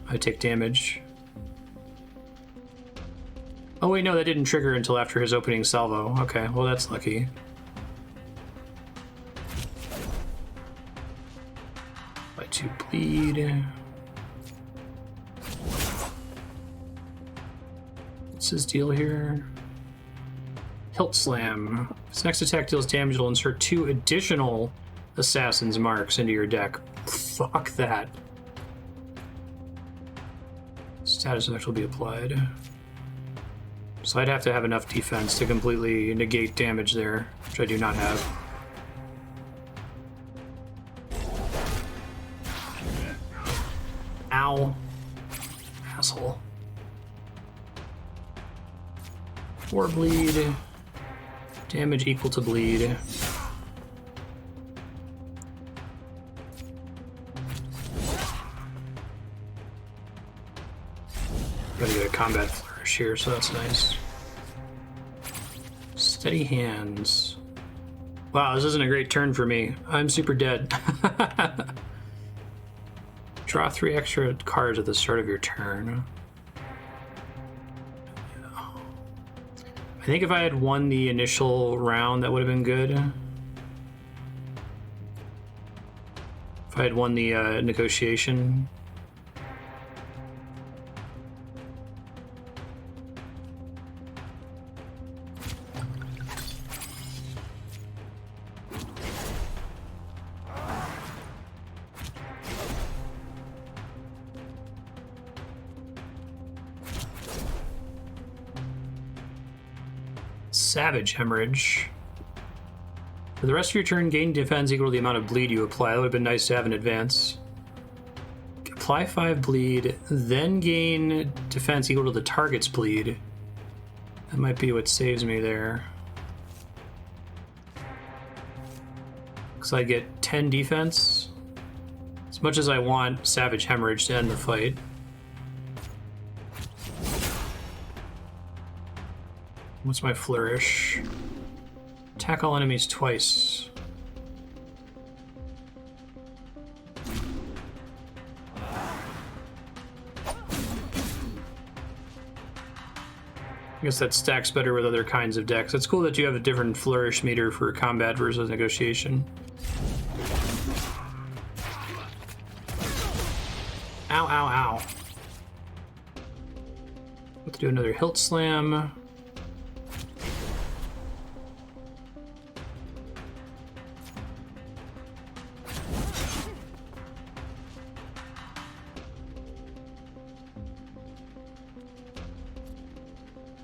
I take damage. Oh wait, no, that didn't trigger until after his opening salvo. Okay, well that's lucky. By 2 bleed. What's his deal here? Hilt Slam. This next attack deals damage. It'll insert 2 additional Assassin's Marks into your deck. Fuck that. Status effect will be applied. So I'd have to have enough defense to completely negate damage there, which I do not have. Ow. Asshole. 4 bleed. Damage equal to bleed. Gotta get a combat flourish here, so that's nice. Steady hands. Wow, this isn't a great turn for me. I'm super dead. Draw 3 extra cards at the start of your turn. I think if I had won the initial round, that would have been good. If I had won the negotiation. Savage Hemorrhage. For the rest of your turn, gain defense equal to the amount of bleed you apply. That would have been nice to have in advance. Apply 5 bleed, then gain defense equal to the target's bleed. That might be what saves me there. Because I get 10 defense. As much as I want Savage Hemorrhage to end the fight. What's my flourish? Attack all enemies twice. I guess that stacks better with other kinds of decks. It's cool that you have a different flourish meter for combat versus negotiation. Ow, ow, ow. Let's do another Hilt Slam.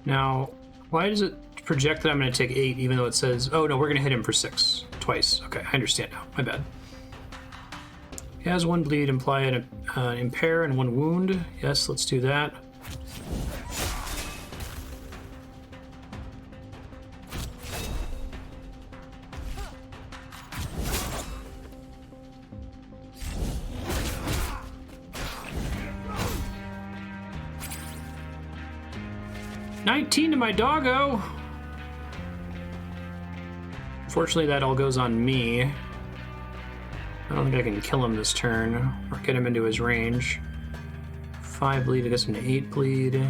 Now, why does it project that I'm going to take 8 even though it says, oh no, we're going to hit him for 6 twice. Okay, I understand now. My bad. He has 1 bleed, imply an impair and 1 wound. Yes, let's do that. To my doggo. Unfortunately, that all goes on me. I don't think I can kill him this turn or get him into his range. 5 bleed, I guess an 8 bleed.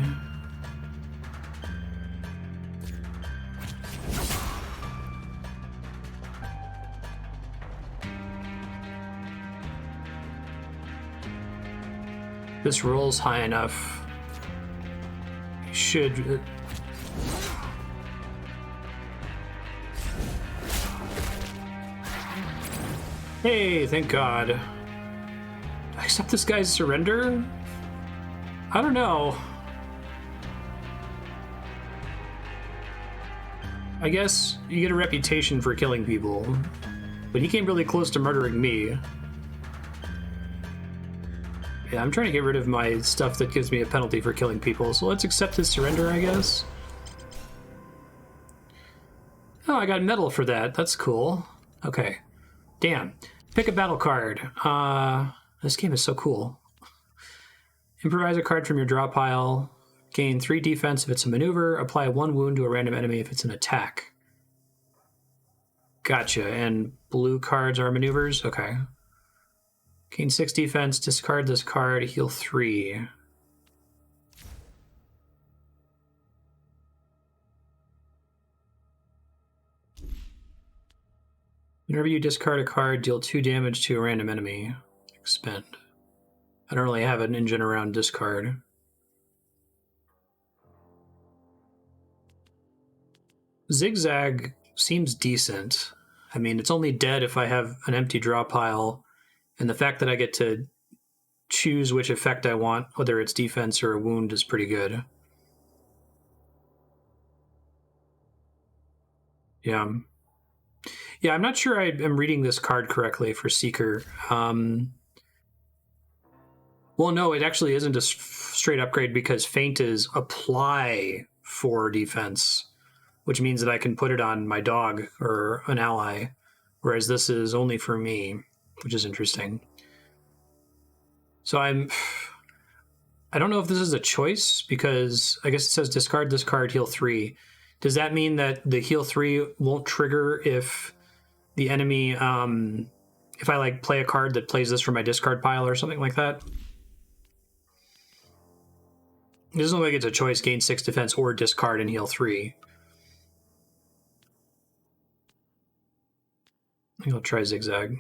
This rolls high enough. Should... Hey, thank God. Do I accept this guy's surrender? I don't know. I guess you get a reputation for killing people, but he came really close to murdering me. Yeah, I'm trying to get rid of my stuff that gives me a penalty for killing people, so let's accept his surrender, I guess. Oh, I got a medal for that. That's cool. Okay. Damn. Pick a battle card. This game is so cool. Improvise a card from your draw pile. Gain 3 defense if it's a maneuver. Apply 1 wound to a random enemy if it's an attack. Gotcha. And blue cards are maneuvers? Okay. Gain 6 defense. Discard this card. Heal 3. Whenever you discard a card, deal 2 damage to a random enemy. Expend. I don't really have an engine around discard. Zigzag seems decent. I mean, it's only dead if I have an empty draw pile, and the fact that I get to choose which effect I want, whether it's defense or a wound, is pretty good. Yeah. Yeah, I'm not sure I am reading this card correctly for Seeker. Well, no, it actually isn't a straight upgrade because Feint is apply for defense, which means that I can put it on my dog or an ally, whereas this is only for me, which is interesting. So I don't know if this is a choice because I guess it says discard this card, heal 3. Does that mean that the heal 3 won't trigger if the enemy, if I like play a card that plays this from my discard pile or something like that? It doesn't look like it's a choice, gain 6 defense or discard and heal 3. I think I'll try Zigzag.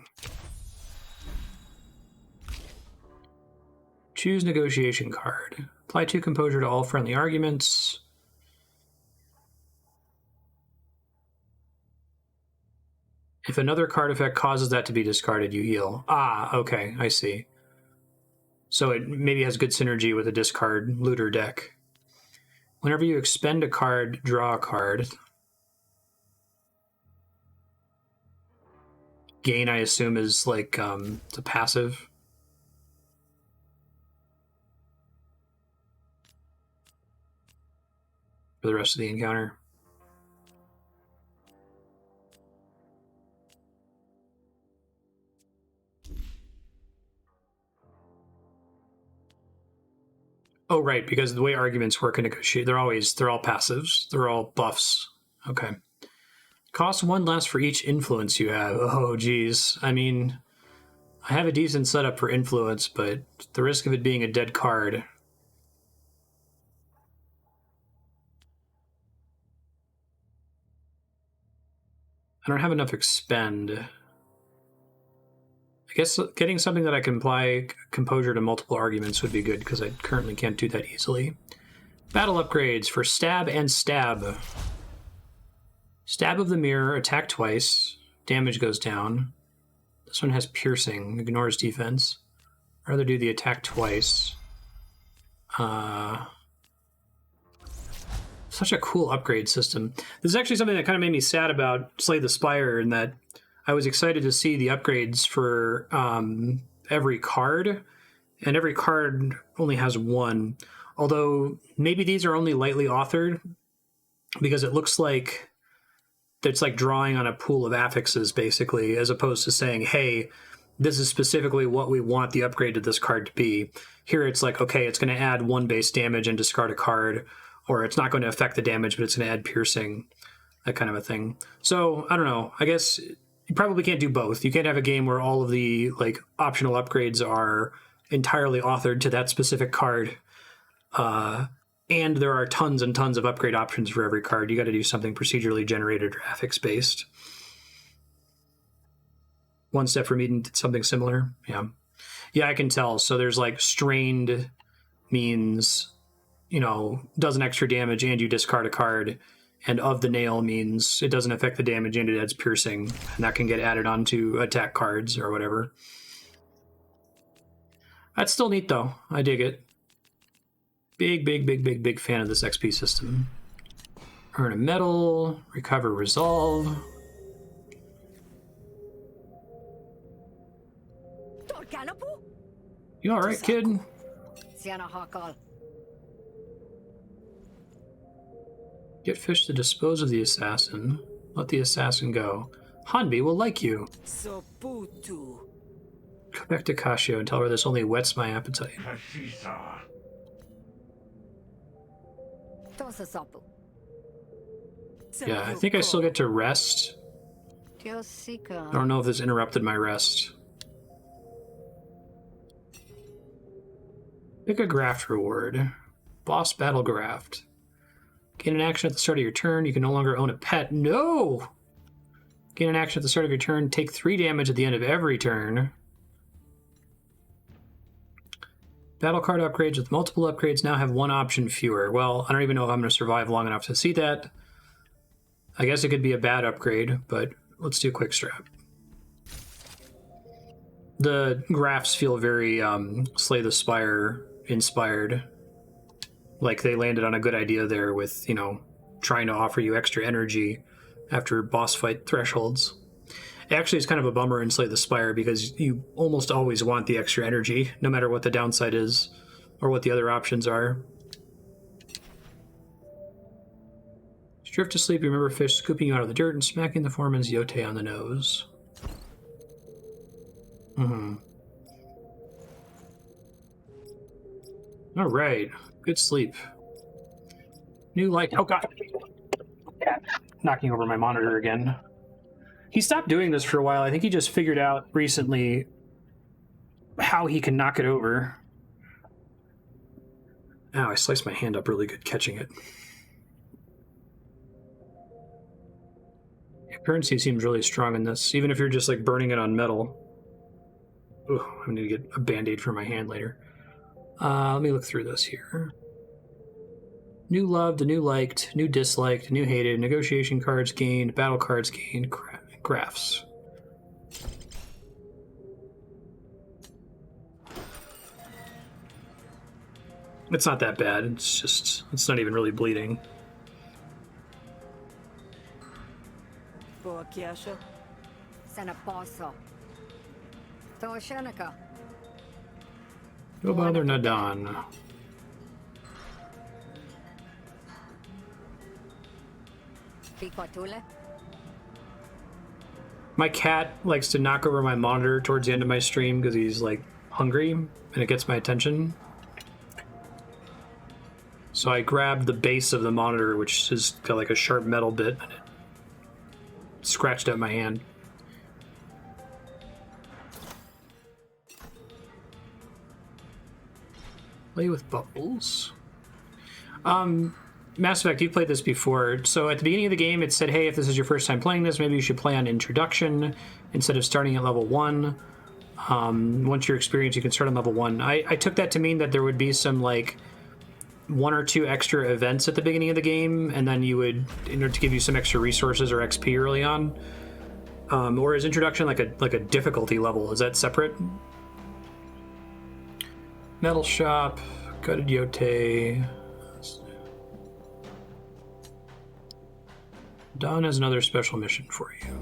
Choose negotiation card. Apply 2 composure to all friendly arguments. If another card effect causes that to be discarded, you heal. Ah, okay, I see. So it maybe has good synergy with a discard looter deck. Whenever you expend a card, draw a card. Gain, I assume, is like the passive. For the rest of the encounter. Oh, right, because the way arguments work in negotiate, they're all passives. They're all buffs. Okay. Cost 1 less for each influence you have. Oh, geez. I mean, I have a decent setup for influence, but the risk of it being a dead card. I don't have enough expend. I guess getting something that I can apply composure to multiple arguments would be good because I currently can't do that easily. Battle upgrades for stab and stab. Stab of the mirror, attack twice, damage goes down. This one has piercing, ignores defense. I'd rather do the attack twice. Such a cool upgrade system. This is actually something that kind of made me sad about Slay the Spire, in that I was excited to see the upgrades for every card, and every card only has 1. Although maybe these are only lightly authored because it looks like it's like drawing on a pool of affixes, basically, as opposed to saying, hey, this is specifically what we want the upgrade to this card to be. Here it's like, okay, it's going to add 1 base damage and discard a card, or it's not going to affect the damage, but it's going to add piercing, that kind of a thing. So, I don't know. I guess you probably can't do both. You can't have a game where all of the like optional upgrades are entirely authored to that specific card. And there are tons and tons of upgrade options for every card. You got to do something procedurally generated or affix-based. One Step from Eden did something similar. Yeah. Yeah, I can tell. So there's like strained means, does an extra damage and you discard a card. And of the nail means it doesn't affect the damage and it adds piercing. And that can get added onto attack cards or whatever. That's still neat though. I dig it. Big fan of this XP system. Earn a medal, recover resolve. You alright, kid? Get fish to dispose of the assassin. Let the assassin go. Hanbi will like you. So putu. Go back to Kashio and tell her this only whets my appetite. Yeah, I think I still get to rest. I don't know if this interrupted my rest. Pick a graft reward. Boss battle graft. Gain an action at the start of your turn. You can no longer own a pet. No! Gain an action at the start of your turn. Take 3 damage at the end of every turn. Battle card upgrades with multiple upgrades now have 1 option fewer. Well, I don't even know if I'm going to survive long enough to see that. I guess it could be a bad upgrade, but let's do quick strap. The grafts feel very Slay the Spire inspired. Like they landed on a good idea there with, trying to offer you extra energy after boss fight thresholds. Actually, it's kind of a bummer in Slay the Spire because you almost always want the extra energy, no matter what the downside is or what the other options are. Drift to sleep, you remember fish scooping you out of the dirt and smacking the foreman's yote on the nose. All right, good sleep. New light. Oh god, cat knocking over my monitor again. He stopped doing this for a while. I think he just figured out recently how he can knock it over. Ow, I sliced my hand up really good catching it. Currency seems really strong in this, even if you're just like burning it on metal. Ooh, I need to get a band-aid for my hand later. Let me look through this here. New loved, new liked, new disliked, new hated, negotiation cards gained, battle cards gained, graphs. It's not that bad, it's not even really bleeding. Boa Kiasha. Go bother Nadan. My cat likes to knock over my monitor towards the end of my stream because he's like hungry and it gets my attention. So I grabbed the base of the monitor, which has got like a sharp metal bit, and it scratched at my hand. Play with bubbles. Mass Effect, you've played this before. So at the beginning of the game, it said, hey, if this is your first time playing this, maybe you should play on Introduction instead of starting at level 1. Once you're experienced, you can start on level 1. I took that to mean that there would be some, like, 1 or 2 extra events at the beginning of the game, and then you would, in order to give you some extra resources or XP early on. Or is Introduction like a difficulty level? Is that separate? Metal Shop, Gutted Yote. Dawn has another special mission for you.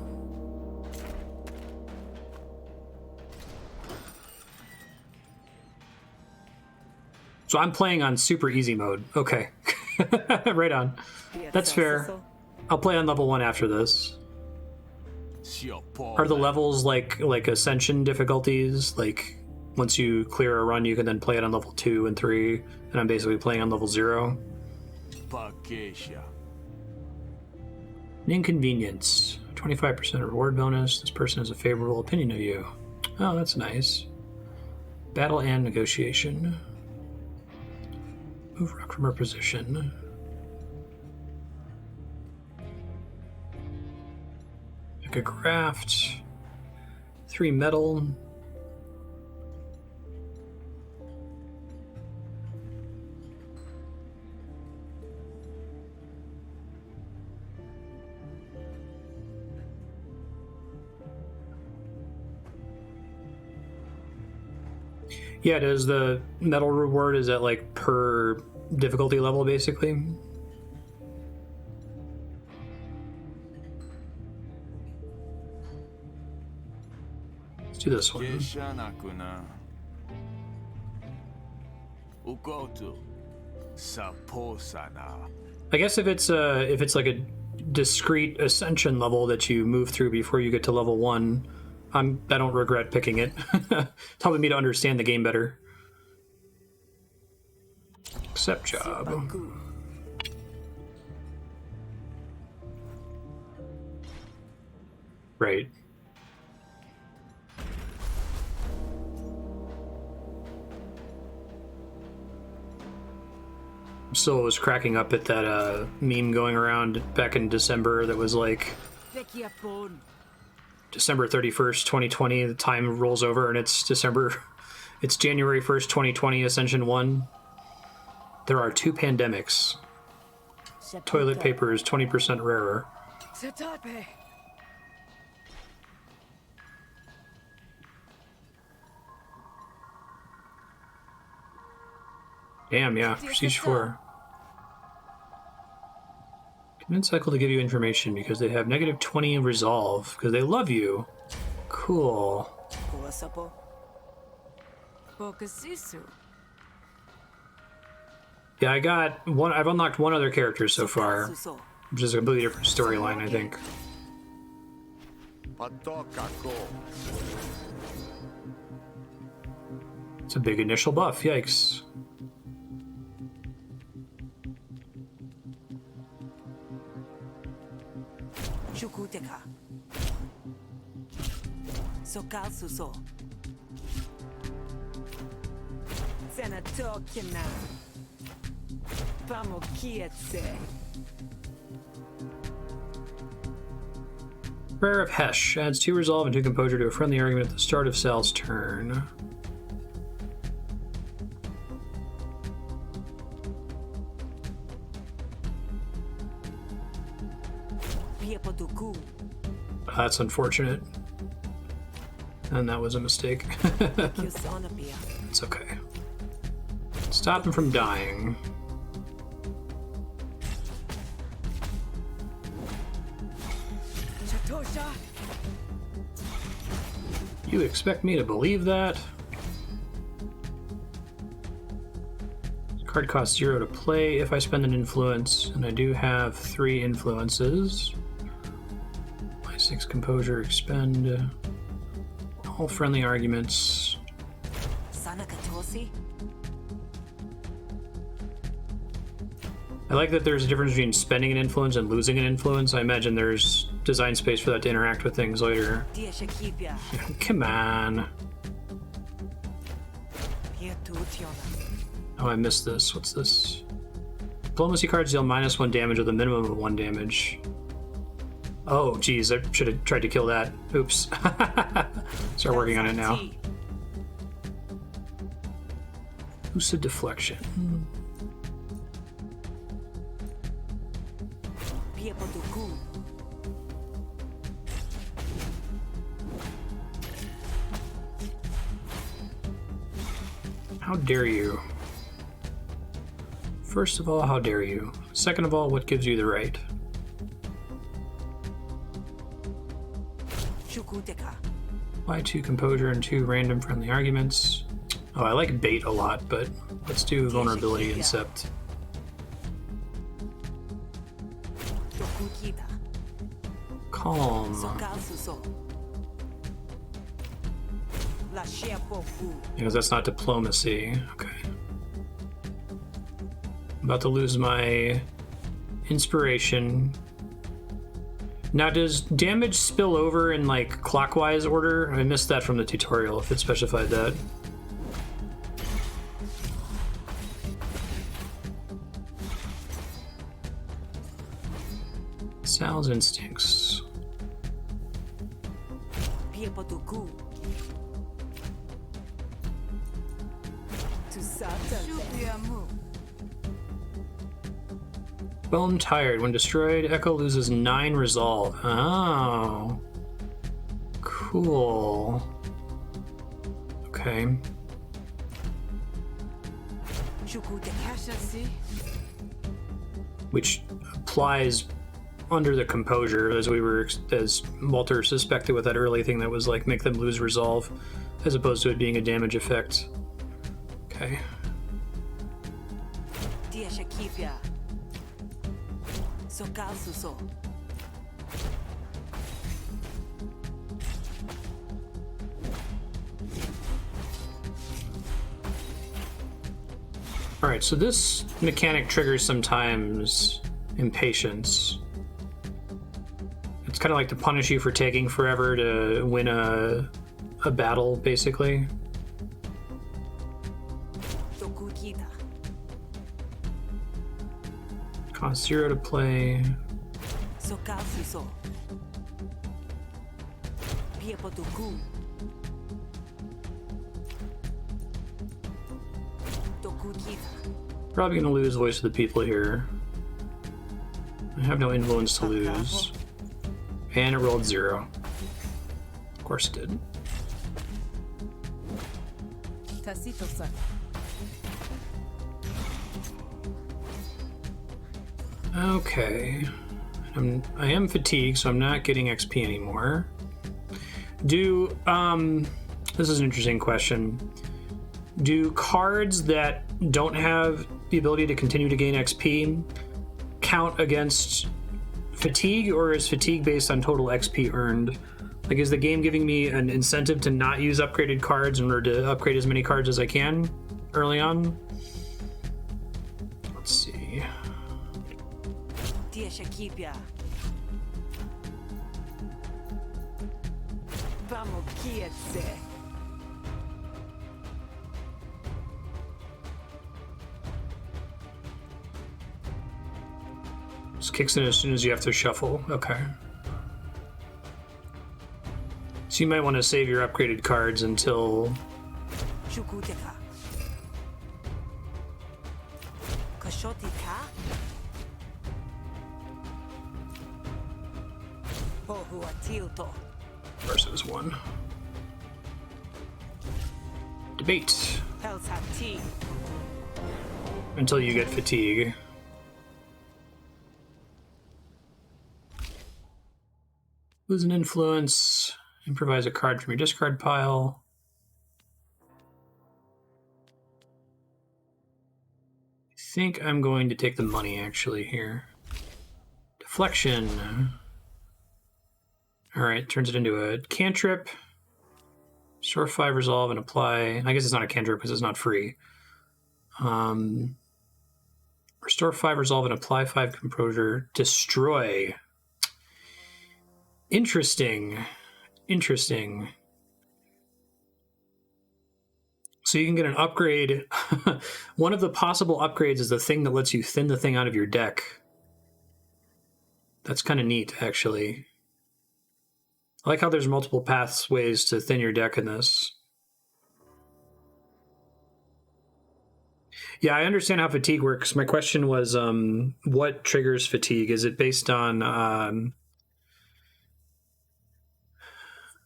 So I'm playing on super easy mode. Okay. Right on. That's fair. I'll play on level 1 after this. Are the levels like Ascension difficulties? Like, once you clear a run, you can then play it on level 2 and 3, and I'm basically playing on level 0. An inconvenience. 25% reward bonus. This person has a favorable opinion of you. Oh, that's nice. Battle and negotiation. Move rock from her position. Pick a craft. 3 metal. Yeah, does the medal reward, is that like per difficulty level basically? Let's do this one. Geshanakuna. Ukotu. Saposana. I guess if it's like a discrete ascension level that you move through before you get to level 1, I don't regret picking it. It's helping me to understand the game better. Accept job. Right. Still was cracking up at that meme going around back in December that was like December 31st, 2020, the time rolls over and it's January 1st, 2020, Ascension 1. There are 2 pandemics. Toilet paper is 20% rarer. Damn, yeah, Prestige 4. Convince cycle to give you information because they have -20 resolve because they love you. Cool. Yeah, I've unlocked one other character so far, which is a completely different storyline, I think. It's a big initial buff, yikes. Chukuteka. Sokal suso. Senatokina. Pamokietse. Prayer of Hesh adds 2 resolve and 2 composure to a friendly argument at the start of Sal's turn. That's unfortunate. And that was a mistake. It's okay. Stop him from dying. You expect me to believe that? Card costs 0 to play if I spend an influence, and I do have 3 influences. My 6 composure expend. All friendly arguments. I like that there's a difference between spending an influence and losing an influence. I imagine there's design space for that to interact with things later. Come on. Oh, I missed this. What's this? Diplomacy cards deal -1 damage with a minimum of 1 damage. Oh, geez, I should have tried to kill that. Oops. Start working on it now. Lucid deflection. How dare you? First of all, how dare you? Second of all, what gives you the right? Apply 2 composure and 2 random friendly arguments. Oh, I like bait a lot, but let's do vulnerability and sept. Calm. Because that's not diplomacy. Okay. I'm about to lose my inspiration. Now, does damage spill over in like clockwise order? I missed that from the tutorial if it specified that. Sal's instincts. Bone tired. When destroyed, Echo loses 9 resolve. Oh. Cool. Okay. Shuku te Kashasi. which applies under the composure, as Walter suspected with that early thing that was like make them lose resolve, as opposed to it being a damage effect. Okay. Tia Shakipia. Sokal suso. All right, so this mechanic triggers sometimes impatience. It's kind of like to punish you for taking forever to win a battle, basically. Tokukita. Cost 0 to play. Sokal suso. Pia potuku. Tokukita. Probably gonna lose voice of the people here. I have no influence to lose. And it rolled 0. Of course it did. Tacito-san. Okay. I am fatigued, so I'm not getting XP anymore. This is an interesting question. Do cards that don't have the ability to continue to gain XP count against fatigue, or is fatigue based on total XP earned? Like, is the game giving me an incentive to not use upgraded cards in order to upgrade as many cards as I can early on? Let's see. Tia Shakipia. Vamos kietse. This kicks in as soon as you have to shuffle. Okay. So you might want to save your upgraded cards until... Shukuteka. Kashotika. Pohua tilto. versus 1. Debate. Pelsati. Until you get fatigue. Lose an influence. Improvise a card from your discard pile. I think I'm going to take the money actually here. Deflection. Alright, turns it into a cantrip. Restore 5 resolve and apply. I guess it's not a cantrip because it's not free. Restore 5 resolve and apply 5 composure. Destroy. Interesting. Interesting. So you can get an upgrade. One of the possible upgrades is the thing that lets you thin the thing out of your deck. That's kind of neat, actually. I like how there's multiple pathways to thin your deck in this. Yeah, I understand how fatigue works. My question was, what triggers fatigue? Is it based on...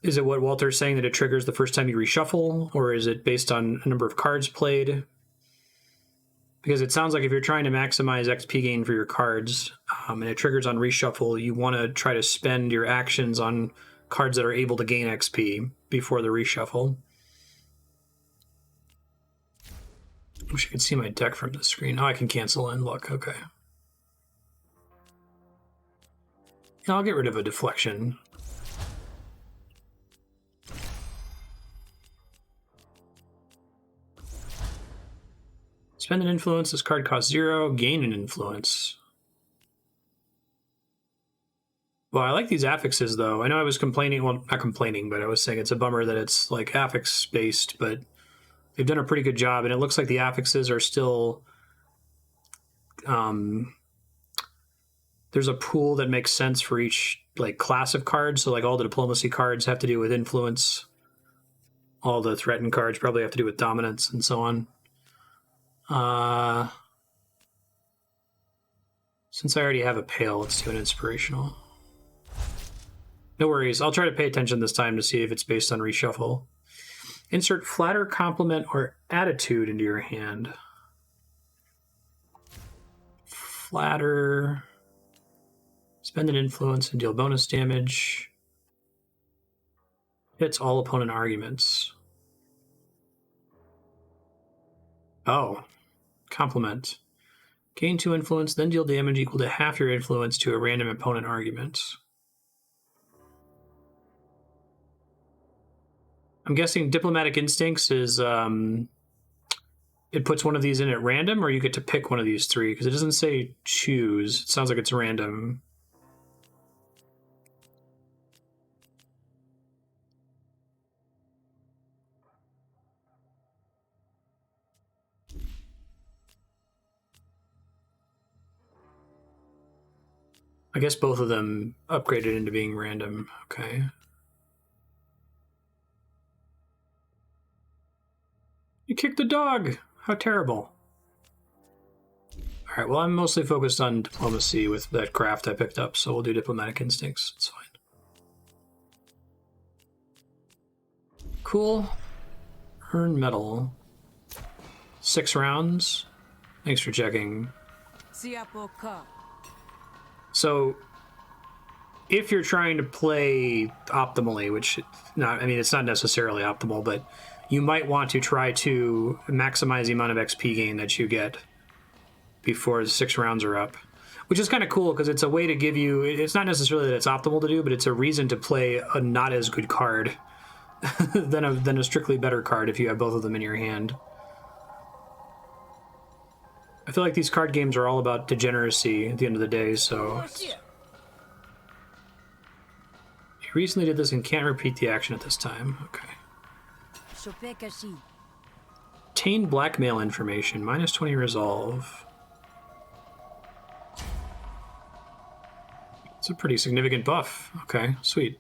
is it what Walter's saying, that it triggers the first time you reshuffle? Or is it based on a number of cards played? Because it sounds like if you're trying to maximize XP gain for your cards, and it triggers on reshuffle, you want to try to spend your actions on cards that are able to gain XP before the reshuffle. I wish I could see my deck from the screen. Oh, I can cancel in. Look, okay. Yeah, I'll get rid of a deflection. Spend an influence. This card costs 0. Gain an influence. Well, I like these affixes, though. I know I was complaining, well, not complaining, but I was saying it's a bummer that it's like affix-based, but they've done a pretty good job, and it looks like the affixes are still... there's a pool that makes sense for each like class of cards, so like all the diplomacy cards have to do with influence. All the threatened cards probably have to do with dominance, and so on. Since I already have a pale, let's do an inspirational. No worries. I'll try to pay attention this time to see if it's based on reshuffle. Insert flatter, compliment, or attitude into your hand. Flatter. Spend an influence and deal bonus damage. Hits all opponent arguments. Oh. Compliment. Gain 2 influence, then deal damage equal to half your influence to a random opponent argument. I'm guessing Diplomatic Instincts is, it puts one of these in at random, or you get to pick one of these 3, because it doesn't say choose. It sounds like it's random. I guess both of them upgraded into being random. Okay. You kicked the dog! How terrible. Alright, well, I'm mostly focused on diplomacy with that craft I picked up, so we'll do Diplomatic Instincts. It's fine. Cool. Earn medal. 6 rounds. Thanks for checking. So, if you're trying to play optimally, which, it's not necessarily optimal, but you might want to try to maximize the amount of XP gain that you get before the 6 rounds are up. Which is kind of cool, because it's a way to give you... It's not necessarily that it's optimal to do, but it's a reason to play a not as good card than a strictly better card if you have both of them in your hand. I feel like these card games are all about degeneracy at the end of the day, so... You recently did this and can't repeat the action at this time. Okay. Obtain blackmail information. Minus 20 resolve. It's a pretty significant buff. Okay, sweet.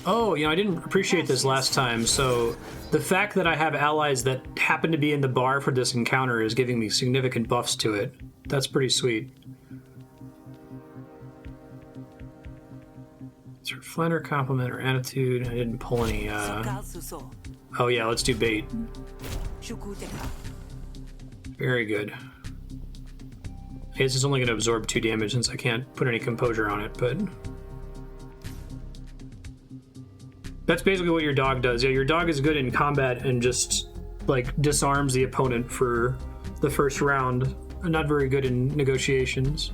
Oh, I didn't appreciate this last time, so the fact that I have allies that happen to be in the bar for this encounter is giving me significant buffs to it. That's pretty sweet. Is there flatter, compliment, or attitude? I didn't pull any, Oh yeah, let's do bait. Very good. I guess it's only going to absorb 2 damage since I can't put any composure on it, but... That's basically what your dog does. Yeah, your dog is good in combat and just, disarms the opponent for the first round. Not very good in negotiations.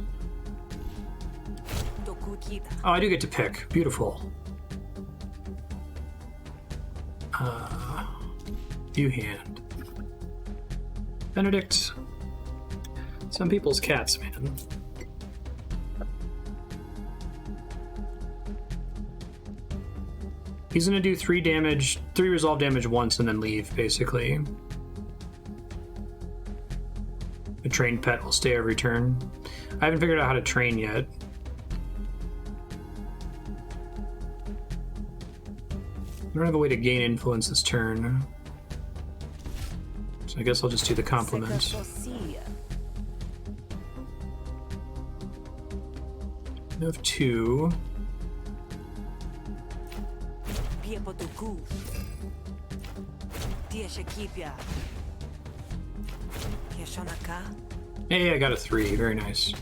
Oh, I do get to pick. Beautiful. View hand. Benedict. Some people's cats, man. He's gonna do 3 resolve damage once and then leave, basically. A trained pet will stay every turn. I haven't figured out how to train yet. I don't have a way to gain influence this turn. So I guess I'll just do the compliment. I have 2. Hey, I got a 3. Very nice.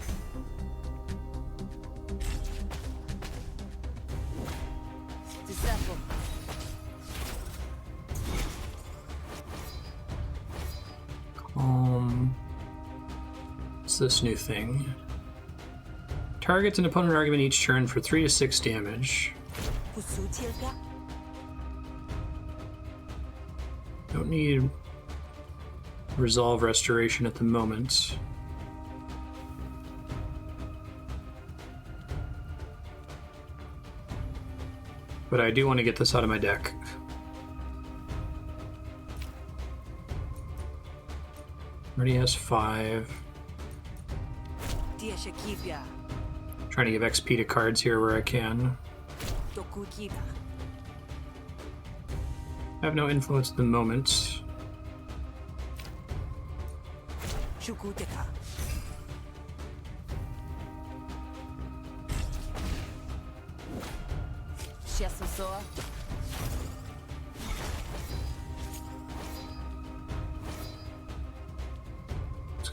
What's this new thing? Targets an opponent argument each turn for 3 to 6 damage. Don't need resolve restoration at the moment. But I do want to get this out of my deck. Already has 5. Trying to give XP to cards here where I can. I have no influence at the moment.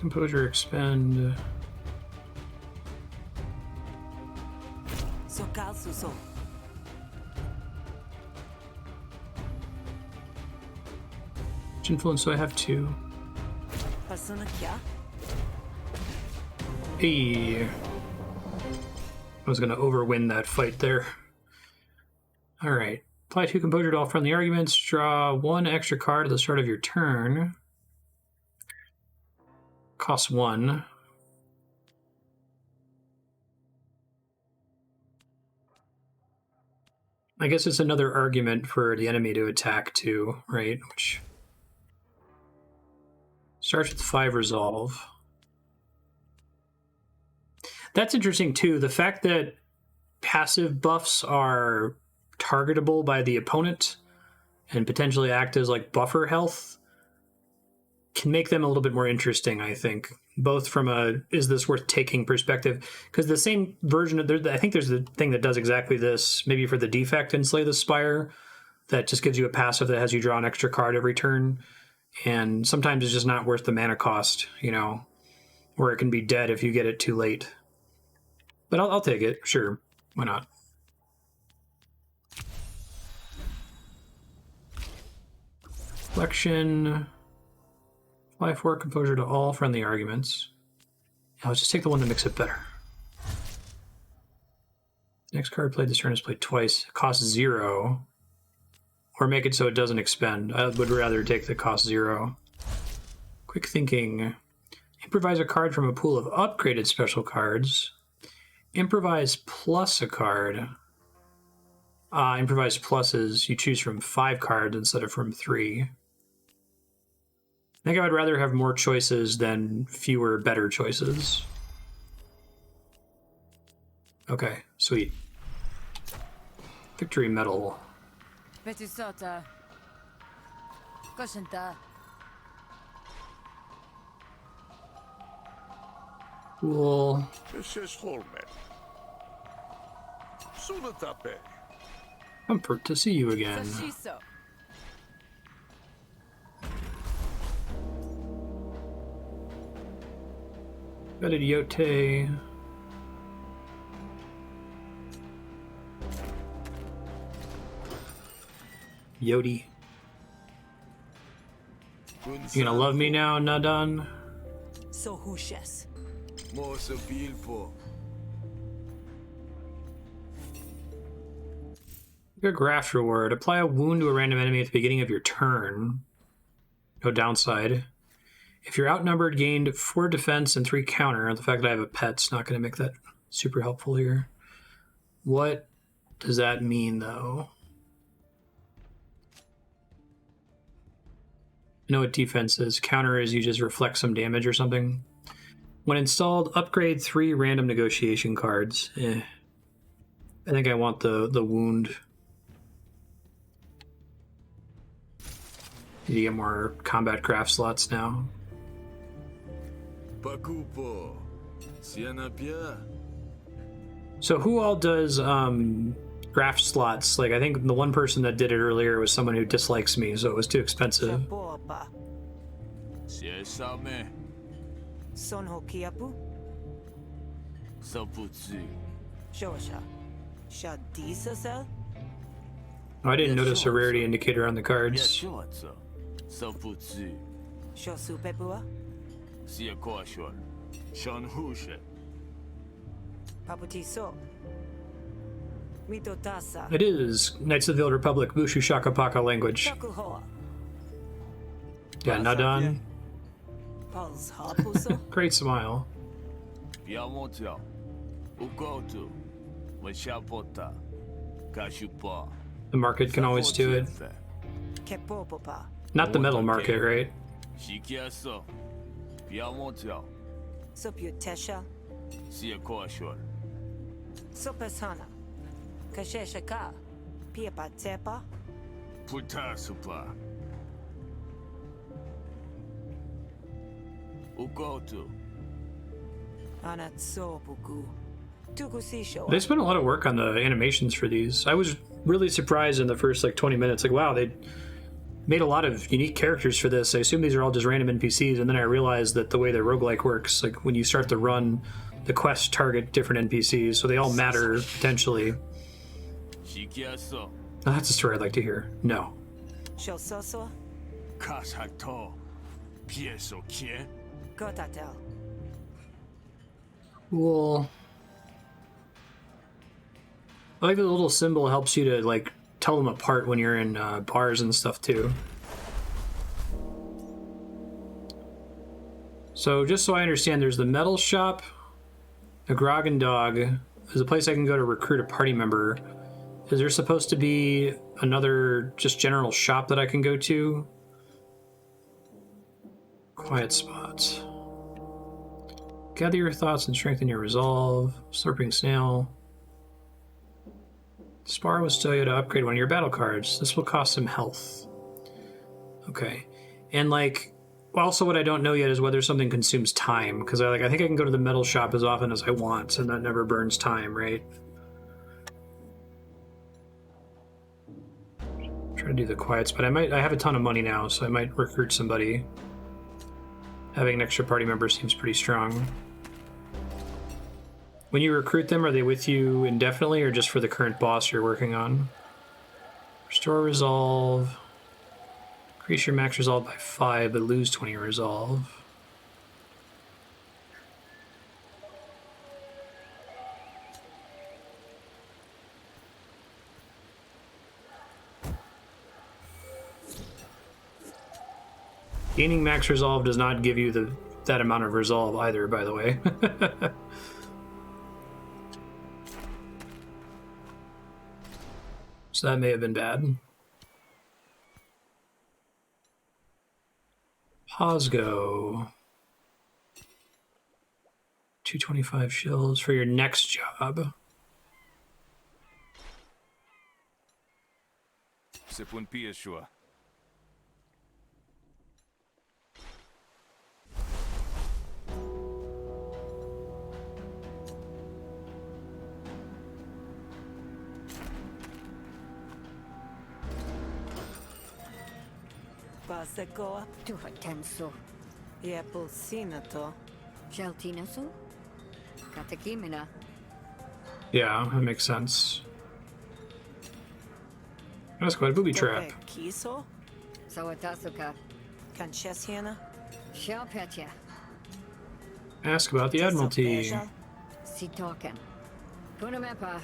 composure, expend. Sokal suso. Influence, so I have 2. Persona kya? Hey. I was going to overwin that fight there. Alright. Apply 2 composure to all friendly arguments. Draw 1 extra card at the start of your turn. Costs 1. I guess it's another argument for the enemy to attack too, right? Which starts with 5 resolve. That's interesting too. The fact that passive buffs are targetable by the opponent and potentially act as like buffer health can make them a little bit more interesting, I think. Both from a is this worth taking perspective, because the same version of I think there's the thing that does exactly this, maybe for the defect in Slay the Spire, that just gives you a passive that has you draw an extra card every turn, and sometimes it's just not worth the mana cost, you know, or it can be dead if you get it too late. But I'll take it, sure, why not? Flexion. Apply 4 composure to all friendly arguments. Yeah, let's just take the one that makes it better. Next card played this turn is played twice. Cost 0. Or make it so it doesn't expend. I would rather take the cost 0. Quick thinking. Improvise a card from a pool of upgraded special cards. Improvise plus a card. Improvise pluses you choose from 5 cards instead of from 3. I think I would rather have more choices than fewer better choices. Okay, sweet. Victory medal. Vetusota. Koshenta. Cool. Mrs. Holman. Sunatape. Comfort to see you again. Sashiso. Got a Yote. Yodi. You gonna love me now, Nadan? So hushes. Mosa Bilpo. Good graft reward. Apply a wound to a random enemy at the beginning of your turn. No downside. If you're outnumbered, gained 4 defense and 3 counter. The fact that I have a pet's not going to make that super helpful here. What does that mean, though? I know what defense is. Counter is you just reflect some damage or something. When installed, upgrade 3 random negotiation cards. I think I want the wound. Need to get more combat craft slots now. Pakupo. Sienapia. So who all does craft slots? Like, I think the one person that did it earlier was someone who dislikes me, so it was too expensive. Shapoapa. Siesame. Son hokiapu. Saputsi. Shosha. Shadisa sel. Oh, I didn't notice a rarity indicator on the cards. Yachotso. Saputsi. Shosu pepua. Siakoshor. Shanhushe. Paputi so. Mito tasa. It is Knights of the Old Republic, Bushu Shakapaka language. Shakuhoa. Yeah, Nadan. Pulse hapuso. Great smile. Piamotia. Ukotu. Washapota. Kashupa. The market can always do it. Kepopopa. Not the metal market, right? Shikiaso. Piamotia. Soputesha. Siakoshor. Sopesana. Kasheshaka. Piepa tepa. Putasupa. Ukotu. Anatsopuku. Tukusisho. They spent a lot of work on the animations for these. I was really surprised in the first like 20 minutes. Like, wow, they made a lot of unique characters for this. I assume these are all just random NPCs, and then I realized that the way their roguelike works, like when you start the run, the quests target different NPCs, so they all matter potentially. 시키었어. Now, that's a story I'd like to hear. No. Shososo? 카사토. 피에소 kie. Gotatel. Cool. I like the little symbol helps you to like tell them apart when you're in bars and stuff too. So just so I understand, there's the metal shop, the Grog and Dog. There's a place I can go to recruit a party member. Is there supposed to be another just general shop that I can go to? Quiet spots. Gather your thoughts and strengthen your resolve. Slurping Snail. Spar with Stoyo to upgrade one of your battle cards. This will cost some health. Okay. And like, also what I don't know yet is whether something consumes time, because I think I can go to the metal shop as often as I want, and that never burns time, right? Try to do the quiets, but I have a ton of money now, so I might recruit somebody. Having an extra party member seems pretty strong. When you recruit them, are they with you indefinitely or just for the current boss you're working on? Restore resolve. Increase your max resolve by 5, but lose 20 resolve. Gaining max resolve does not give you that amount of resolve either, by the way. So that may have been bad. Posgo. 225 shills for your next job. Sepun pieshua. Pasekoa? Tuhatenso. Yepulsinato. Sheltinaso. Katakimina. Yeah, that makes sense. That's quite a booby trap. Kiso? Sawatasuka. Kanchesiana? Shelpetya. Ask about the Admiralty. Sitoken. Punamepa.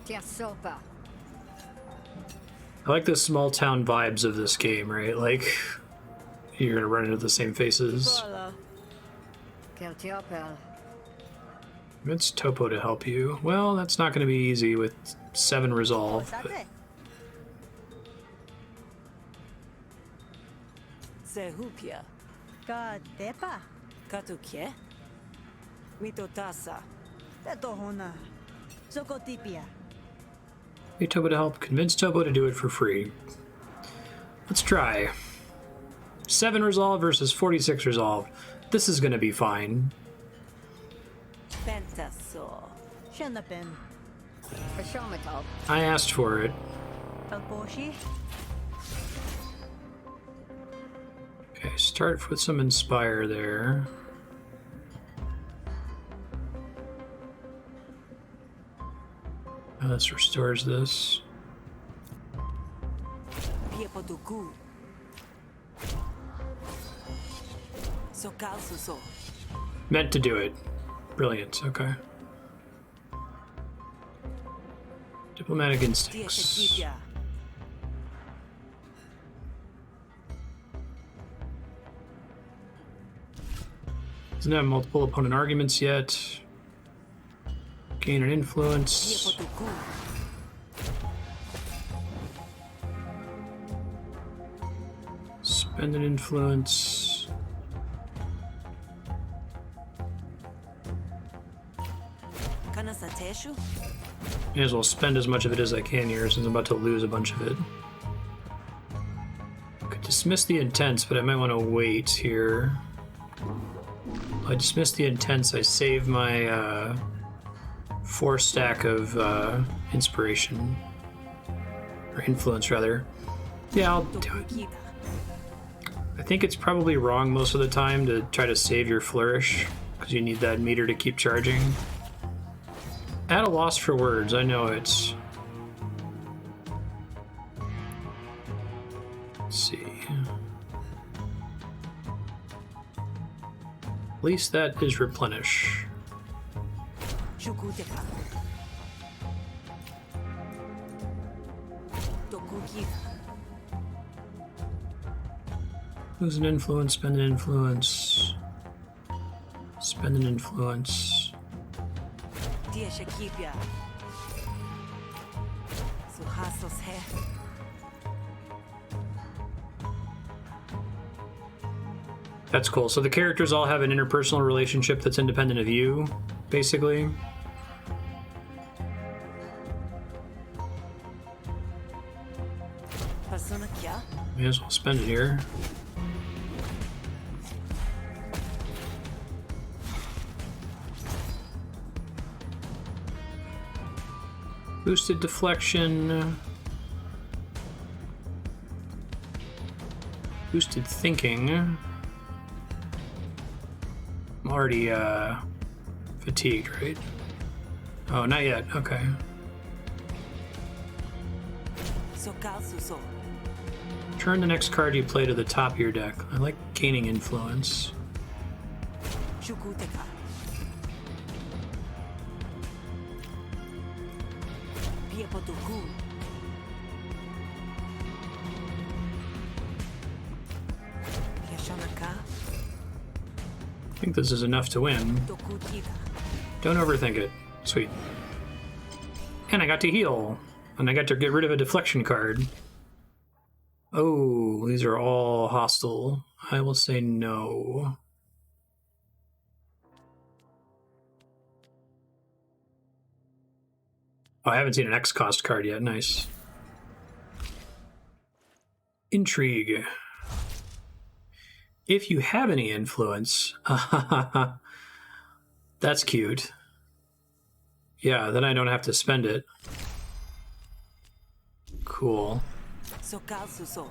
Tiasopa. I like the small town vibes of this game, right? Like, you're gonna run into the same faces. Keltiopel. It's Topo to help you. Well, that's not gonna be easy with 7 resolve. Sehupia. Ka Tepa. Katukie? Mitotasa. Petohona. Sokotipia. Get Topo to help. Convince Topo to do it for free. Let's try. 7 resolve versus 46 resolve. This is gonna be fine. Pentaso. Shenapin. Pashomatal. I asked for it. Alposhi. Okay, start with some Inspire there. This restores this. Piepotuku. Sokalsuso. Meant to do it. Brilliant, okay. Diplomatic instincts. Tieshetipia. Doesn't have multiple opponent arguments yet. Gain an influence. Piepotuku. Spend an influence. Kanasateshu? May as well spend as much of it as I can here since I'm about to lose a bunch of it. Could dismiss the intents, but I might want to wait here. I dismiss the intents, I save my 4 stack of inspiration. Or influence, rather. Yeah, I'll do it. I think it's probably wrong most of the time to try to save your flourish, because you need that meter to keep charging. At a loss for words, I know it's... Let's see. At least that is replenish. Shukuteka. Tokuki. Lose an influence, spend an influence. Spend an influence. Dia Shakipia. Suhasos he. That's cool. So the characters all have an interpersonal relationship that's independent of you, basically. Persona Kya. May as well spend it here. Boosted deflection. Boosted thinking. I'm already fatigued, right? Oh, not yet. Okay. Sokal Suso. Turn the next card you play to the top of your deck. I like gaining influence. Shukuteka. Piepotuku. Yashanaka. I think this is enough to win. Tokutira. Don't overthink it. Sweet. And I got to heal. And I got to get rid of a deflection card. Oh, these are all hostile. I will say no. Oh, I haven't seen an X cost card yet. Nice. Intrigue. If you have any influence, that's cute. Yeah, then I don't have to spend it. Cool. Sokal Suso.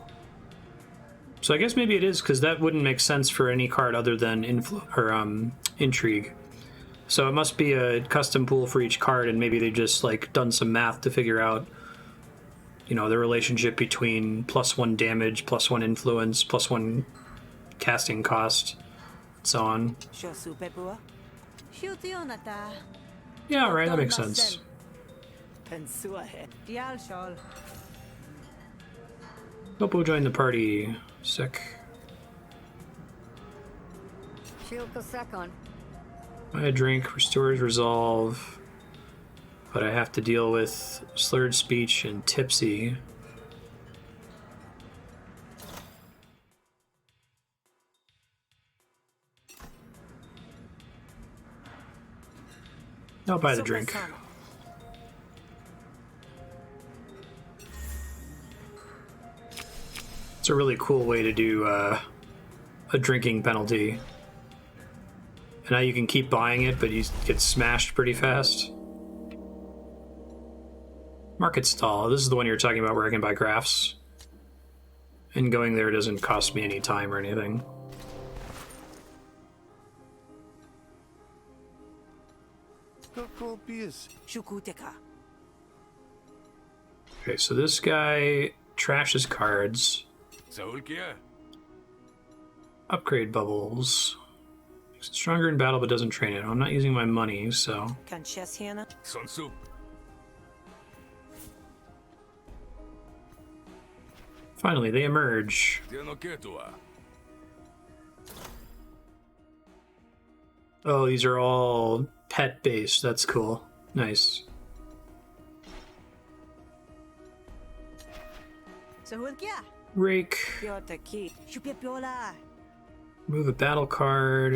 So I guess maybe it is, because that wouldn't make sense for any card other than Intrigue. So it must be a custom pool for each card, and maybe they've just like done some math to figure out, you know, the relationship between +1 damage, +1 influence, +1 casting cost, and so on. Shosu Pepua. Shootionata. Yeah, right, that makes sense. Pensua he. Dial Shol. Popo joined the party. Sick. Shilko Sekon. My drink restores resolve, but I have to deal with slurred speech and tipsy. I'll buy the drink. Sopasana. It's a really cool way to do a drinking penalty. And now you can keep buying it, but you get smashed pretty fast. Market stall. This is the one you're talking about where I can buy crafts. And going there doesn't cost me any time or anything. Shukuteka. Okay, so this guy trashes cards. Saulkia? Upgrade bubbles. Makes it stronger in battle but doesn't train it. I'm not using my money, so... Kanches Hiena. Sonsu. Finally, they emerge. Tianoketua. Oh, these are all pet-based. That's cool. Nice. Sahulkia. Rake. Piotaki. Shupiola. Move a battle card.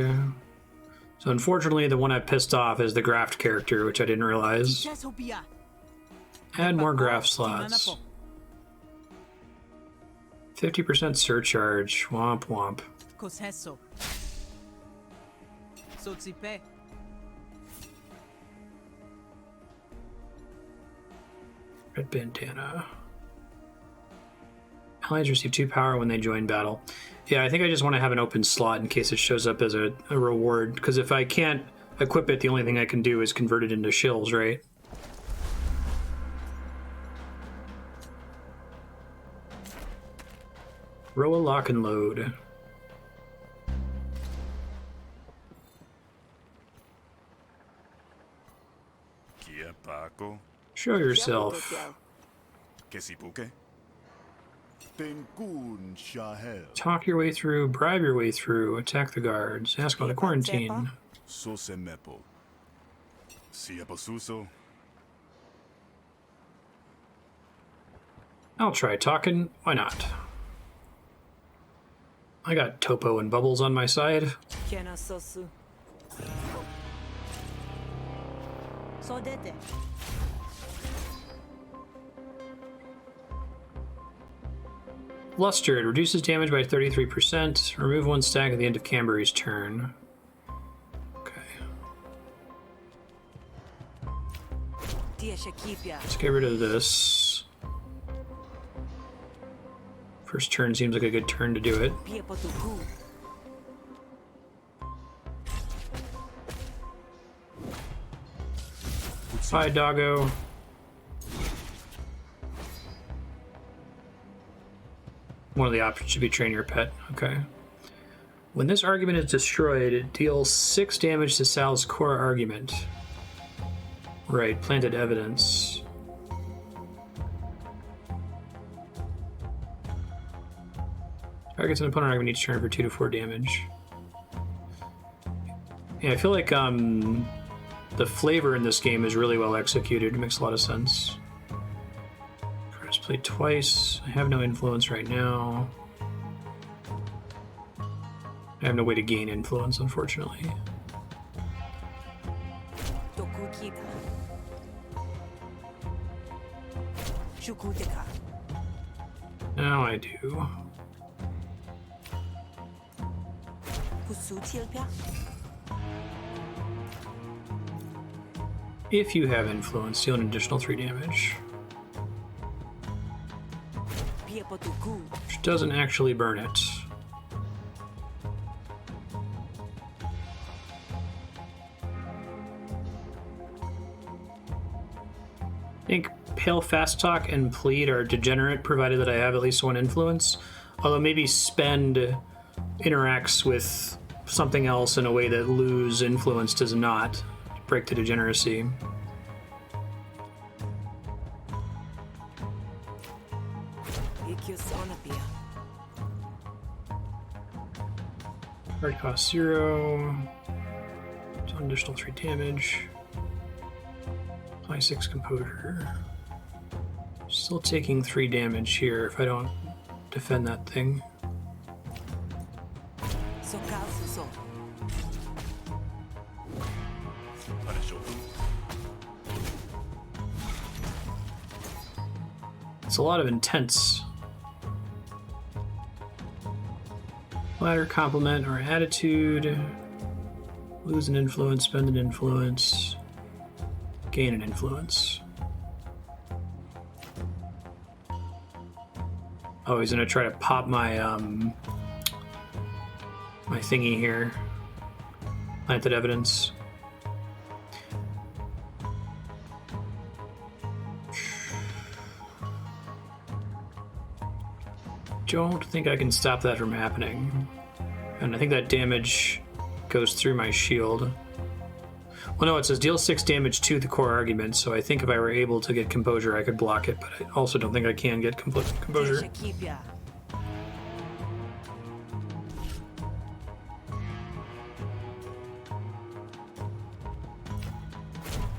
So unfortunately, the one I pissed off is the graft character, which I didn't realize. Chesopia. Add more graft slots. 50% surcharge. Womp womp. Koseso. Sotsipe. Red bandana. Allies receive 2 power when they join battle. Yeah, I think I just want to have an open slot in case it shows up as a reward, because if I can't equip it, the only thing I can do is convert it into shills, right? Row a lock and load. Kia Paco, Show yourself. Kesipuke. Tenkun Shahel. Talk your way through, bribe your way through, attack the guards, ask about the quarantine. Sosemepo. Siaposuso. I'll try talking, why not? I got Topo and Bubbles on my side. Kena sosu. Sodete. Luster, it reduces damage by 33%. Remove one stack at the end of Camberry's turn. Okay. Tia Shakipia. Let's get rid of this. First turn seems like a good turn to do it. Pia Potuku. Bye, doggo. One of the options should be train your pet. Okay. When this argument is destroyed, it deals 6 damage to Sal's core argument. Right, planted evidence. Targets an opponent argument each turn for 2 to 4 damage. Yeah, I feel like the flavor in this game is really well executed. It makes a lot of sense. Cards played twice. I have no influence right now. I have no way to gain influence, unfortunately. Tokukita. Shukuteka. Now I do. Kusutilpia. If you have influence, deal an additional 3 damage. Pia Potuku. Which doesn't actually burn it. I think Pale Fast Talk and Plead are degenerate, provided that I have at least 1 influence. Although maybe Spend interacts with something else in a way that Lose influence does not. Break the degeneracy. Ikyusonapia. Card cost 0. So an additional 3 damage. Apply 6 composure. Still taking 3 damage here if I don't defend that thing. Sokasuso. It's a lot of intense. Ladder, compliment, or attitude. Lose an influence, spend an influence, gain an influence. Oh, he's gonna try to pop my my thingy here. Planted evidence. Don't think I can stop that from happening. And I think that damage goes through my shield. Well, no, it says deal 6 damage to the core argument, so I think if I were able to get composure, I could block it, but I also don't think I can get composure. Shakipia.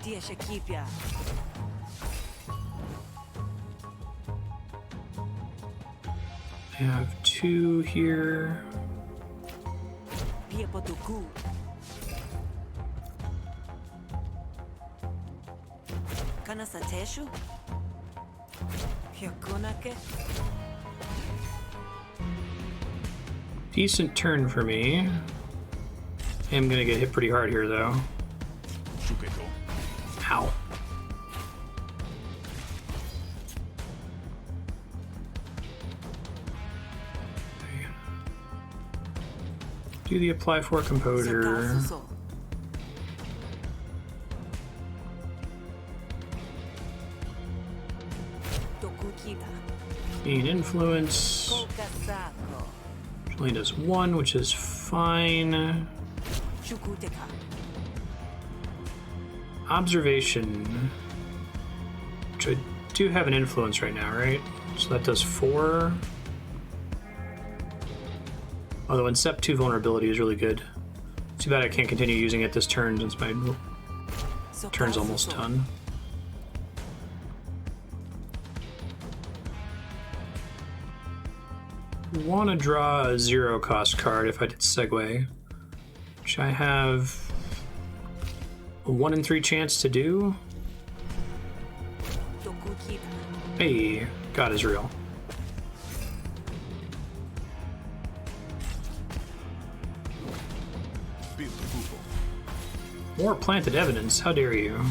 Tia Shakipia. I have 2 here. Pia Potuku. Kanasateshu. Hyakunake. Decent turn for me. I'm gonna get hit pretty hard here, though. Shuketo. Ow. Do the apply for composure. Sokasuso. Tokukita. Gain influence. Kokasako. Only does 1, which is fine. Shukuteka. Observation. Which I do have an influence right now, right? So that does 4. Although in Sep 2 vulnerability is really good. Too bad I can't continue using it this turn since my turn's almost done. Want to draw a 0 cost card if I did Segue, which I have a 1 in 3 chance to do. Tokukita. Hey, God is real. More planted evidence, how dare you.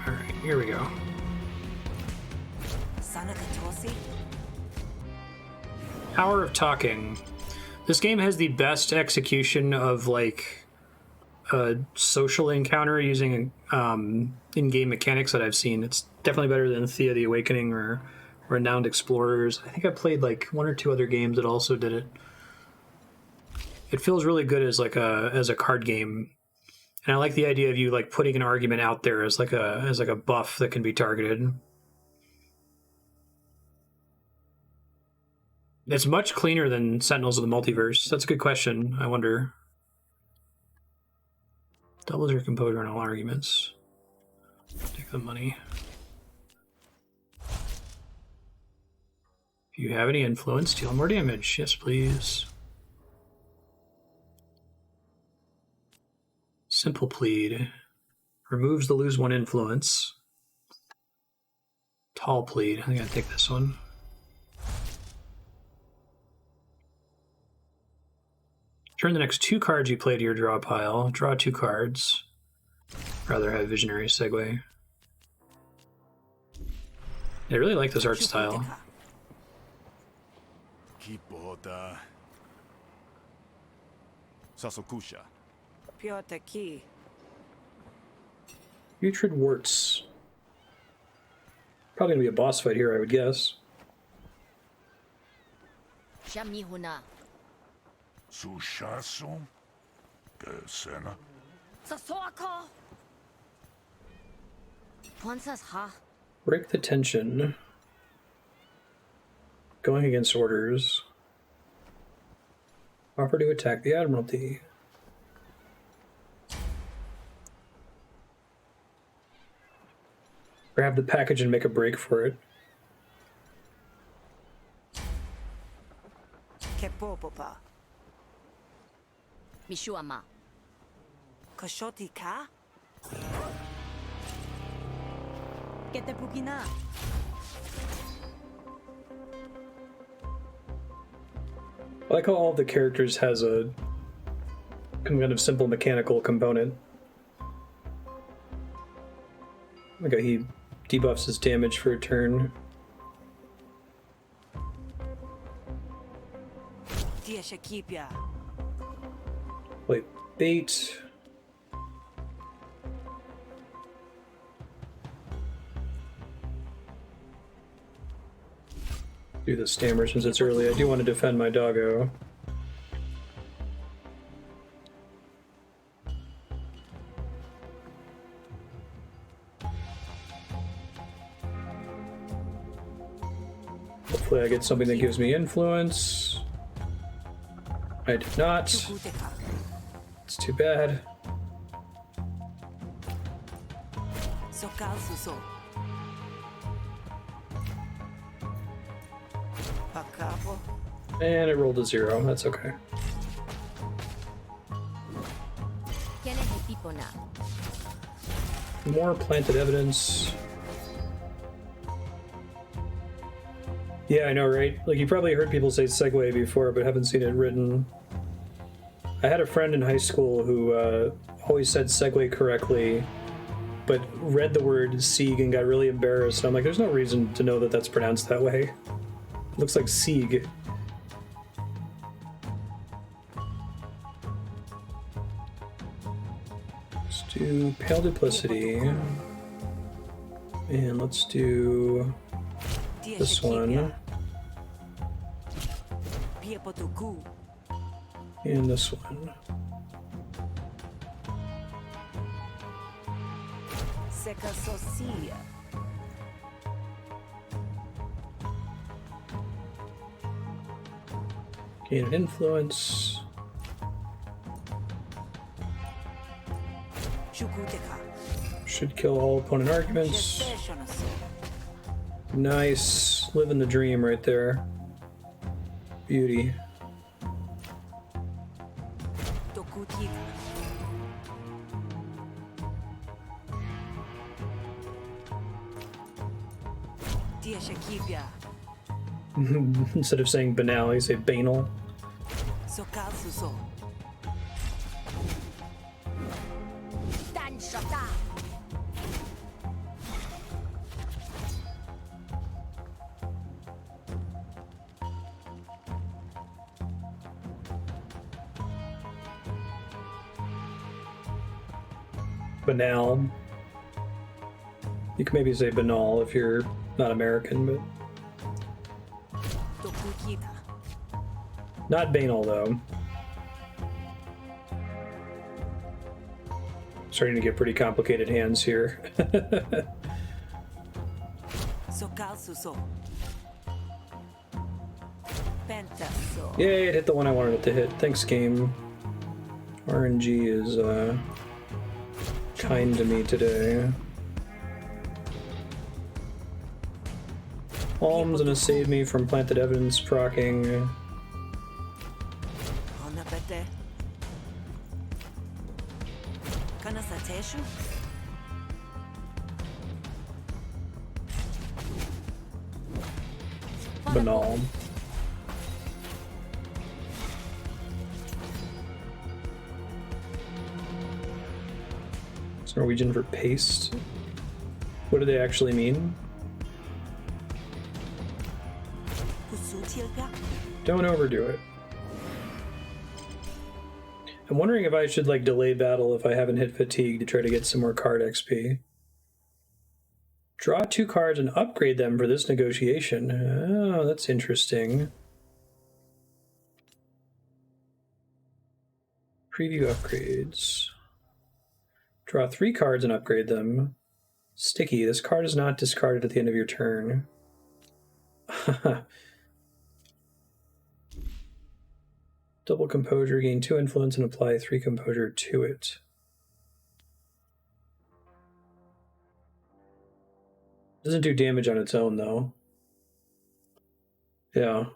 Alright, here we go. Sanakatosi. Power of Talking. This game has the best execution of like a social encounter using in-game mechanics that I've seen. It's definitely better than Thea the Awakening or Renowned Explorers. I think I played like 1 or 2 other games that also did it. It feels really good as like a card game, and I like the idea of you like putting an argument out there as like a buff that can be targeted. It's much cleaner than Sentinels of the Multiverse. That's a good question. I wonder. Doubles your composure on all arguments. Take the money. If you have any influence, deal more damage. Yes, please. Simple Plead. Removes the lose 1 influence. Tall Plead. I think I'll take this one. Turn the next 2 cards you play to your draw pile. Draw 2 cards. Rather have Visionary Segue. I really like this art style. Kipota. Sasokusha. Piotaki. Putrid Warts. Probably gonna be a boss fight here, I would guess. Shamihuna. Sushaso. Gesena. Sasoako. Ponsas ha. Break the tension. Going against orders. Offer to attack the Admiralty. Grab the package and make a break for it. Kepopopa. Mishuama. Koshotika. Ketepukina. I like how all of the characters has a kind of simple mechanical component. Like how he debuffs his damage for a turn. Tia Shakipia. Play bait. Do the stammer since it's early. I do want to defend my doggo. Hopefully I get something that gives me influence. I did not. Shukuteka. It's too bad. Sokalsuso. Pakapo. And it rolled a 0. That's okay. Pipona. More planted evidence. Yeah, I know, right? Like, you probably heard people say Segway before, but haven't seen it written. I had a friend in high school who always said Segway correctly, but read the word Sieg and got really embarrassed. I'm like, there's no reason to know that that's pronounced that way. It looks like Sieg. do Pale Duplicity. And let's do this one. And this one. Gain an influence. Should kill all opponent arguments. Nice. Living the dream right there. Beauty. Instead of saying banal, you say banal. Banal. You can maybe say banal if you're not American, but not banal though. Starting to get pretty complicated hands here. Yay, it hit the one I wanted it to hit. Thanks, game. RNG is kind to me today. Alm's gonna save me from planted evidence proccing. Banal. It's Norwegian for paste. What do they actually mean? Don't overdo it. I'm wondering if I should like delay battle if I haven't hit fatigue to try to get some more card XP. Draw 2 cards and upgrade them for this negotiation. Oh, that's interesting. Preview upgrades. Draw 3 cards and upgrade them. Sticky. This card is not discarded at the end of your turn. Double composure, gain 2 influence and apply 3 composure to it. Doesn't do damage on its own though. Yeah.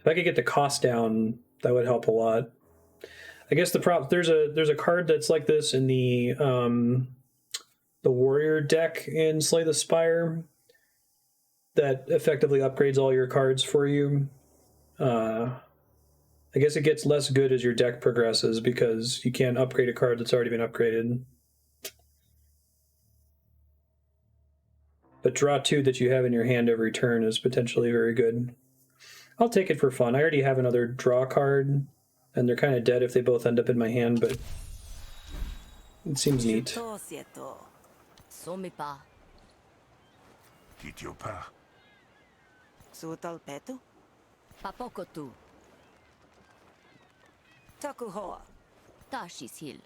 If I could get the cost down, that would help a lot. I guess there's a card that's like this in the warrior deck in Slay the Spire that effectively upgrades all your cards for you. I guess it gets less good as your deck progresses because you can't upgrade a card that's already been upgraded. But draw 2 that you have in your hand every turn is potentially very good. I'll take it for fun. I already have another draw card, and they're kind of dead if they both end up in my hand, but it seems neat. Kitiopa. Sutalpetu? Papokotu. Takuhoa. Tashis hil.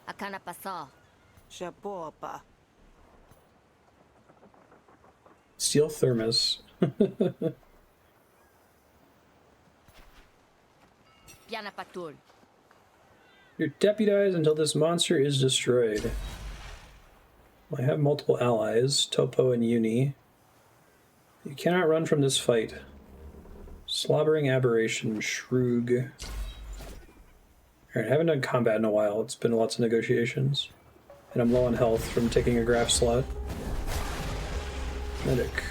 Akana pasa. Shapopa. Steel Thermos. Piana patul. You're deputized until this monster is destroyed. I have multiple allies, Topo and Uni. You cannot run from this fight. Slobbering Aberration, Shroog. Alright, I haven't done combat in a while. It's been lots of negotiations. And I'm low on health from taking a graph slot. Medic.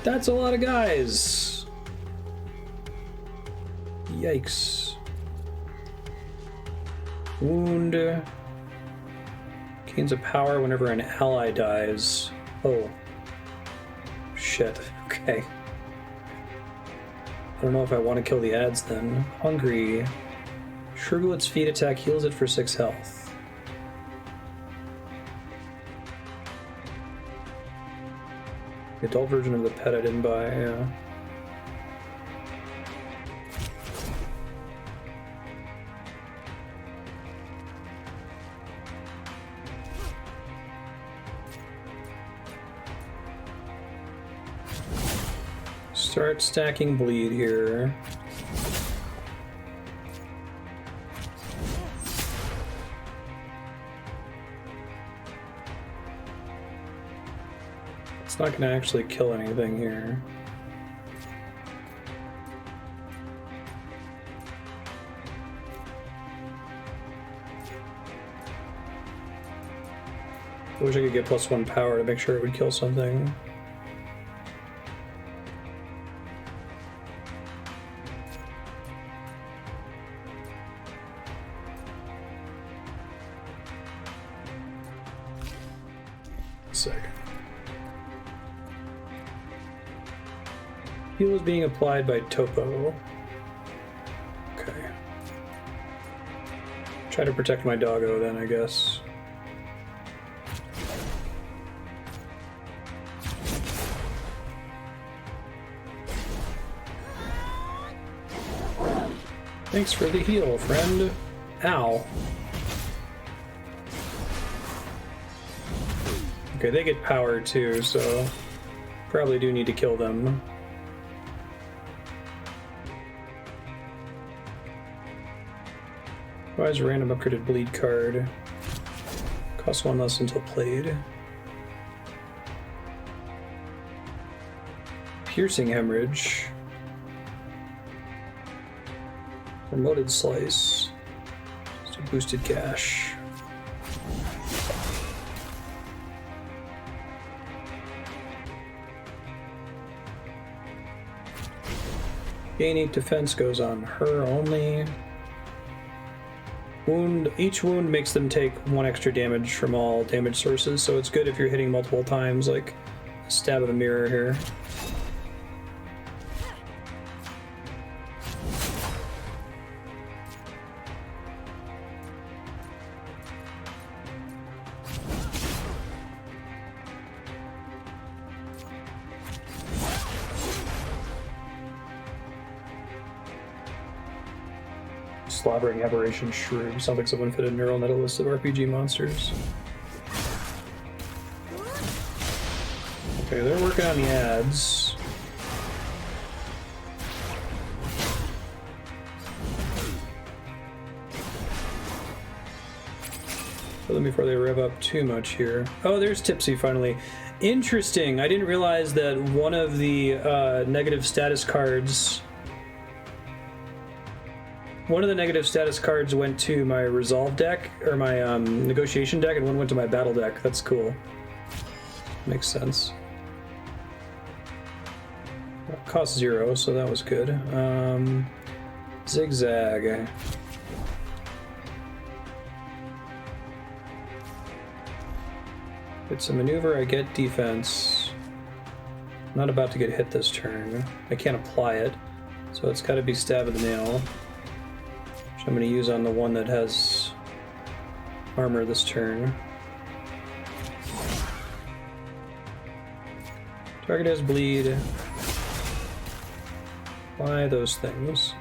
That's a lot of guys! Yikes. Wound. Gains a power whenever an ally dies. Oh. Shit. Okay. I don't know if I want to kill the ads then. Hungry. Shruglet's feet attack heals it for 6 health. The adult version of the pet I didn't buy, yeah. Start stacking bleed here. It's not going to actually kill anything here. I wish I could get +1 power to make sure it would kill something. Heal is being applied by Topo. Okay. Try to protect my doggo then, I guess. Thanks for the heal, friend. Ow. Okay, they get power too, so probably do need to kill them. Why is a random upgraded bleed card? Costs 1 less until played. Piercing hemorrhage. Promoted slice. Just a boosted gash. Gain 8 defense goes on her only. Each wound makes them take 1 extra damage from all damage sources, so it's good if you're hitting multiple times, like stab of the mirror here. Slobbering Aberration Shrew. Sounds like someone fit a neural net a list of RPG monsters. Okay, they're working on the ads. Kill them before they rev up too much here. Oh, there's Tipsy finally. Interesting. I didn't realize that one of the negative status cards went to my Resolve deck, or my Negotiation deck, and one went to my Battle deck. That's cool. Makes sense. Cost 0, so that was good. Zigzag. It's a maneuver, I get defense. I'm not about to get hit this turn. I can't apply it, so it's got to be Stab of the Nail. I'm going to use on the one that has armor this turn. Target has bleed. Apply those things.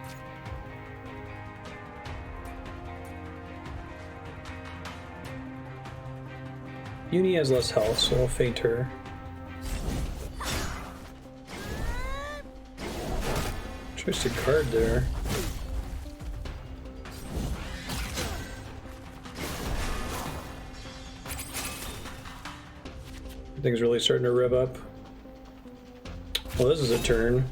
Uni has less health, so I'll faint her. Twisted card there. Things really starting to rev up. Well, this is a turn.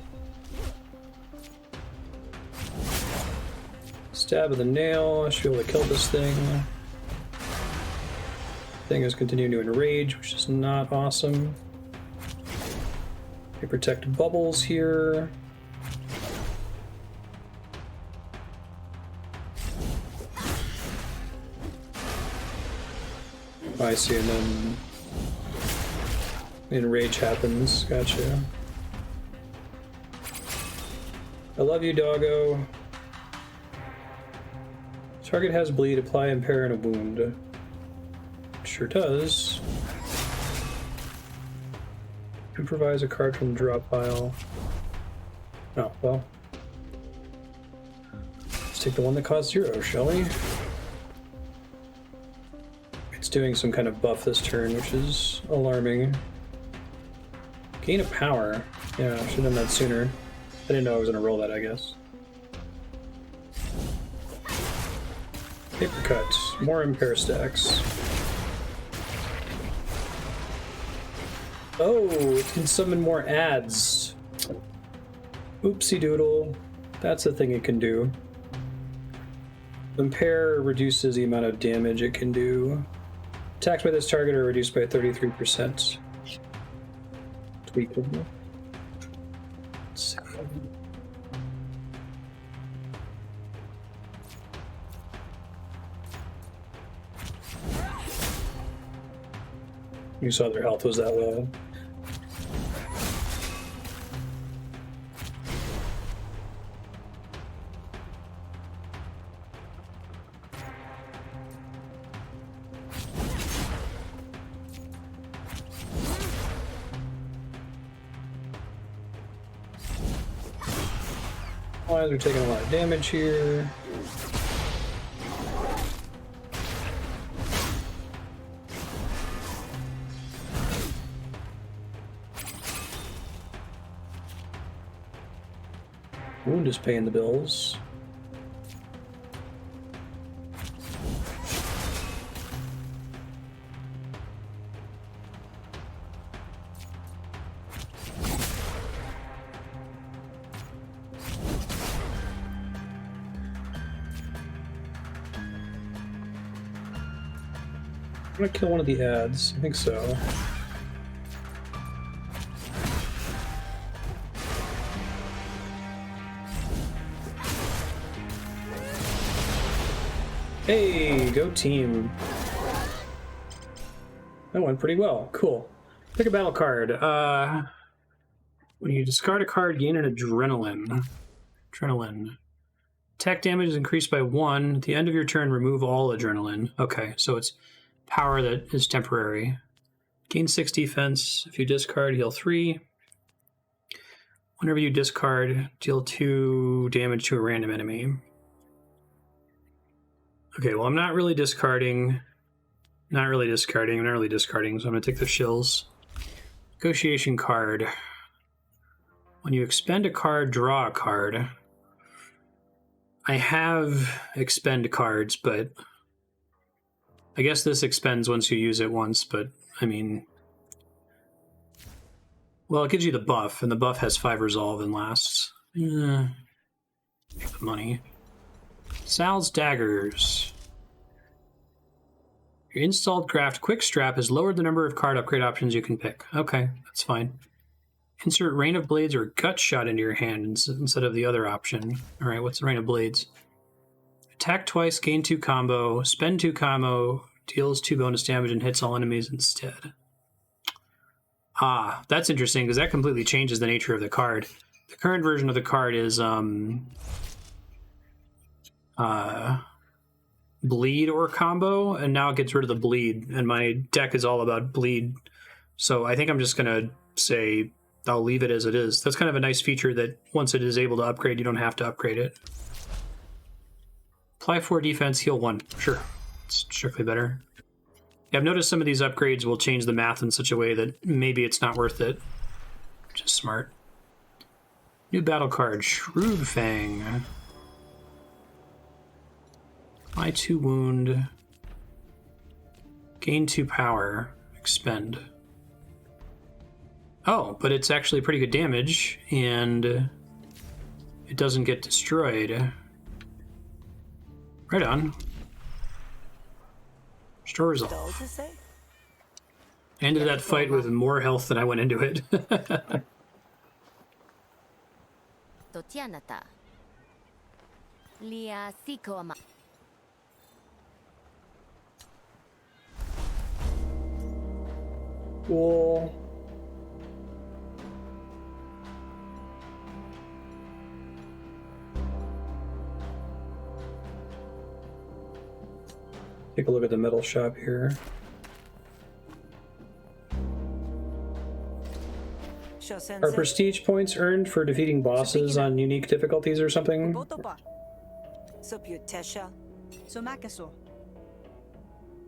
Stab of the Nail. I should be able to kill this thing. Thing is continuing to enrage, which is not awesome. Okay, protect bubbles here. Oh, I see, and then enrage happens. Gotcha. I love you, doggo. Target has bleed, apply impair and a wound. Sure does. Improvise a card from the drop pile. Oh, well. Let's take the one that costs 0, shall we? It's doing some kind of buff this turn, which is alarming. Gain of power. Yeah, I should have done that sooner. I didn't know I was going to roll that, I guess. Paper cut. More impair stacks. Oh, it can summon more ads. Oopsie doodle. That's the thing it can do. Impair reduces the amount of damage it can do. Attacks by this target are reduced by 33%. Tweakable. You saw their health was that low. We're taking a lot of damage here. Wound is paying the bills. I'm gonna kill one of the ads. I think so. Hey, go team. That went pretty well. Cool. Pick a battle card. When you discard a card, gain an adrenaline. Adrenaline. Attack damage is increased by 1. At the end of your turn, remove all adrenaline. Okay, so it's power that is temporary. Gain 6 defense. If you discard, heal 3. Whenever you discard, deal 2 damage to a random enemy. Okay, well, I'm not really discarding, so I'm going to take the shills. Negotiation card. When you expend a card, draw a card. I have expend cards, but I guess this expends once you use it once, but, I mean... Well, it gives you the buff, and the buff has 5 resolve and lasts. Take the money. Sal's Daggers. Your installed craft Quick Strap has lowered the number of card upgrade options you can pick. Okay, that's fine. Insert Rain of Blades or Gut Shot into your hand instead of the other option. Alright, what's the Rain of Blades? Attack twice, gain 2 combo, spend 2 combo, deals 2 bonus damage and hits all enemies instead. Ah, that's interesting because that completely changes the nature of the card. The current version of the card is bleed or combo, and now it gets rid of the bleed, and my deck is all about bleed. So I think I'm just gonna say I'll leave it as it is. That's kind of a nice feature that once it is able to upgrade, you don't have to upgrade it. Apply 4 defense, heal 1. Sure, it's strictly better. Yeah, I've noticed some of these upgrades will change the math in such a way that maybe it's not worth it. Which is smart. New battle card, Shrewd Fang. Apply 2 wound. Gain 2 power. Expend. Oh, but it's actually pretty good damage, and it doesn't get destroyed. Right on. Restore resolve. I ended that fight with more health than I went into it. Totianata. Lia Sikoama. Cool. Take a look at the metal shop here. Sho Are sensei. prestige points earned for defeating bosses on unique difficulties or something? Botopa. Sopyu tesha. Somakaso.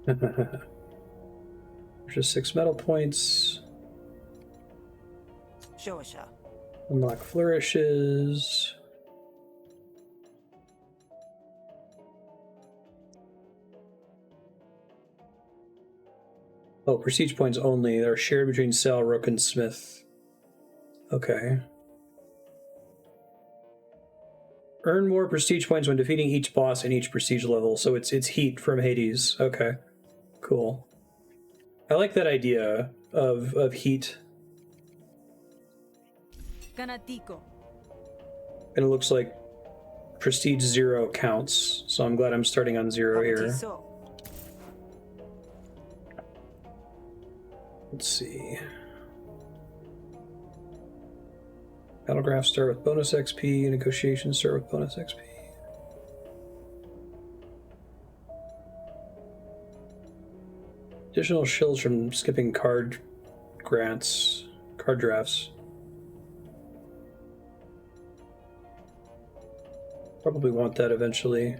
There's just 6 metal points. Shosha. Unlock flourishes. Oh, prestige points only. They're shared between Sal, Rook, and Smith. Okay. Earn more prestige points when defeating each boss in each prestige level. So it's Heat from Hades. Okay. Cool. I like that idea of Heat. Ganatico. And it looks like prestige 0 counts. So I'm glad I'm starting on 0 here. Papatiso. Let's see. Battlegraphs start with bonus XP, negotiations start with bonus XP. Additional shills from skipping card drafts. Probably want that eventually.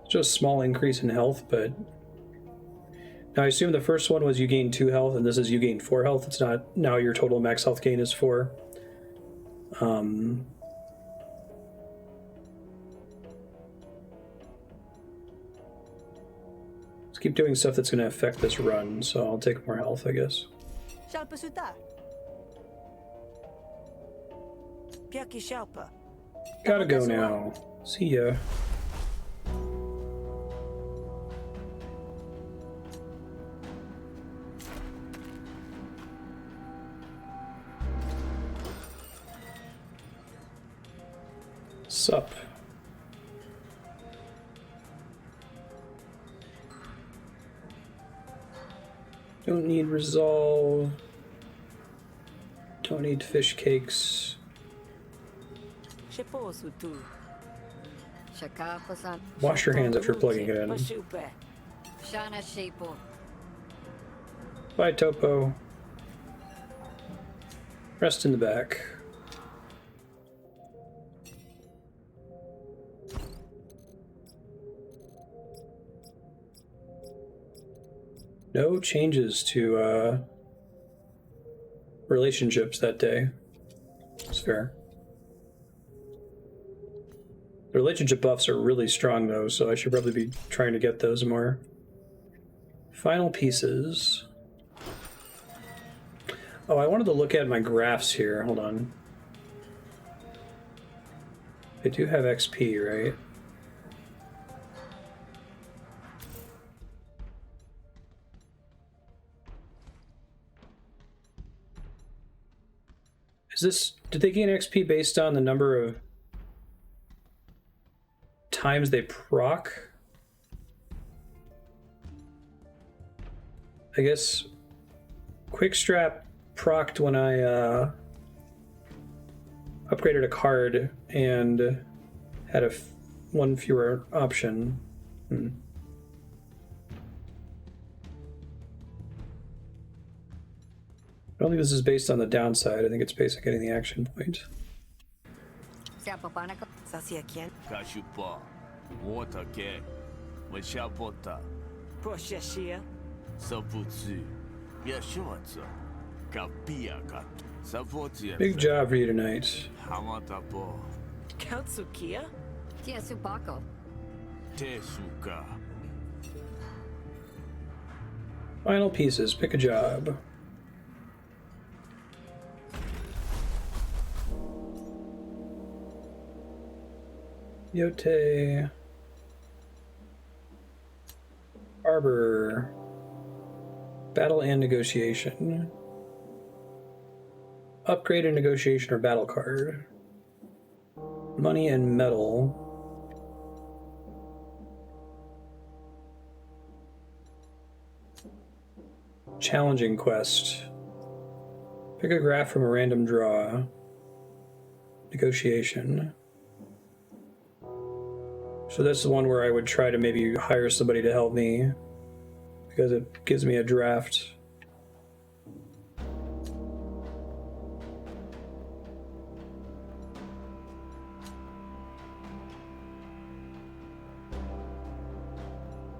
Just a small increase in health, but now I assume the first one was you gain 2 health, and this is you gain 4 health. It's not now your total max health gain is 4. Let's keep doing stuff that's going to affect this run, so I'll take more health, I guess. Shalpasuta. Pyaki shalpa. Gotta go now. See ya. Sup? Don't need resolve. Don't need fish cakes. Shepo sutu. Shakapasan. Wash your hands after plugging it in. Pashupe. Shana Shepo. Bye, Topo. Rest in the back. No changes to relationships that day. It's fair. The relationship buffs are really strong though, so I should probably be trying to get those more. Final pieces. Oh, I wanted to look at my graphs here. Hold on. I do have XP, right? Is this... Did they gain XP based on the number of times they proc? I guess Quickstrap procced when I upgraded a card and had a one fewer option. I don't think this is based on the downside. I think it's based on getting the action point. Sasiakien. Kashupa. Watake. Weshapota. Poshashia. Saputsu. Yashimata. Kapiakat. Sapotia. Big job for you tonight. Hamatapo. Kautsukia. Tiasupako. Tesuka. Final pieces. Pick a job. Yote. Arbor. Battle and negotiation. Upgrade a negotiation or battle card. Money and metal. Challenging quest. Pick a graph from a random draw. Negotiation. So this is one where I would try to maybe hire somebody to help me because it gives me a draft.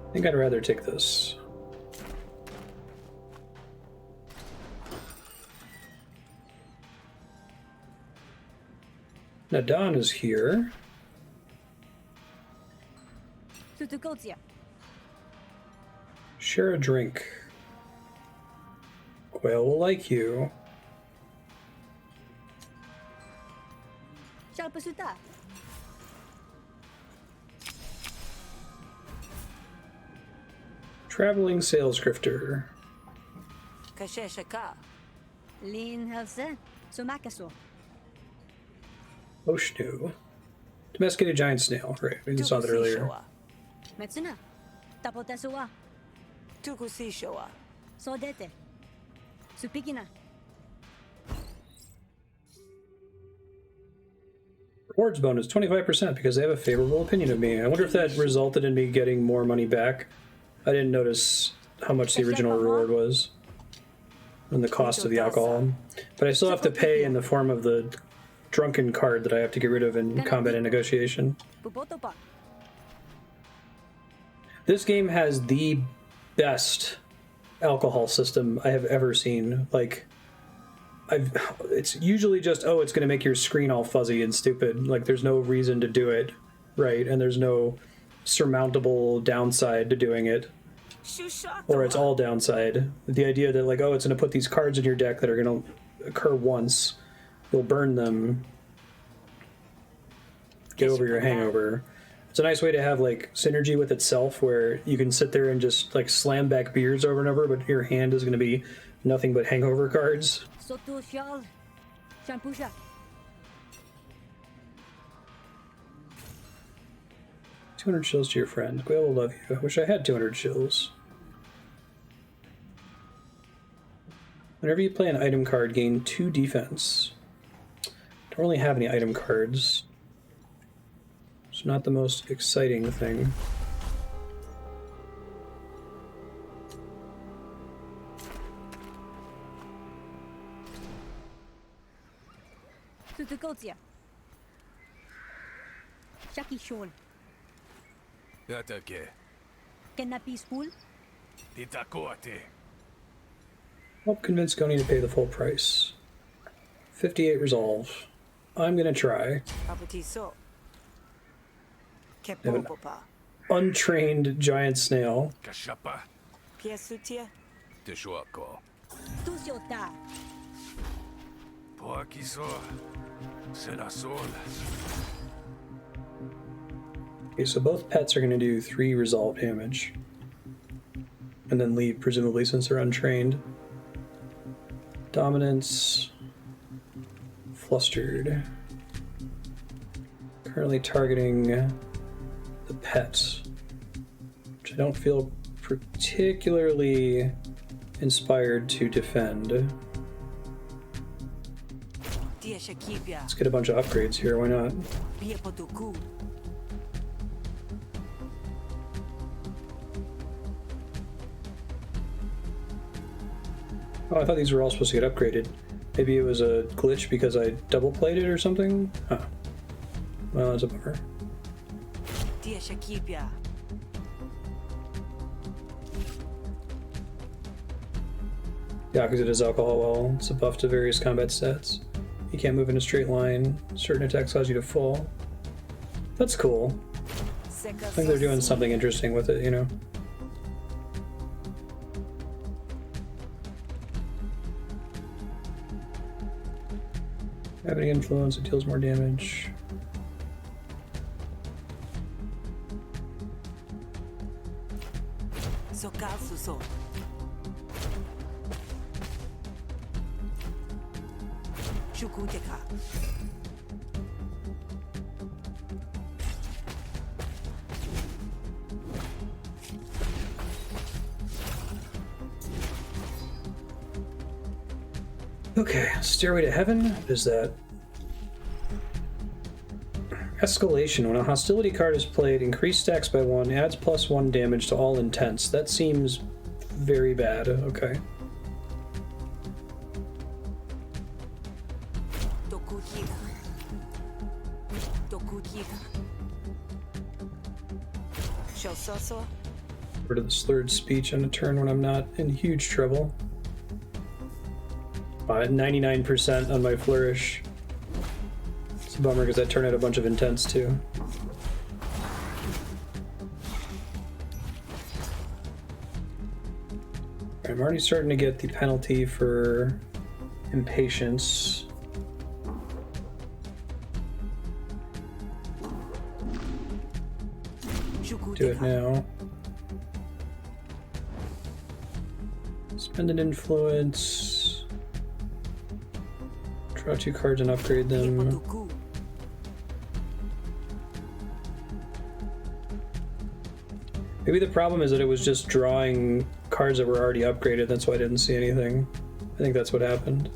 I think I'd rather take this. Nadon is here. Tutukotia. Share a drink. Quail will like you. Shalpasuta. Traveling sales grifter. Kasheshaka. Lin Helse. Somakaso. Oshnu. Domesticated giant snail. Right, we saw that earlier. Metsuna. Tapotesuwa. Tukusishoa. Sodete. Supikina. Rewards bonus 25% because they have a favorable opinion of me. I wonder if that resulted in me getting more money back. I didn't notice how much the original reward was and the cost of the alcohol. But I still have to pay in the form of the drunken card that I have to get rid of in combat and negotiation. Pupotopa. This game has the best alcohol system I have ever seen. Like, it's usually just, oh, it's going to make your screen all fuzzy and stupid. Like, there's no reason to do it, right? And there's no surmountable downside to doing it. Or it's all downside. The idea that, like, oh, it's going to put these cards in your deck that are going to occur once. You'll burn them. Get over your hangover. It's a nice way to have, like, synergy with itself where you can sit there and just, like, slam back beers over and over, but your hand is going to be nothing but hangover cards. Sotu Shal. Shampusha. 200 shills to your friend. Quail will love you. I wish I had 200 shills. Whenever you play an item card, gain 2 defense. Don't really have any item cards. It's not the most exciting thing. Tutukotia. Shaki Shol. Yatake. Kenapi Spool. Itakoate. Help convince Goni to pay the full price. 58 resolve. I'm gonna try. Apatiso. Kepopopa. Untrained giant snail. Kashapa. Piesutia. Tishuako. Tusiota. Poakiso. Senasol. Okay, so both pets are going to do 3 resolve damage. And then leave, presumably, since they're untrained. Dominance. Flustered. Currently targeting the pet, which I don't feel particularly inspired to defend. Let's get a bunch of upgrades here, why not? Oh, I thought these were all supposed to get upgraded. Maybe it was a glitch because I double played it or something? Huh. Well, that's a bummer. Yeah, because it is alcohol well. It's a buff to various combat stats. You can't move in a straight line. Certain attacks cause you to fall. That's cool. I think they're doing something interesting with it, you know? Having influence, it deals more damage. Okay, Stairway to Heaven. What is that? Escalation. When a hostility card is played, increase stacks by 1, adds +1 damage to all intents. That seems very bad. Okay. Rid of the slurred speech on a turn when I'm not in huge trouble. At 99% on my flourish. It's a bummer because that turned out a bunch of intents too. I'm already starting to get the penalty for impatience. Do it now. Spend an influence. Draw 2 cards and upgrade them. Maybe the problem is that it was just drawing cards that were already upgraded, that's why I didn't see anything. I think that's what happened.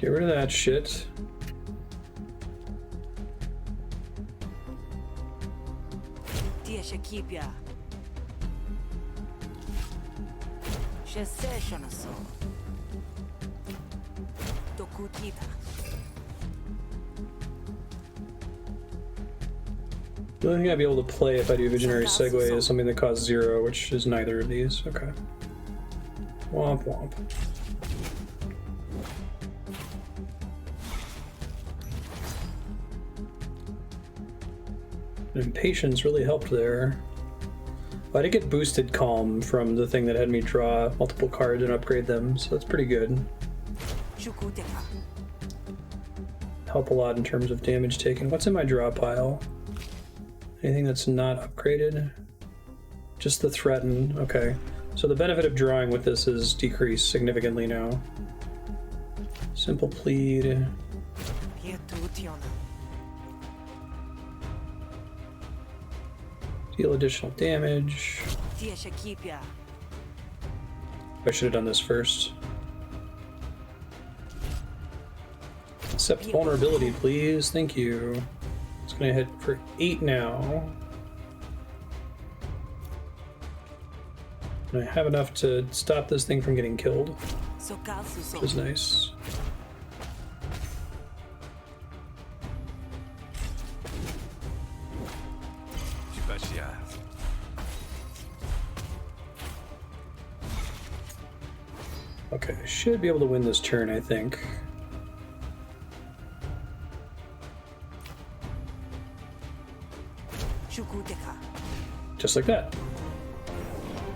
Get rid of that shit. The only thing I'd be able to play if I do Visionary Segue is something that costs 0, which is neither of these. Okay. Womp womp. Impatience really helped there. I did get boosted calm from the thing that had me draw multiple cards and upgrade them, so that's pretty good. Help a lot in terms of damage taken. What's in my draw pile? Anything that's not upgraded? Just the threaten. Okay. So the benefit of drawing with this is decreased significantly now. Simple plead. Deal additional damage. I should have done this first. Accept vulnerability, please. Thank you. It's gonna hit for 8 now. And I have enough to stop this thing from getting killed, which is nice. Okay, I should be able to win this turn, I think. Just like that.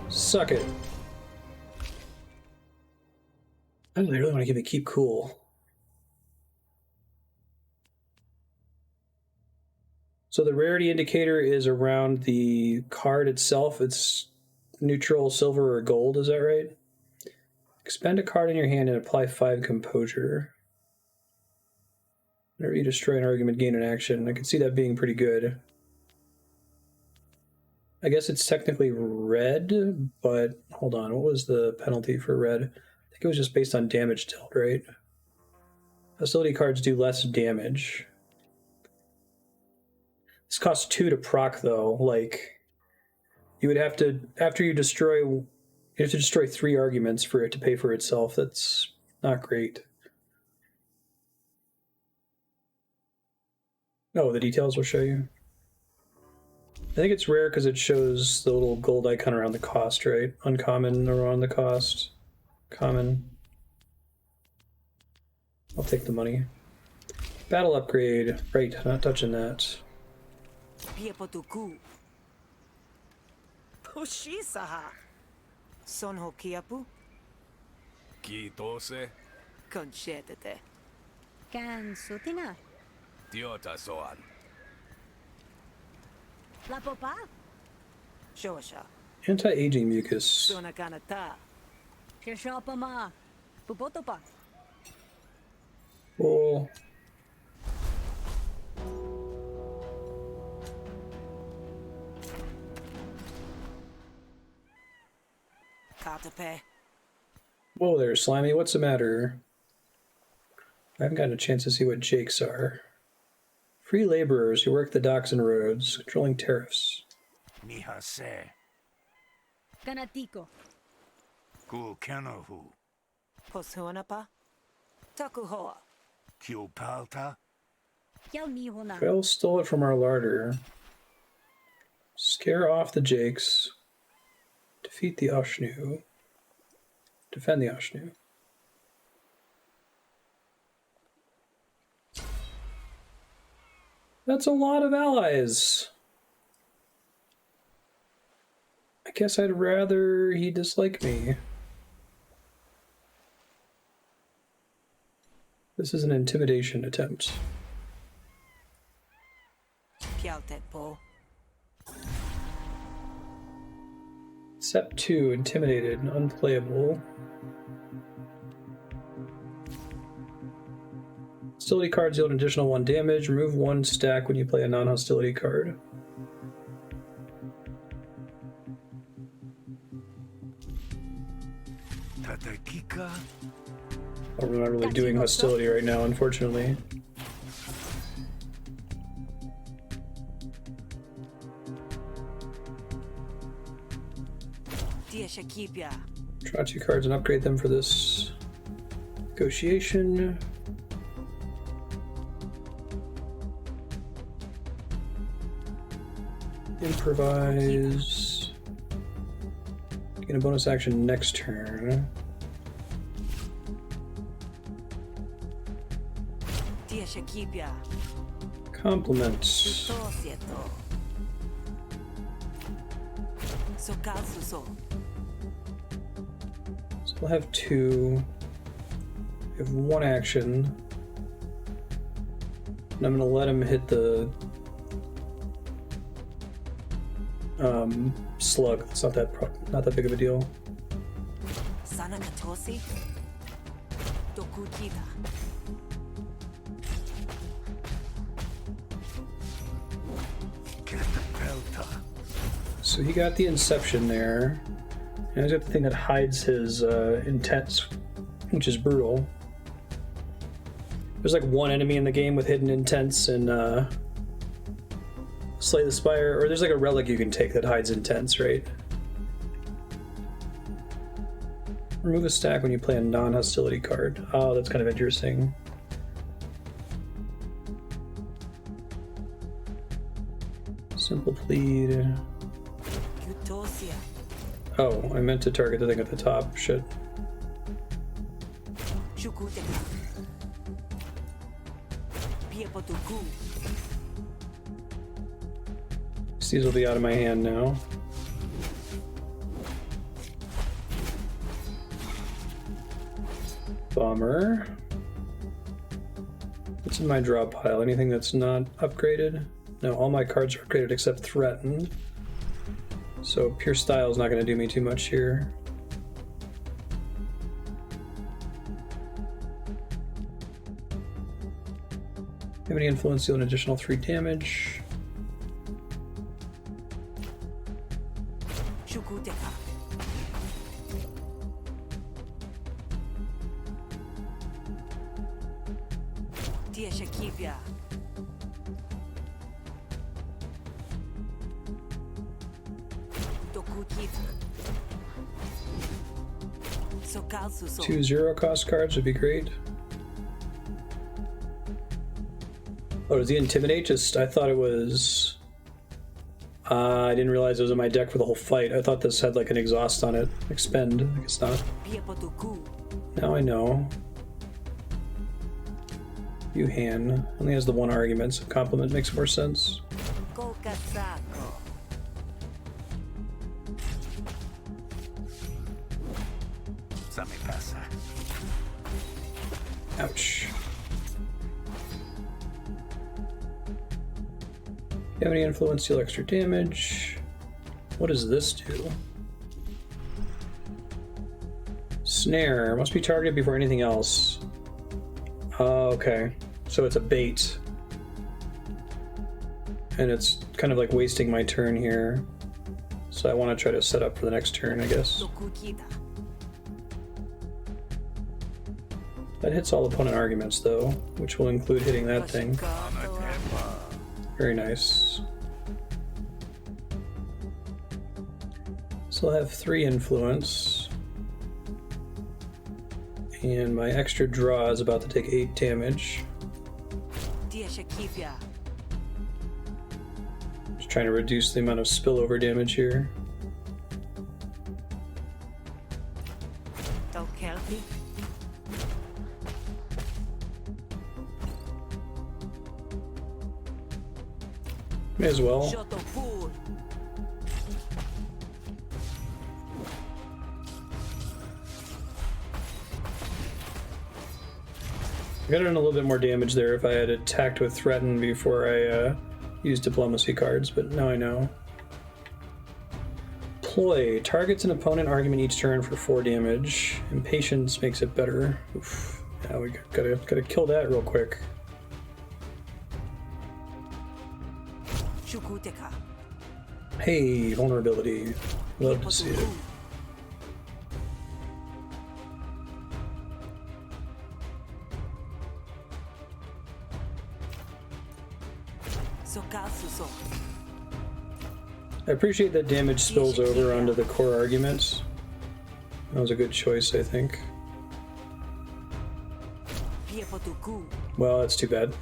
Suck it. I really want to give it keep cool. So the rarity indicator is around the card itself. It's neutral, silver, or gold, is that right? Expend a card in your hand and apply 5 composure. Whenever you destroy an argument, gain an action. I can see that being pretty good. I guess it's technically red, but hold on, what was the penalty for red? I think it was just based on damage dealt, right? Hostility cards do less damage. This costs 2 to proc though, like you would have to, after you destroy, you have to destroy 3 arguments for it to pay for itself. That's not great. Oh, the details will show you. I think it's rare because it shows the little gold icon around the cost, right? Uncommon around the cost. Common. I'll take the money. Battle upgrade. Right, not touching that. Kitose. Concedete. Can Sutina? Diota soan. La Popa? Shosha. Anti-aging mucus. Sona kanata. Shashapama. Pupotopa. Cool. Tatape. Whoa there, Slimy. What's the matter? I haven't gotten a chance to see what Jakes are. Free laborers who work the docks and roads, controlling tariffs. Nihase. Ganatiko. Ku kenahu. Poshuanapa. Takuhoa. Kiupalta. Yao nihona. Well, stole it from our larder. Scare off the Jakes. Defeat the Oshnu. Defend the Oshnu. That's a lot of allies. I guess I'd rather he dislike me. This is an intimidation attempt. Pialtepo. Step 2, intimidated, unplayable. Hostility cards deal an additional 1 damage. Remove 1 stack when you play a non-hostility card. Tatakika. Oh, we're not really doing hostility right now, unfortunately. Dia Shakipia. Draw 2 cards and upgrade them for this negotiation. Improvise. Get a bonus action next turn. Dia Shakipia. Compliments. Tosieto. Sokazuso. So we'll have 2. We have 1 action. And I'm gonna let him hit the slug. It's not that big of a deal. Sanakatosi. Dokukita. Ketapelta. So he got the Inception there. And he's got the thing that hides his intents, which is brutal. There's like 1 enemy in the game with hidden intents and Slay the Spire, or there's like a relic you can take that hides intents, right? Remove a stack when you play a non-hostility card. Oh, that's kind of interesting. Simple plead. Utosia. Oh, I meant to target the thing at the top. Shit. Shukuteka. Piepotuku. These will be out of my hand now. Bummer. What's in my draw pile? Anything that's not upgraded? No, all my cards are upgraded except Threatened. So Pure Style is not going to do me too much here. Have any influence, deal an additional 3 damage. Shukuteka. Dia Shakipia. Dokukita. Sokalsuso. 2 0-cost cards would be great. Oh, does he intimidate? Just, I thought it was... I didn't realize it was in my deck for the whole fight. I thought this had like an exhaust on it. Expend. I guess not. Piepotuku. Now I know. Yuhan only has the 1 argument, so compliment makes more sense. Kokasako. Samipasa. Ouch. You have any influence, deal extra damage. What does this do? Snare. Must be targeted before anything else. Oh, okay. So it's a bait. And it's kind of like wasting my turn here. So I want to try to set up for the next turn, I guess. Dokukita. That hits all opponent arguments, though, which will include hitting that thing. Very nice. So I'll have 3 influence. And my extra draw is about to take 8 damage. Just trying to reduce the amount of spillover damage here. May as well. I could have done a little bit more damage there if I had attacked with Threaten before I used Diplomacy cards, but now I know. Ploy. Targets an opponent argument each turn for 4 damage. Impatience makes it better. Oof. Yeah, we gotta kill that real quick. Hey, vulnerability. Love to see it. I appreciate that damage spills over onto the core arguments. That was a good choice, I think. Well, that's too bad.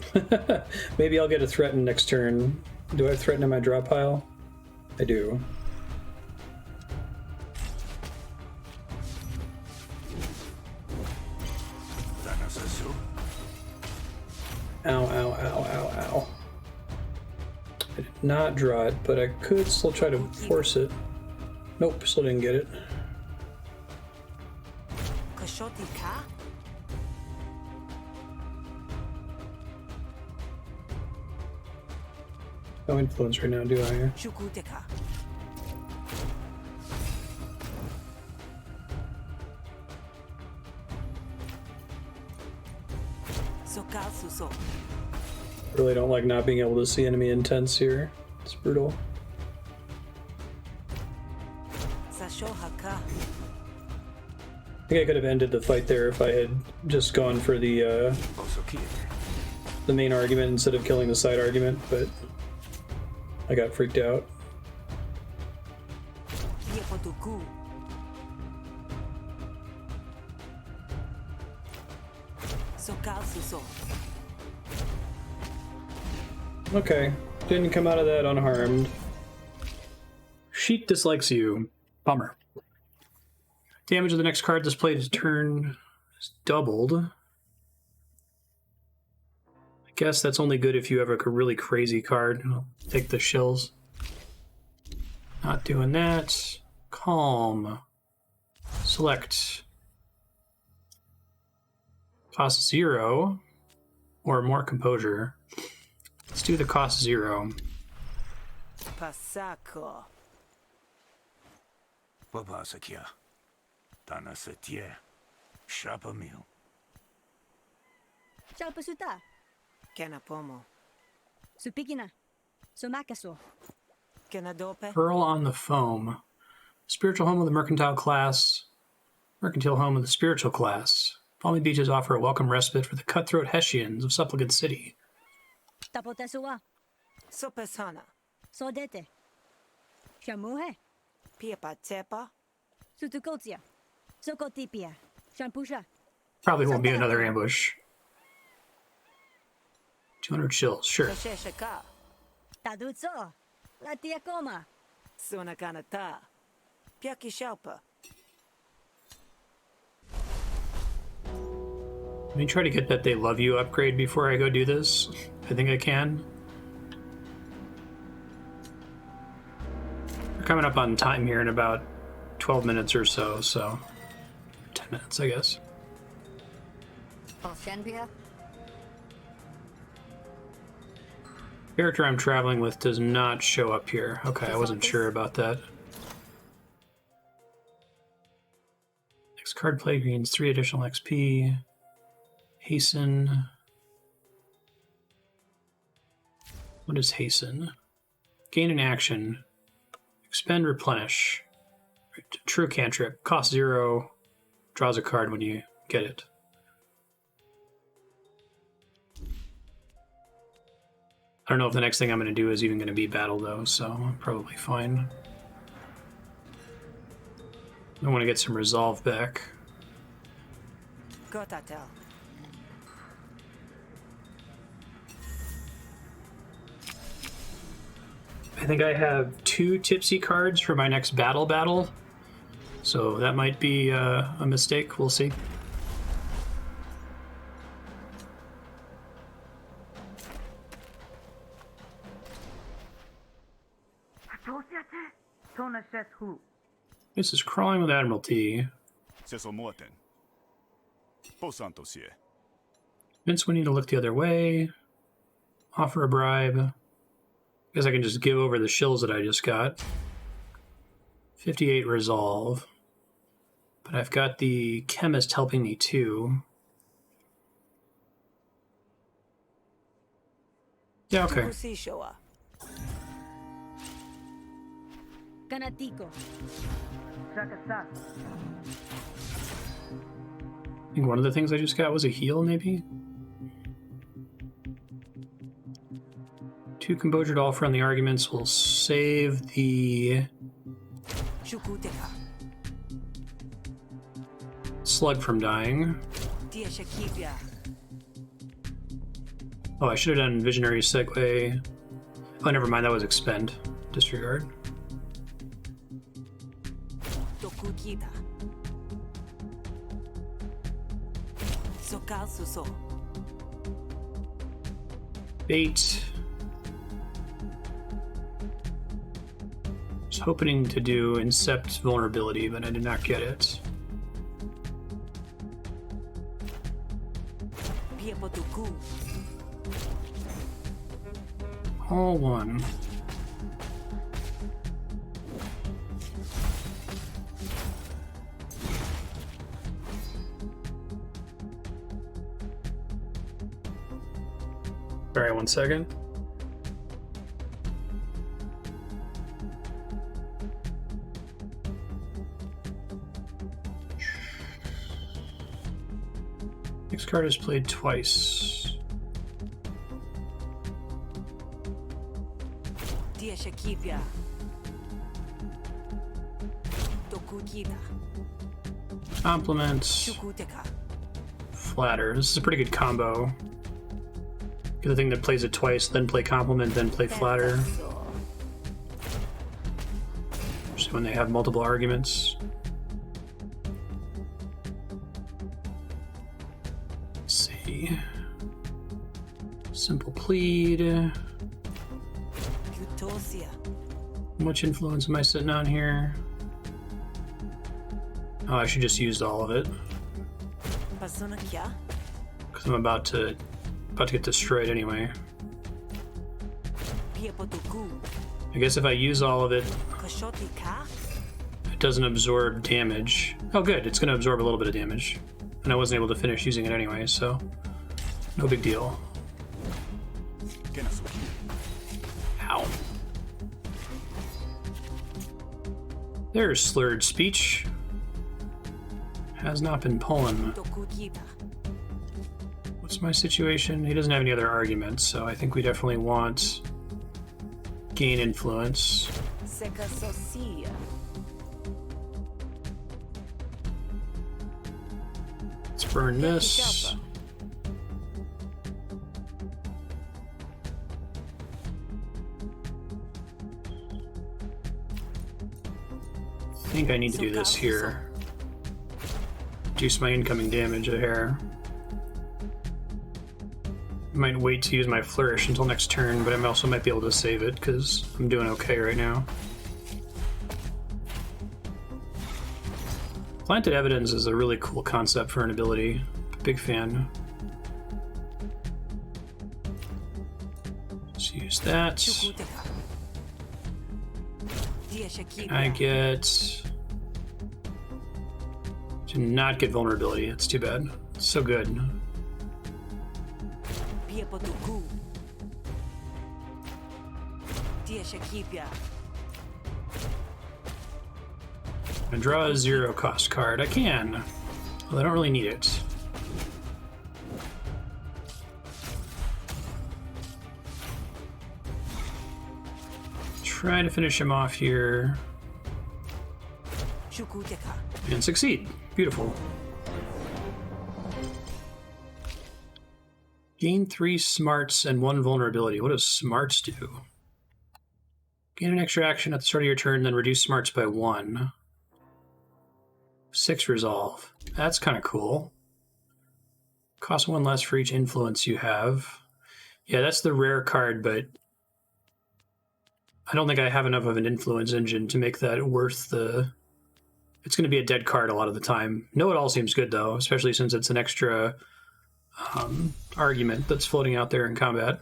Maybe I'll get a Threaten next turn. Do I have Threaten in my draw pile? I do. Ow, ow, ow, ow, ow. I did not draw it, but I could still try to force it. Nope, still didn't get it. No influence right now, do I? Really don't like not being able to see enemy intents here. It's brutal. I think I could have ended the fight there if I had just gone for the main argument instead of killing the side argument, but I got freaked out. Okay, didn't come out of that unharmed. Sheet dislikes you. Bummer. Damage of the next card displayed is turn is doubled. I guess that's only good if you have a really crazy card. I'll take the shills. Not doing that. Calm. Select. Cost 0 or more composure. Let's do the cost 0. Pasako. Babasakia. Tanasatie. Shapamil. Shalpasuta. Kenapomo. Supikina. Somakaso. Kenadope. Pearl on the Foam. Spiritual home of the mercantile class. Mercantile home of the spiritual class. Palmy Beaches offer a welcome respite for the cutthroat Hessians of Supplicant City. Tapotesua. Sopesana. Sodete. Shamuhe. Piapatsepa. Sutukotia. Sokotipia. Shampusha. Probably won't be another ambush. 200 chills, sure. Kasheshaka. Tadutso. Latiakoma. Sonakanata. Piakishalpa. Let me try to get that They Love You upgrade before I go do this. I think I can. We're coming up on time here in about 12 minutes or so, 10 minutes, I guess. Character I'm traveling with does not show up here. Okay, I wasn't sure about that. Next card play gains 3 additional XP. Hasten. What is hasten? Gain an action. Expend, replenish. True cantrip. Cost 0. Draws a card when you get it. I don't know if the next thing I'm going to do is even going to be battle, though, so probably fine. I want to get some resolve back. Gotatel. I think I have 2 tipsy cards for my next battle, so that might be a mistake. We'll see. This is Crawling with Admiralty. Vince, we need to look the other way. Offer a bribe. Guess I can just give over the shills that I just got. 58 resolve. But I've got the chemist helping me too. Yeah, okay. Ganatico. I think one of the things I just got was a heal, maybe? 2 composure to all friendly arguments will save the slug from dying. Oh, I should have done visionary segue. Oh, never mind, that was expend. Disregard. Bait. Was hoping to do Incept Vulnerability, but I did not get it. All one. Sorry, 1 second. Next card is played twice. Compliment. Flatter. This is a pretty good combo. Get the thing that plays it twice, then play compliment, then play flatter. Just when they have multiple arguments. Let's see. Simple plead. How much influence am I sitting on here? Oh, I should just use all of it. Because I'm about to get destroyed anyway. I guess if I use all of it, it doesn't absorb damage. Oh good, it's going to absorb a little bit of damage. And I wasn't able to finish using it anyway, so no big deal. Ow. There's slurred speech. Has not been pulling. What's my situation? He doesn't have any other arguments, so I think we definitely want gain influence. Let's burn this. I think I need to do this here. Reduce my incoming damage a hair. Might wait to use my flourish until next turn, but I also might be able to save it because I'm doing okay right now. Planted Evidence is a really cool concept for an ability. Big fan. Let's use that. I get to not get vulnerability. It's too bad. It's so good. I draw a 0 cost card. I can. Well, I don't really need it. try to finish him off here Shukuteka. and succeed. Beautiful. Gain 3 smarts and 1 vulnerability. What does smarts do? Gain an extra action at the start of your turn, then reduce smarts by 1. 6 resolve. That's kind of cool. Cost 1 less for each influence you have. Yeah, that's the rare card, but I don't think I have enough of an influence engine to make that worth the... It's going to be a dead card a lot of the time. Know It All seems good, though, especially since it's an extra argument that's floating out there in combat.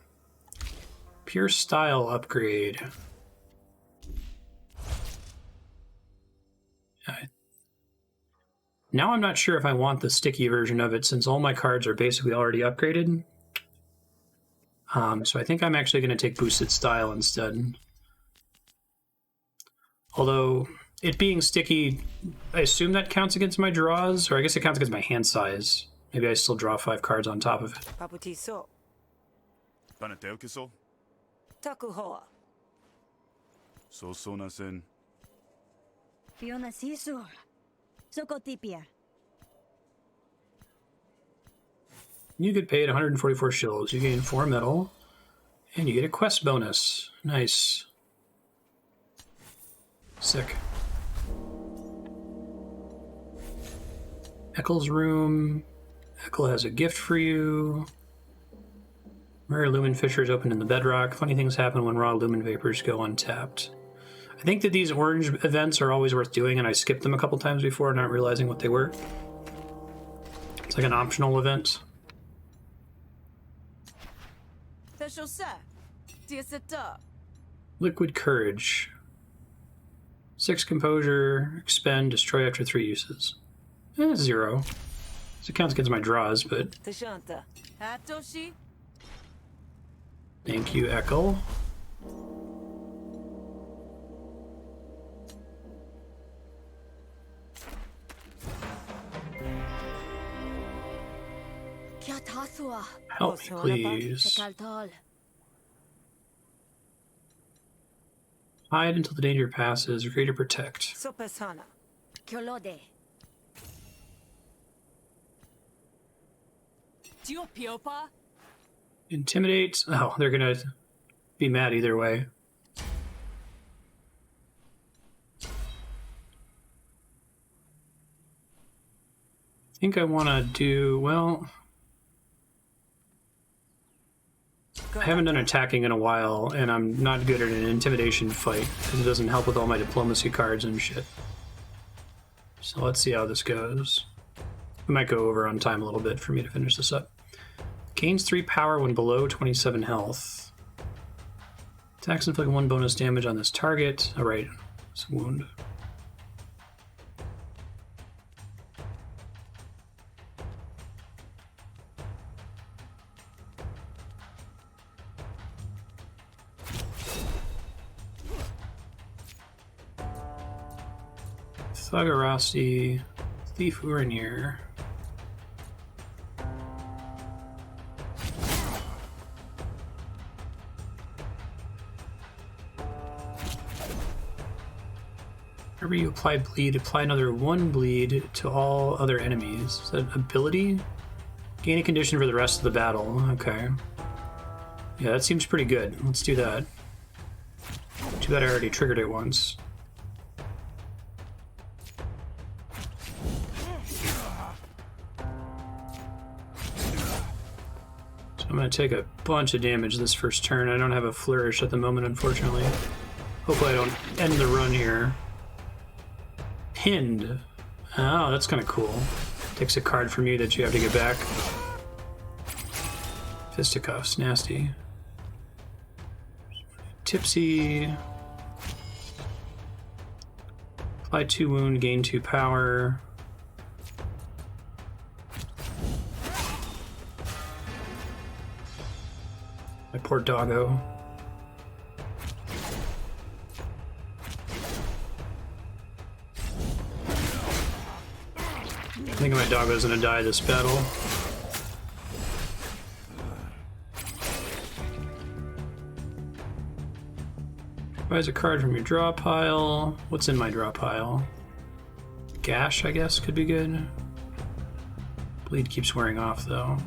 Pure Style upgrade. Now I'm not sure if I want the sticky version of it, since all my cards are basically already upgraded. So I think I'm actually going to take Boosted Style instead. Although, it being sticky, I assume that counts against my draws, or I guess it counts against my hand size. Maybe I still draw 5 cards on top of it. Paputi so. Panateukiso? Taku hoa. So sonasen. Fiona Sisur. Sokotipia. You get paid 144 shills. You gain 4 metal, and you get a quest bonus. Nice. Sick. Eccle's room. Eccles has a gift for you. Rare lumen fissures open in the bedrock. Funny things happen when raw lumen vapors go untapped. I think that these orange events are always worth doing, and I skipped them a couple times before, not realizing what they were. It's like an optional event. Liquid Courage. 6 composure, expend, destroy after 3 uses. 0. So it counts against my draws, but... Tashanta. Hatoshi? Thank you, Echo. Help me, please. Hide until the danger passes. Agree to protect. Sopeshana. Kyolode. Piopa? Intimidate. Oh, they're gonna be mad either way. I think I want to do, well... I haven't done attacking in a while, and I'm not good at an intimidation fight, because it doesn't help with all my diplomacy cards and shit. So let's see how this goes. I might go over on time a little bit for me to finish this up. Gains 3 power when below 27 health. Attacks inflict 1 bonus damage on this target. Alright, it's a wound. Thugarasi, Thief Uranir. Whenever you apply bleed, apply another 1 bleed to all other enemies. Is that an ability? Gain a condition for the rest of the battle. Okay. Yeah, that seems pretty good. Let's do that. Too bad I already triggered it once. I'm going to take a bunch of damage this first turn. I don't have a flourish at the moment, unfortunately. Hopefully I don't end the run here. Pinned. Oh, that's kind of cool. Takes a card from you that you have to get back. Fisticuffs, nasty. Tipsy. Apply 2 wound, gain 2 power. My poor doggo. I think my doggo's gonna die this battle. Buys a card from your draw pile. What's in my draw pile? Gash, I guess, could be good. Bleed keeps wearing off, though.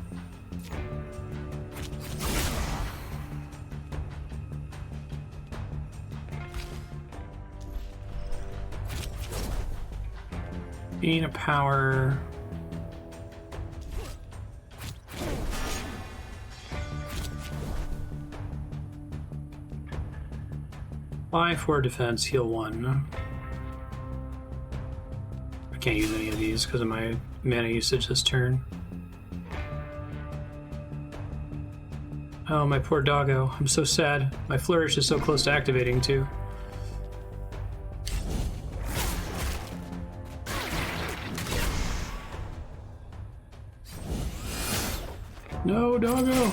Being a power. Apply 4 defense, heal 1. I can't use any of these because of my mana usage this turn. Oh, my poor doggo. I'm so sad. My flourish is so close to activating, too. No, doggo!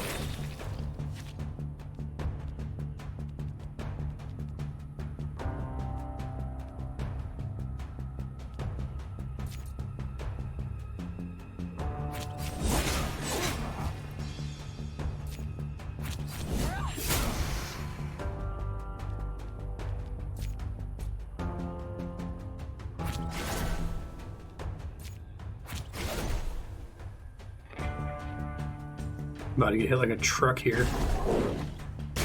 About to get hit like a truck here. At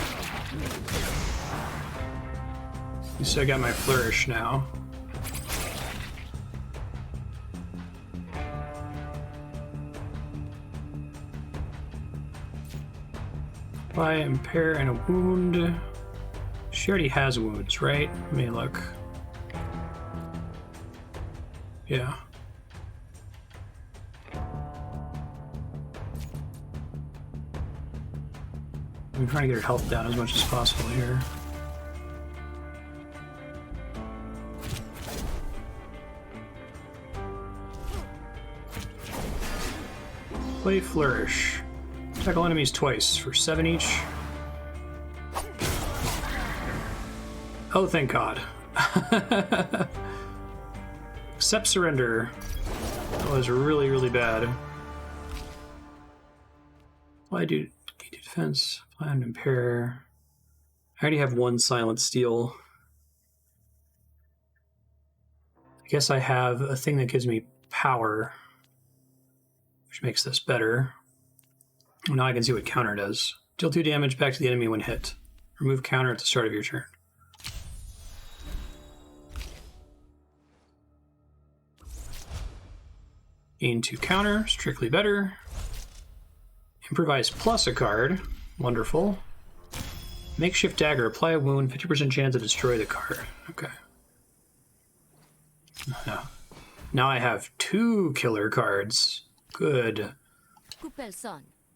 least I got my flourish now. Apply impair and a wound. She already has wounds, right? Let me look. Yeah. I'm trying to get her health down as much as possible here. Play Flourish. Tackle enemies twice for 7 each. Oh, thank God. Accept surrender. That was really, really bad. Why do defense? Plan impair. I already have 1 silent steel. I guess I have a thing that gives me power, which makes this better. Now I can see what counter does. Deal 2 damage back to the enemy when hit. Remove counter at the start of your turn. Gain 2 counter, strictly better. Improvise plus a card. Wonderful. Makeshift dagger. Apply a wound. 50% chance to destroy the card. Okay. Now I have 2 killer cards. Good.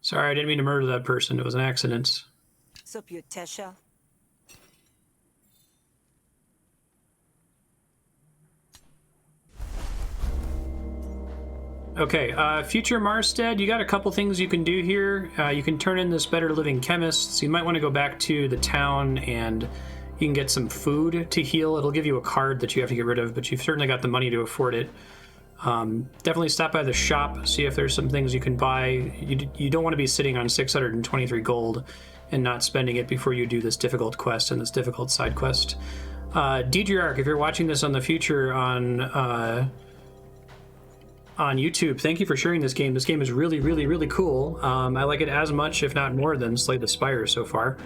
Sorry, I didn't mean to murder that person. It was an accident. Suputesha. Okay, future Marstead, you got a couple things you can do here. You can turn in this Better Living Chemist, so you might want to go back to the town and you can get some food to heal. It'll give you a card that you have to get rid of, but you've certainly got the money to afford it. Definitely stop by the shop, see if there's some things you can buy. You don't want to be sitting on 623 gold and not spending it before you do this difficult quest and this difficult side quest. Deidrearch, if you're watching this on the future on YouTube, thank you for sharing this game. This game is really, really, really cool. I like it as much, if not more, than Slay the Spire so far,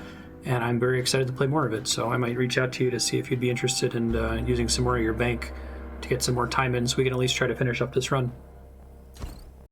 and I'm very excited to play more of it, so I might reach out to you to see if you'd be interested in using some more of your bank to get some more time in so we can at least try to finish up this run.